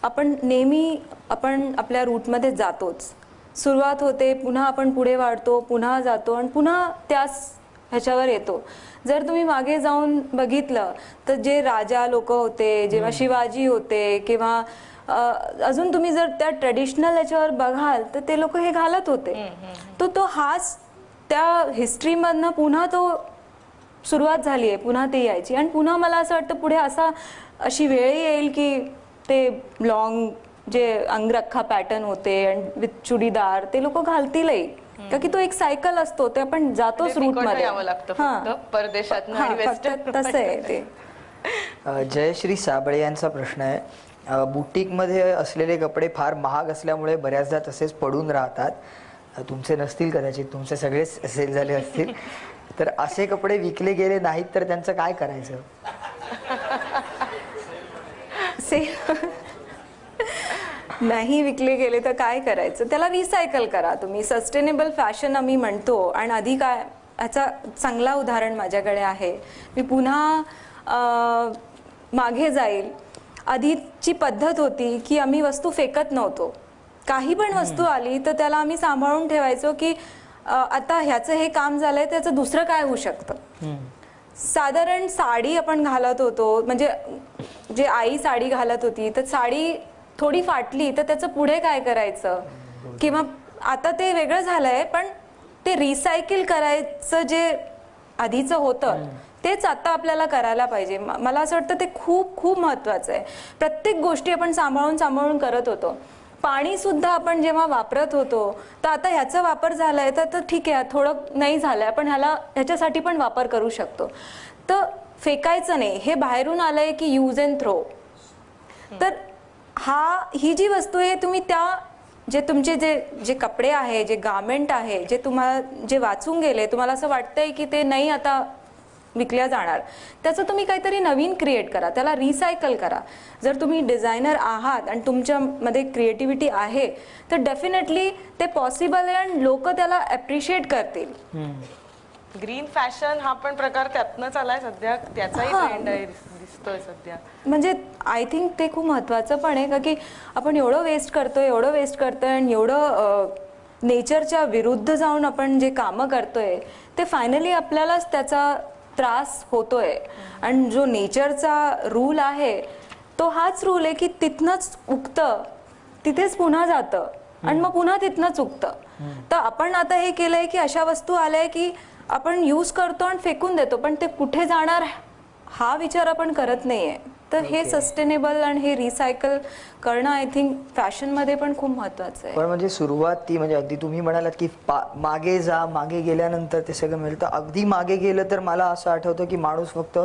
आपण नेहमी आपल्या रूटमध्ये जातोच, सुरुवात होते, पुन्हा आपण पुढे वाढतो, पुन्हा जातो आणि पुन्हा त्याच ह्याच्यावर येतो. जर तुम्ही मागे जाऊन बघितलं तर जे राजा लोक होते, जेव्हा शिवाजी होते किंवा अजून तुम्ही जर त्या ट्रेडिशनल याच्यावर बघाल तर ते लोक हे घालत होते. तो हाच त्या हिस्ट्रीमधनं पुन्हा तो सुरुवात झाली आहे, पुन्हा ते यायची. आणि पुन्हा मला असं वाटतं पुढे अशी वेळ येईल की ते लॉंग जे अंगरखा पॅटर्न होते आणि विथ चुडीदार ते लोक घालतीलही, का की तो एक सायकल असतो, ते आपण जातोच रूट मध्ये. तसं आहे ते. जयश्री साबळे यांचा प्रश्न आहे, बुटीक मध्ये असलेले कपडे फार महाग असल्यामुळे बऱ्याचदा तसेच पडून राहतात. तुमचे नसतील कदाचित, तुमचे सगळेच सेल झाले असतील, तर असे कपडे विकले गेले नाहीत तर त्यांचं काय करायचं? नाही विकले गेले तर काय करायचं? त्याला रिसायकल करा तुम्ही. सस्टेनेबल फॅशन आम्ही म्हणतो, आणि आधी काय ह्याचा चांगला उदाहरण माझ्याकडे आहे. मी पुन्हा मागे जाईल. आधीची पद्धत होती की आम्ही वस्तू फेकत नव्हतो. काही पण वस्तू आली तर त्याला आम्ही सांभाळून ठेवायचो की आता ह्याचं हे काम झालंय, त्याचं दुसरं काय होऊ शकतं. साधारण साडी आपण घालत होतो, म्हणजे जे आई साडी घालत होती तर साडी थोडी फाटली तर त्याचं पुढे काय करायचं, किंवा आता ते वेगळं झालंय पण ते रिसायकल करायचं जे आधीचं होतं तेच आता आपल्याला करायला पाहिजे. मला असं वाटतं ते खूप खूप महत्वाचं आहे. प्रत्येक गोष्टी आपण सांभाळून करत होतो. पाणी सुद्धा आपण जेव्हा वापरत होतो तर आता ह्याचा वापर झालाय तर ठीक आहे, थोडं नाही झालंय, आपण ह्याच्यासाठी पण वापर करू शकतो. तर फेकायचं नाही, हे बाहेरून आलंय की यूज अँड थ्रो. तर ही जी वस्तू आहे, तुम्ही जे तुमचे जे कपडे आहे, जे गार्मेंट आहे, जे तुम्हाला जे वाचून गेले, तुम्हाला असं वाटतंय की ते नाही आता विकल्या जाणार, त्याचं तुम्ही काहीतरी नवीन क्रिएट करा, त्याला रिसायकल करा. जर तुम्ही डिझायनर आहात आणि तुमच्यामध्ये क्रिएटिव्हिटी आहे तर डेफिनेटली ते पॉसिबल आहे आणि लोक त्याला अप्रिशिएट करतील. ग्रीन फॅशन हा पण प्रकार त्यातनंच आलाय सध्या, त्याचाही ट्रेंड आहे दिसतोय सध्या. म्हणजे आय थिंक ते खूप महत्वाचं पण आहे, का की आपण एवढं वेस्ट करतोय आणि एवढं नेचरच्या विरुद्ध जाऊन आपण जे कामं करतोय ते फायनली आपल्यालाच त्याचा त्रास होतोय. आणि जो नेचरचा रूल आहे तो हाच रूल आहे की तिथनंच उगतं, तिथेच पुन्हा जातं आणि मग पुन्हा तिथनंच उगतं. तर आपण आता हे केलंय की अशा वस्तू आल्या की आपण यूज करतो आणि फेकून देतो, पण ते कुठे जाणार हा विचार आपण करत नाहीये. तर हे सस्टेनेबल आणि हे रिसायकल करणं आय थिंक फॅशन मध्ये पण खूप महत्वाचं आहे. पण म्हणजे सुरुवात ती म्हणजे अगदी तुम्ही म्हणालात की मागे गेल्यानंतर ते सगळं मिळतं. अगदी मागे गेलं तर मला असं आठवतं की माणूस फक्त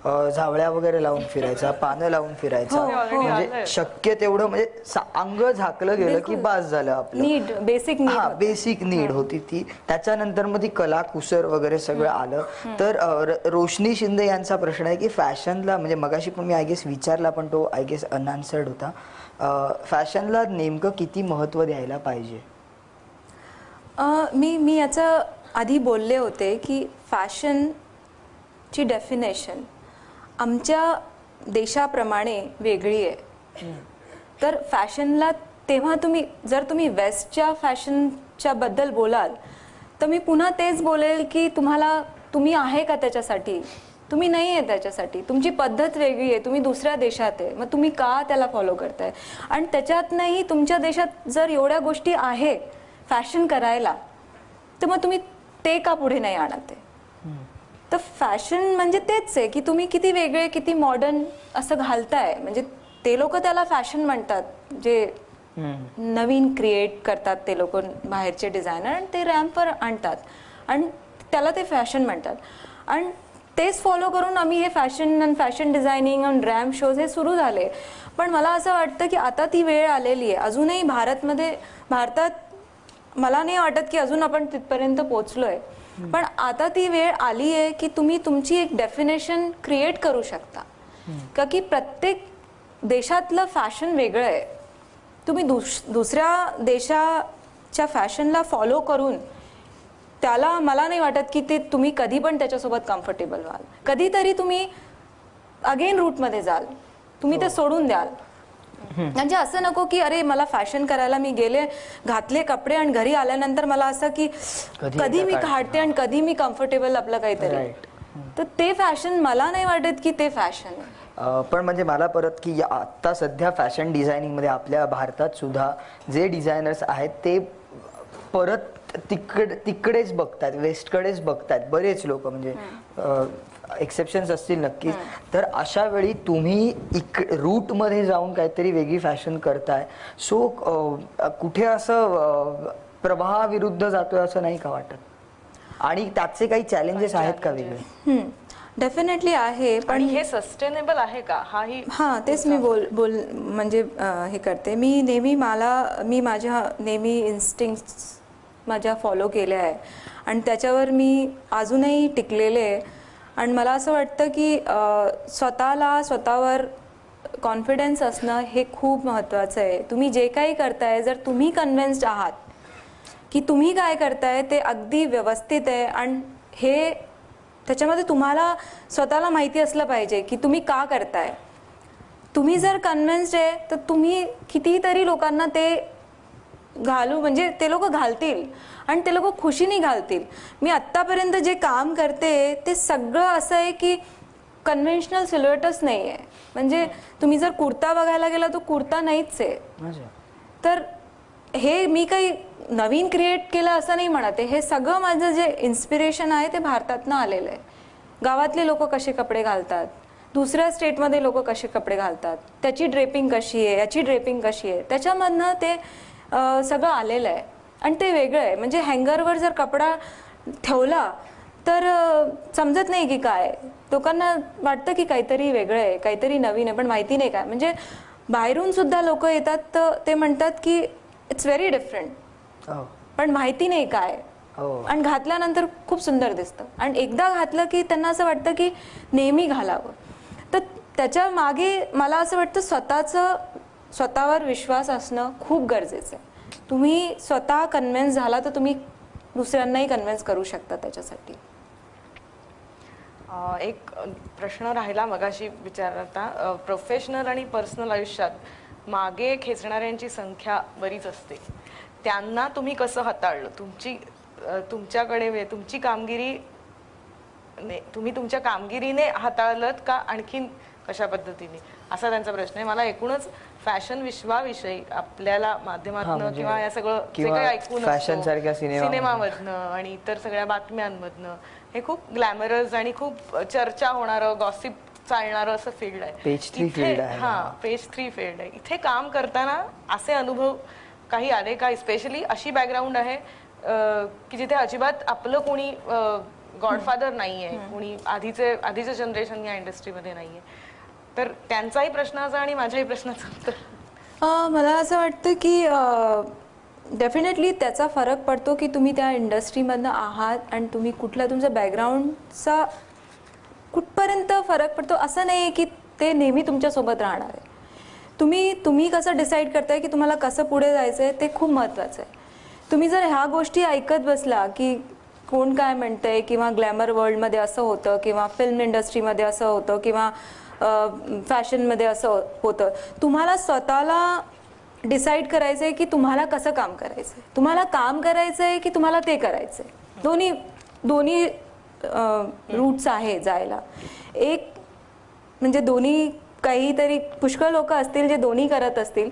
झावळ्या वगैरे लावून फिरायचा, पानं लावून फिरायचा, म्हणजे शक्य तेवढं म्हणजे अंग झाकलं गेलं की बास झालं आपलं. नीड, बेसिक नीड होती ती. त्याच्यानंतर मग ती कला कुसर वगैरे सगळं आलं. तर रोशनी शिंदे यांचा प्रश्न आहे की फॅशनला, म्हणजे मगाशी पण मी आय गेस विचारला पण तो आय गेस अनआन्सर्ड होता, फॅशनला नेमकं किती महत्त्व द्यायला पाहिजे? मी याचं आधी बोलले होते की फॅशनची डेफिनेशन आमच्या देशाप्रमाणे वेगळी आहे. तर फॅशनला तेव्हा जर तुम्ही वेस्टच्या फॅशनच्या बद्दल बोलाल तर मी पुन्हा तेच बोलेल की तुम्ही आहे का त्याच्यासाठी? तुम्ही नाही आहे त्याच्यासाठी. तुमची पद्धत वेगळी आहे, तुम्ही दुसऱ्या देशात आहे, मग तुम्ही का त्याला फॉलो करताय? आणि त्याच्यातनंही तुमच्या देशात जर एवढ्या गोष्टी आहे फॅशन करायला तर मग तुम्ही ते का पुढे नाही आणत आहे? तर फॅशन म्हणजे तेच आहे की तुम्ही किती वेगळे, किती मॉडर्न असं घालताय. म्हणजे ते लोक त्याला फॅशन म्हणतात, जे नवीन क्रिएट करतात ते लोक, बाहेरचे डिझायनर, आणि ते रॅम्पवर आणतात आणि त्याला ते फॅशन म्हणतात. आणि तेच फॉलो करून आम्ही हे फॅशन डिझायनिंग आणि रॅम्प शोज हे सुरू झाले. पण मला असं वाटतं की आता ती वेळ आलेली आहे. अजूनही भारतात मला नाही वाटत की अजून आपण तिथपर्यंत पोहोचलोय, पण आता ती वेळ आली आहे की तुम्ही तुमची एक डेफिनेशन क्रिएट करू शकता. का की प्रत्येक देशातलं फॅशन वेगळं आहे. तुम्ही दुसऱ्या देशाच्या फॅशनला फॉलो करून त्याला, मला नाही वाटत की ते तुम्ही कधी पण त्याच्यासोबत कम्फर्टेबल व्हाल. कधीतरी तुम्ही अगेन रूटमध्ये जाल, तुम्ही ते सोडून द्याल. म्हणजे असं नको की अरे मला फॅशन करायला मी गेले, घातले कपडे आणि घरी आल्यानंतर मला असं की कधी मी काढते आणि कधी मी कम्फर्टेबल आपलं काहीतरी. तर ते फॅशन मला नाही वाटत की ते फॅशन आहे. पण म्हणजे मला परत की आता सध्या फॅशन डिझायनिंग मध्ये आपल्या भारतात सुद्धा जे डिझायनर्स आहेत ते परत तिकडेच बघतात, वेस्टकडेच बघतात बरेच लोक, म्हणजे एक्सेप्शन्स असतील नक्कीच. तर अशा वेळी तुम्ही रूट मध्ये जाऊन काहीतरी वेगळी फॅशन करताय, सो कुठे असं प्रवाहाविरुद्ध जातोय असं नाही का वाटत? आणि त्याचे काही चॅलेंजेस आहेत का वेगळे? डेफिनेटली आहे, पण हे सस्टेनेबल आहे का? तेच मी म्हणजे हे करते. मी माझ्या नेहमी इन्स्टिंक्ट्स माझ्या फॉलो केल्या आहे आणि त्याच्यावर मी अजूनही टिकलेले आहे. आणि मला असं वाटतं की स्वतःवर कॉन्फिडन्स असणं हे खूप महत्त्वाचं आहे. तुम्ही जे काही करताय, जर तुम्ही कन्व्हिन्स्ड आहात की तुम्ही काय करताय ते अगदी व्यवस्थित आहे आणि हे त्याच्यामध्ये तुम्हाला स्वतःला माहिती असलं पाहिजे की तुम्ही का करताय. तुम्ही जर कन्व्हिन्स्ड आहे तर तुम्ही कितीतरी लोकांना ते घालू म्हणजे ते लोक घालतील आणि ते लोक खुशीने घालतील. मी आत्तापर्यंत जे काम करते ते सगळं असं आहे की कन्व्हेन्शनल सिल्युएटच नाही आहे. म्हणजे तुम्ही जर कुर्ता बघायला गेला तो कुर्ता नाहीच आहे. तर हे मी काही नवीन क्रिएट केलं असं नाही म्हणते. हे सगळं माझं जे इन्स्पिरेशन आहे ते भारतातनं आलेलं आहे. गावातले लोक कसे कपडे घालतात, दुसऱ्या स्टेटमध्ये लोक कसे कपडे घालतात, त्याची ड्रेपिंग कशी आहे, याची ड्रेपिंग कशी आहे, त्याच्यामधनं ते सगळं आलेलं आहे आणि ते वेगळं आहे. म्हणजे हँगरवर जर कपडा ठेवला तर समजत नाही की काय, लोकांना वाटतं की काहीतरी वेगळं आहे, काहीतरी नवीन आहे, पण माहिती नाही काय. म्हणजे बाहेरून सुद्धा लोक येतात तर ते म्हणतात की इट्स व्हेरी डिफरंट, पण माहिती नाही काय. आणि घातल्यानंतर खूप सुंदर दिसतं आणि एकदा घातलं की त्यांना असं वाटतं की नेहमी घालावं. तर त्याच्या मागे मला असं वाटतं स्वतःवर विश्वास असणं खूप गरजेचं आहे. तुम्ही स्वतः कन्व्हिन्स झाला तर तुम्ही दुसऱ्यांनाही कन्व्हिन्स करू शकता त्याच्यासाठी. एक प्रश्न राहिला मगाशी विचारता, प्रोफेशनल आणि पर्सनल आयुष्यात मागे खेचणाऱ्यांची संख्या बरीच असते, त्यांना तुम्ही कसं हाताळलं? तुमच्याकडे तुमची कामगिरी तुम्ही तुमच्या कामगिरीने हाताळलत का आणखीन कशा पद्धतीने, असा त्यांचा प्रश्न आहे. मला एकूणच फॅशन विश्वाविषयी आपल्याला माध्यमातून किंवा या सगळं जे काही ऐकून फॅशन सारख्या सिनेमामधनं आणि इतर सगळ्या बातम्यांमधनं हे खूप ग्लॅमरस आणि खूप चर्चा होणारं, गॉसिप चालणारं असं फील्ड आहे. पेज 3 फील्ड आहे. पेज 3 फील्ड आहे. इथे काम करताना असे अनुभव काही आले का? स्पेशली अशी बॅकग्राऊंड आहे की जिथे अजिबात आपलं कोणी गॉडफादर नाहीये, कोणी आधीचं जनरेशन या इंडस्ट्रीमध्ये नाहीये. तर त्यांचाही प्रश्नाचा आणि माझ्याही प्रश्नाचं उत्तर मला असं वाटतं की डेफिनेटली त्याचा फरक पडतो की तुम्ही त्या इंडस्ट्रीमधनं आहात आणि तुम्ही कुठल्या तुमच्या बॅकग्राऊंडचा कुठपर्यंत फरक पडतो. असं नाही आहे की ते नेहमी तुमच्यासोबत राहणार आहे. तुम्ही कसं डिसाईड करताय की तुम्हाला कसं पुढे जायचं आहे ते खूप महत्त्वाचं आहे. तुम्ही जर ह्या गोष्टी ऐकत बसला की कोण काय म्हणतंय किंवा ग्लॅमर वर्ल्डमध्ये असं होतं किंवा फिल्म इंडस्ट्रीमध्ये असं होतं किंवा फॅशनमध्ये असं होतं, तुम्हाला स्वतःला डिसाईड करायचं आहे की तुम्हाला कसं काम करायचं आहे. तुम्हाला काम करायचं आहे की तुम्हाला ते करायचं आहे. दोन्ही रूट्स आहे जायला. एक म्हणजे दोन्ही काहीतरी पुष्कळ लोक असतील जे दोन्ही करत असतील,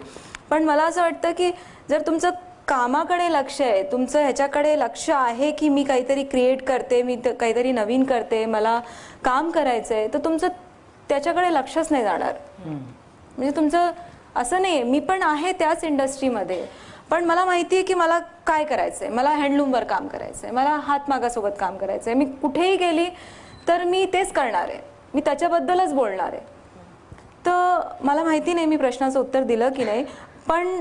पण मला असं वाटतं की जर तुमचं कामाकडे लक्ष आहे, तुमचं ह्याच्याकडे लक्ष आहे की मी काहीतरी क्रिएट करते, मी काहीतरी नवीन करते, मला काम करायचं आहे, तर तुमचं त्याच्याकडे लक्षच नाही जाणार. म्हणजे तुमचं असं नाही, मी पण आहे त्याच इंडस्ट्रीमध्ये, पण मला माहिती आहे की मला काय करायचं आहे. मला हँडलूमवर काम करायचं आहे, मला हातमागासोबत काम करायचं आहे. मी कुठेही गेली तर मी तेच करणार आहे, मी त्याच्याबद्दलच बोलणार आहे. तर मला माहिती नाही मी प्रश्नाचं उत्तर दिलं की नाही, पण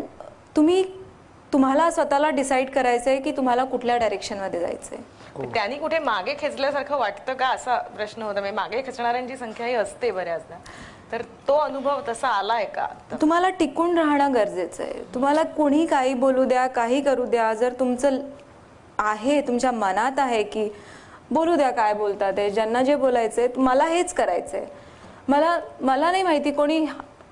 तुम्हाला स्वतःला डिसाईड करायचं आहे की तुम्हाला कुठल्या डायरेक्शनमध्ये जायचं आहे. त्यांनी कुठे मागे खेचल्यासारखं वाटतं का, असा प्रश्न होता. म्हणजे मागे खेचणाऱ्यांची संख्या ही असते बऱ्याचदा, तर तो अनुभव तसा आलाय का? तुम्हाला टिकून राहणं गरजेचं आहे. तुम्हाला कोणी काही बोलू द्या, काही करू द्या, जर तुमचं आहे, तुमच्या मनात आहे की बोलू द्या, काय बोलतात ते, ज्यांना जे बोलायचंय मला हेच करायचंय. मला नाही माहिती कोणी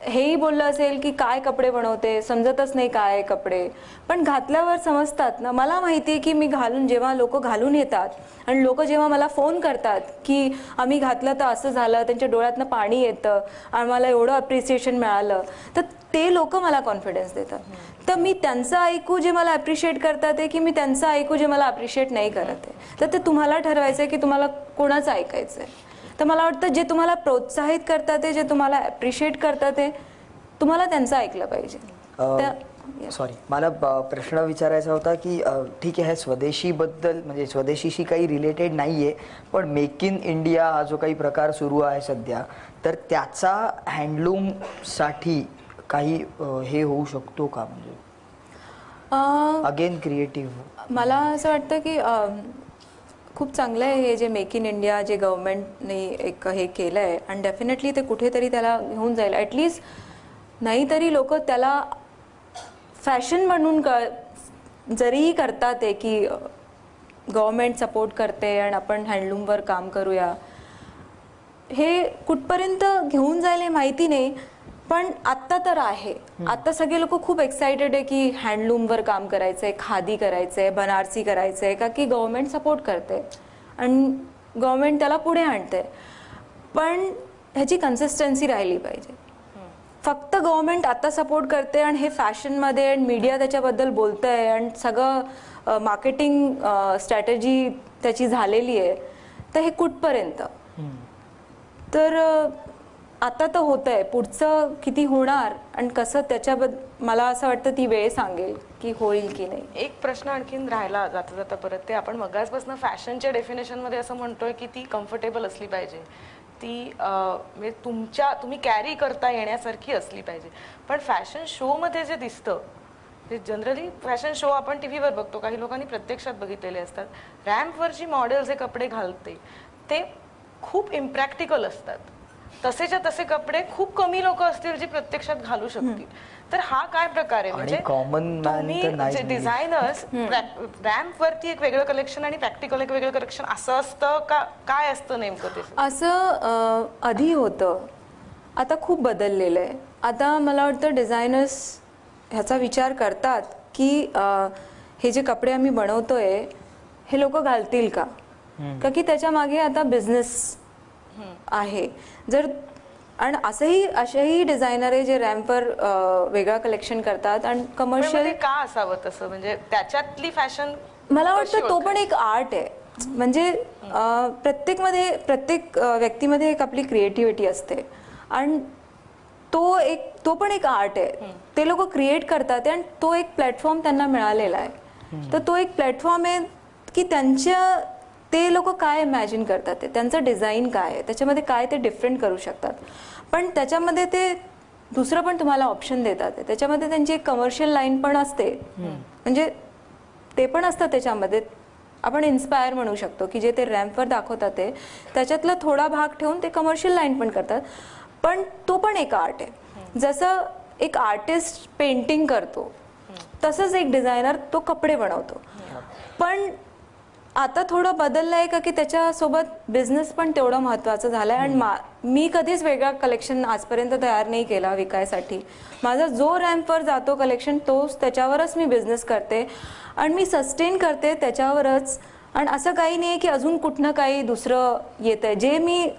हेही बोललं असेल की काय कपडे बनवते, समजतच नाही काय कपडे, पण घातल्यावर समजतात ना. मला माहिती आहे की मी जेव्हा लोक घालून येतात आणि लोक जेव्हा मला फोन करतात की आम्ही घातलं तर असं झालं, त्यांच्या डोळ्यातनं पाणी येतं, आम्हाला एवढं अप्रिसिएशन मिळालं, तर ते लोक मला कॉन्फिडन्स देतात. तर मी त्यांचं ऐकू जे मला अप्रिशिएट करतात आहे की मी त्यांचं ऐकू जे मला अप्रिशिएट नाही करत आहे. तर ते तुम्हाला ठरवायचं आहे की तुम्हाला कोणाचं ऐकायचं आहे. तर मला वाटतं जे तुम्हाला प्रोत्साहित करतात, जे तुम्हाला अप्रिशिएट करतात, तुम्हाला त्यांचं ऐकलं पाहिजे. सॉरी, मला प्रश्न विचारायचा होता की ठीक आहे, स्वदेशीबद्दल म्हणजे स्वदेशीशी काही रिलेटेड नाही आहे, पण मेक इन इंडिया हा जो काही प्रकार सुरू आहे सध्या, तर त्याचा हँडलूमसाठी काही हे होऊ शकतो का? म्हणजे अगेन क्रिएटिव्ह. मला असं वाटतं की खूप चांगलं आहे हे जे मेक इन इंडिया जे गव्हर्नमेंटने एक हे केलं आहे, आणि डेफिनेटली ते कुठेतरी त्याला घेऊन जाईल. ॲटलिस्ट नाहीतरी लोक त्याला फॅशन म्हणून जरीही करतात आहे की गव्हर्नमेंट सपोर्ट करते आणि आपण हँडलूमवर काम करूया, हे कुठपर्यंत घेऊन जाईल हे माहिती नाही. पण आत्ता तर आहे, आता सगळे लोक खूप एक्साइटेड आहे की हँडलूमवर काम करायचंय, खादी करायचंय, बनारसी करायचंय, का की गव्हर्नमेंट सपोर्ट करते आणि गव्हर्नमेंट त्याला पुढे आणते. पण ह्याची कन्सिस्टन्सी राहिली पाहिजे. फक्त गव्हर्नमेंट आता सपोर्ट करते आणि हे फॅशनमध्ये आणि मीडिया त्याच्याबद्दल बोलतंय आणि सगळं मार्केटिंग स्ट्रॅटेजी त्याची झालेली आहे, तर हे कुठपर्यंत? तर आता तर होतंय, पुढचं किती होणार आणि कसं त्याच्याबद्दल मला असं वाटतं ती वेळ सांगेल की होईल की नाही. एक प्रश्न आणखीन राहिला जाता जाता परत, ते आपण मगाचपासून फॅशनच्या डेफिनेशनमध्ये असं म्हणतोय की ती कम्फर्टेबल असली पाहिजे, ती म्हणजे तुम्ही कॅरी करता येण्यासारखी असली पाहिजे. पण फॅशन शोमध्ये जे दिसतं, ते जनरली फॅशन शो आपण टीव्हीवर बघतो, काही लोकांनी प्रत्यक्षात बघितलेले असतात. रॅम्पवरची मॉडेल जे कपडे घालते ते खूप इम्प्रॅक्टिकल असतात. तसेच्या तसे कपडे खूप कमी लोक असतील जे प्रत्यक्षात घालू शकतील. तर हा काय प्रकार आहे? म्हणजे तुम्ही डिझायनर्स रॅम्प वरती एक वेगळं कलेक्शन आणि प्रॅक्टिकल एक वेगळं कलेक्शन असं असतं का, काय असतं नेमकं ते? असं आधी होतं, आता खूप बदललेलं आहे. आता मला वाटतं डिझायनर्स ह्याचा विचार करतात की हे जे कपडे आम्ही बनवतोय हे लोक घालतील का, का की त्याच्या मागे आता बिझनेस आहे. जर आणि असेही डिझायनर आहे जे रॅम्पवर वेगळा कलेक्शन करतात आणि कमर्शियल का असावं तसं? म्हणजे त्याच्यातली फॅशन मला वाटतं तो पण एक आर्ट आहे. म्हणजे प्रत्येक व्यक्तीमध्ये एक आपली क्रिएटिव्हिटी असते आणि तो पण एक आर्ट आहे. ते लोक क्रिएट करतात आणि तो एक प्लॅटफॉर्म त्यांना मिळालेला आहे. तर तो एक प्लॅटफॉर्म आहे की ते लोक काय इमॅजिन करतात, ते त्यांचं डिझाईन काय आहे, त्याच्यामध्ये काय ते डिफरंट करू शकतात. पण त्याच्यामध्ये ते दुसरं पण तुम्हाला ऑप्शन देतात. त्याच्यामध्ये त्यांची एक कमर्शियल लाईन पण असते, म्हणजे ते पण असतं त्याच्यामध्ये. आपण इन्स्पायर म्हणू शकतो की जे ते रॅम्पवर दाखवतात ते त्याच्यातला थोडा भाग ठेवून ते कमर्शियल लाईन पण करतात. पण तो पण एक आर्ट आहे. जसं एक आर्टिस्ट पेंटिंग करतो तसंच एक डिझायनर तो कपडे बनवतो. पण आता थोडं बदललं आहे का की त्याच्यासोबत बिझनेस पण तेवढं महत्त्वाचं झालं आहे. आणि मी कधीच वेगळा कलेक्शन आजपर्यंत तयार नाही केला विकायसाठी. माझा जो रॅम्पवर जातो कलेक्शन तोच, त्याच्यावरच मी बिझनेस करते आणि मी सस्टेन करते त्याच्यावरच. आणि असं काही नाही आहे की अजून कुठनं काही दुसरं येतं आहे. जे मी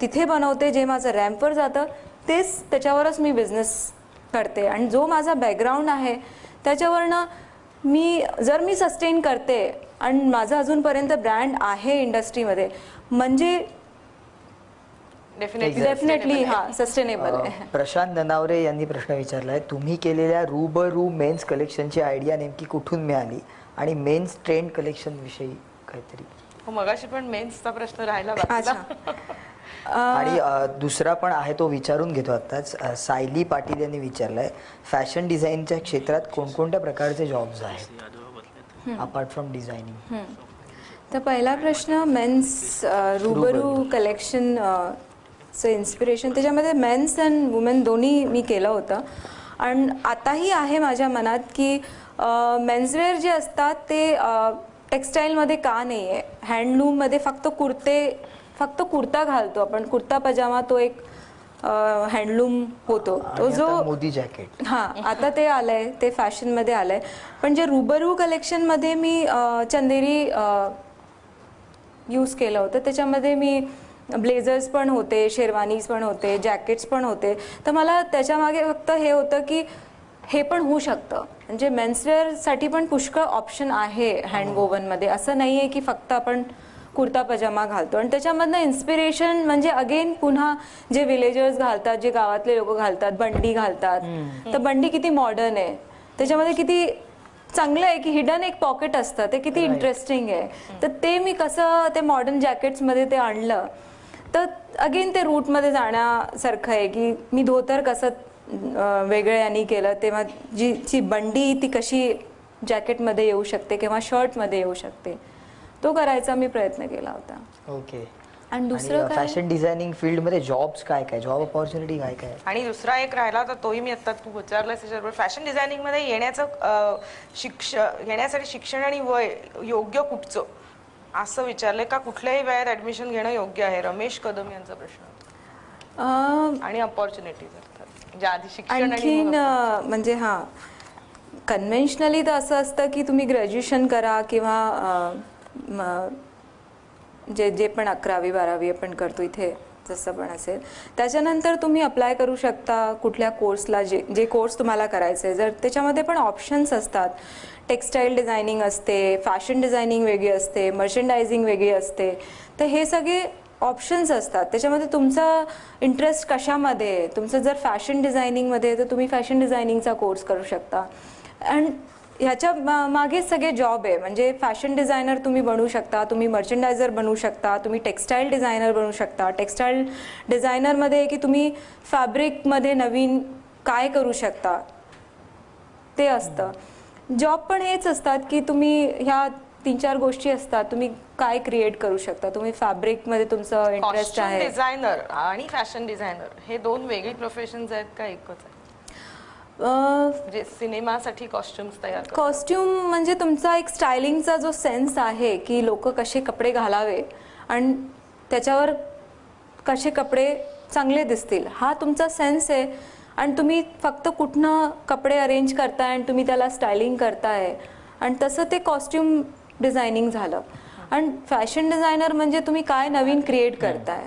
तिथे बनवते, जे माझं रॅम्पवर जातं तेच, त्याच्यावरच मी बिझनेस करते. आणि जो माझा बॅकग्राऊंड आहे त्याच्यावरनं जर मी सस्टेन करते आणि माझा अजूनपर्यंत ब्रँड आहे इंडस्ट्रीमध्ये, म्हणजे डेफिनेटली हा सस्टेनेबल आहे. प्रशांत ननावरे यांनी प्रश्न विचारलाय, तुम्ही केलेल्या रूबरू मेन्स कलेक्शनची आयडिया नेमकी कुठून मिळाली आणि मेन्स ट्रेंड कलेक्शन विषयी काहीतरी? मगाशी पण मेन्सचा प्रश्न राहिला. आणि दुसरा पण आहे तो विचारून घेतो आताच. सायली पाटील यांनी विचारलाय, फॅशन डिझाईनच्या क्षेत्रात कोणकोणत्या प्रकारचे जॉब्स आहेत अपार्ट फ्रॉम डिझायनिंग? तर पहिला प्रश्न, मेन्स रूबरू कलेक्शन चं इन्स्पिरेशन, त्याच्यामध्ये मेन्स अँड वुमेन दोन्ही मी केलं होतं. आणि आताही आहे माझ्या मनात की मेन्सवेअर जे असतात ते टेक्स्टाईलमध्ये का नाही आहे. हँडलूममध्ये फक्त कुर्ता घालतो आपण, कुर्ता पजामा, तो एक हँडलूम होतो. तो जो मोदी जॅकेट, आता ते आलंय, ते फॅशनमध्ये आलंय. पण जे रूबरू कलेक्शनमध्ये मी चंदेरी यूज केलं होतं. त्याच्यामध्ये मी ब्लेझर्स पण होते, शेरवानीज पण होते, जॅकेट्स पण होते. तर मला त्याच्यामागे फक्त हे होतं की हे पण होऊ शकतं. म्हणजे मेन्सवेअरसाठी पण पुष्कळ ऑप्शन आहे हँडवोवनमध्ये. असं नाही आहे की फक्त आपण कुर्ता पजामा घालतो. आणि त्याच्यामधनं इन्स्पिरेशन म्हणजे अगेन पुन्हा जे विलेजर्स घालतात, जे गावातले लोक घालतात, बंडी घालतात. तर बंडी किती मॉडर्न आहे, त्याच्यामध्ये किती चांगलं आहे की हिडन एक पॉकेट असतं, ते किती इंटरेस्टिंग आहे. तर ते मी कसं ते मॉडर्न जॅकेट्समध्ये ते आणलं, तर अगेन ते रूटमध्ये जाण्यासारखं आहे की मी धोतर कसं वेगळ्यानी केलं, तेव्हा जी बंडी ती कशी जॅकेटमध्ये येऊ शकते किंवा शर्टमध्ये येऊ शकते, तो करायचा मी प्रयत्न केला होता. ओके. आणि दुसरं फॅशन डिझायनिंग फील्ड मध्ये जॉब्स काय काय, जॉब ऑपॉर्च्युनिटी काय काय? आणि दुसरा एक राहिला तर तोही मी आता तू विचारलंस त्याच्याबरोबर, फॅशन डिझायनिंग मध्ये येण्यासाठी शिक्षण आणि वय योग्य कुठचं असं विचारलंय का? कुठल्याही वयात ऍडमिशन घेणं योग्य आहे? रमेश कदम यांचा प्रश्न. आणि अपॉर्च्युनिटीज म्हणजे आधी शिक्षण आणखीन म्हणजे कन्व्हेन्शनली तर असं असतं की तुम्ही ग्रॅज्युएशन करा किंवा जे पण 11वी 12वी आपण करतो इथे जसं पण असेल, त्याच्यानंतर तुम्ही अप्लाय करू शकता कुठल्या कोर्सला, जे कोर्स तुम्हाला करायचं आहे. जर त्याच्यामध्ये पण ऑप्शन्स असतात, टेक्स्टाईल डिझायनिंग असते, फॅशन डिझायनिंग वेगळी असते, मर्चंडायझिंग वेगळी असते. तर हे सगळे ऑप्शन्स असतात. त्याच्यामध्ये तुमचा इंटरेस्ट कशामध्ये आहे, तुमचं जर फॅशन डिझायनिंगमध्ये तर तुम्ही फॅशन डिझायनिंगचा कोर्स करू शकता. अँड ह्याच्या मागे सगळे जॉब आहे. म्हणजे फॅशन डिझायनर तुम्ही बनू शकता, तुम्ही मर्चंडायझर बनू शकता, तुम्ही टेक्स्टाईल डिझायनर बनू शकता. टेक्स्टाईल डिझायनरमध्ये की तुम्ही फॅब्रिकमध्ये नवीन काय करू शकता ते असतं. जॉब पण हेच असतात की तुम्ही ह्या 3-4 गोष्टी असतात, तुम्ही काय क्रिएट करू शकता. तुम्ही फॅब्रिकमध्ये तुमचं इंटरेस्ट आहे. डिझायनर आणि फॅशन डिझायनर हे दोन वेगळी प्रोफेशन्स आहेत का एकच आहे? म्हणजे सिनेमासाठी कॉस्ट्युम्स तयार, कॉस्ट्युम म्हणजे तुमचा एक स्टायलिंगचा जो सेन्स आहे की लोक कसे कपडे घालावे आणि त्याच्यावर कसे कपडे चांगले दिसतील, हा तुमचा सेन्स आहे. आणि तुम्ही फक्त कुठनं कपडे अरेंज करताय आणि तुम्ही त्याला स्टायलिंग करताय, आणि तसं ते कॉस्ट्युम डिझायनिंग झालं. आणि फॅशन डिझायनर म्हणजे तुम्ही काय नवीन क्रिएट करताय.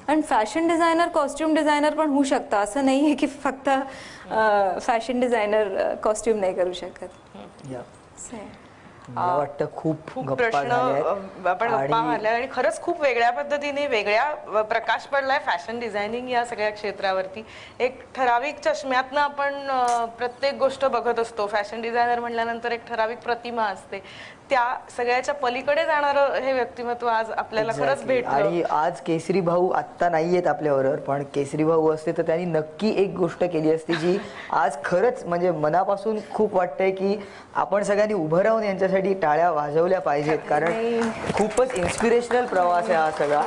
आणि फॅशन डिझायनर कॉस्ट्युम डिझायनर पण होऊ शकता. असं नाही आहे की फक्त फॅशन डिझायनर कॉस्ट्युम नाही करू शकत. मला वाटतं खूप प्रश्न आपण गप्पा मारल्या आणि खरंच खूप वेगळ्या पद्धतीने वेगळ्या प्रकाश पडलाय फॅशन डिझायनिंग या सगळ्या क्षेत्रावरती. एक ठराविक चष्म्यातनं आपण प्रत्येक गोष्ट बघत असतो. फॅशन डिझायनर म्हटल्यानंतर एक ठराविक प्रतिमा असते. त्या सगळ्याच्या पलीकडे जाणारं हे व्यक्तिमत्व आज आपल्याला खरंच भेटलं. आणि आज केसरी भाऊ आत्ता नाहीयेत आपल्याबरोबर, पण केसरी भाऊ असते तर त्यांनी नक्की एक गोष्ट केली असती जी आज खरंच म्हणजे मनापासून खूप वाटतंय की आपण सगळ्यांनी उभं राहून यांच्यासाठी टाळ्या वाजवल्या पाहिजेत. कारण खूपच इन्स्पिरेशनल प्रवास आहे हा सगळा.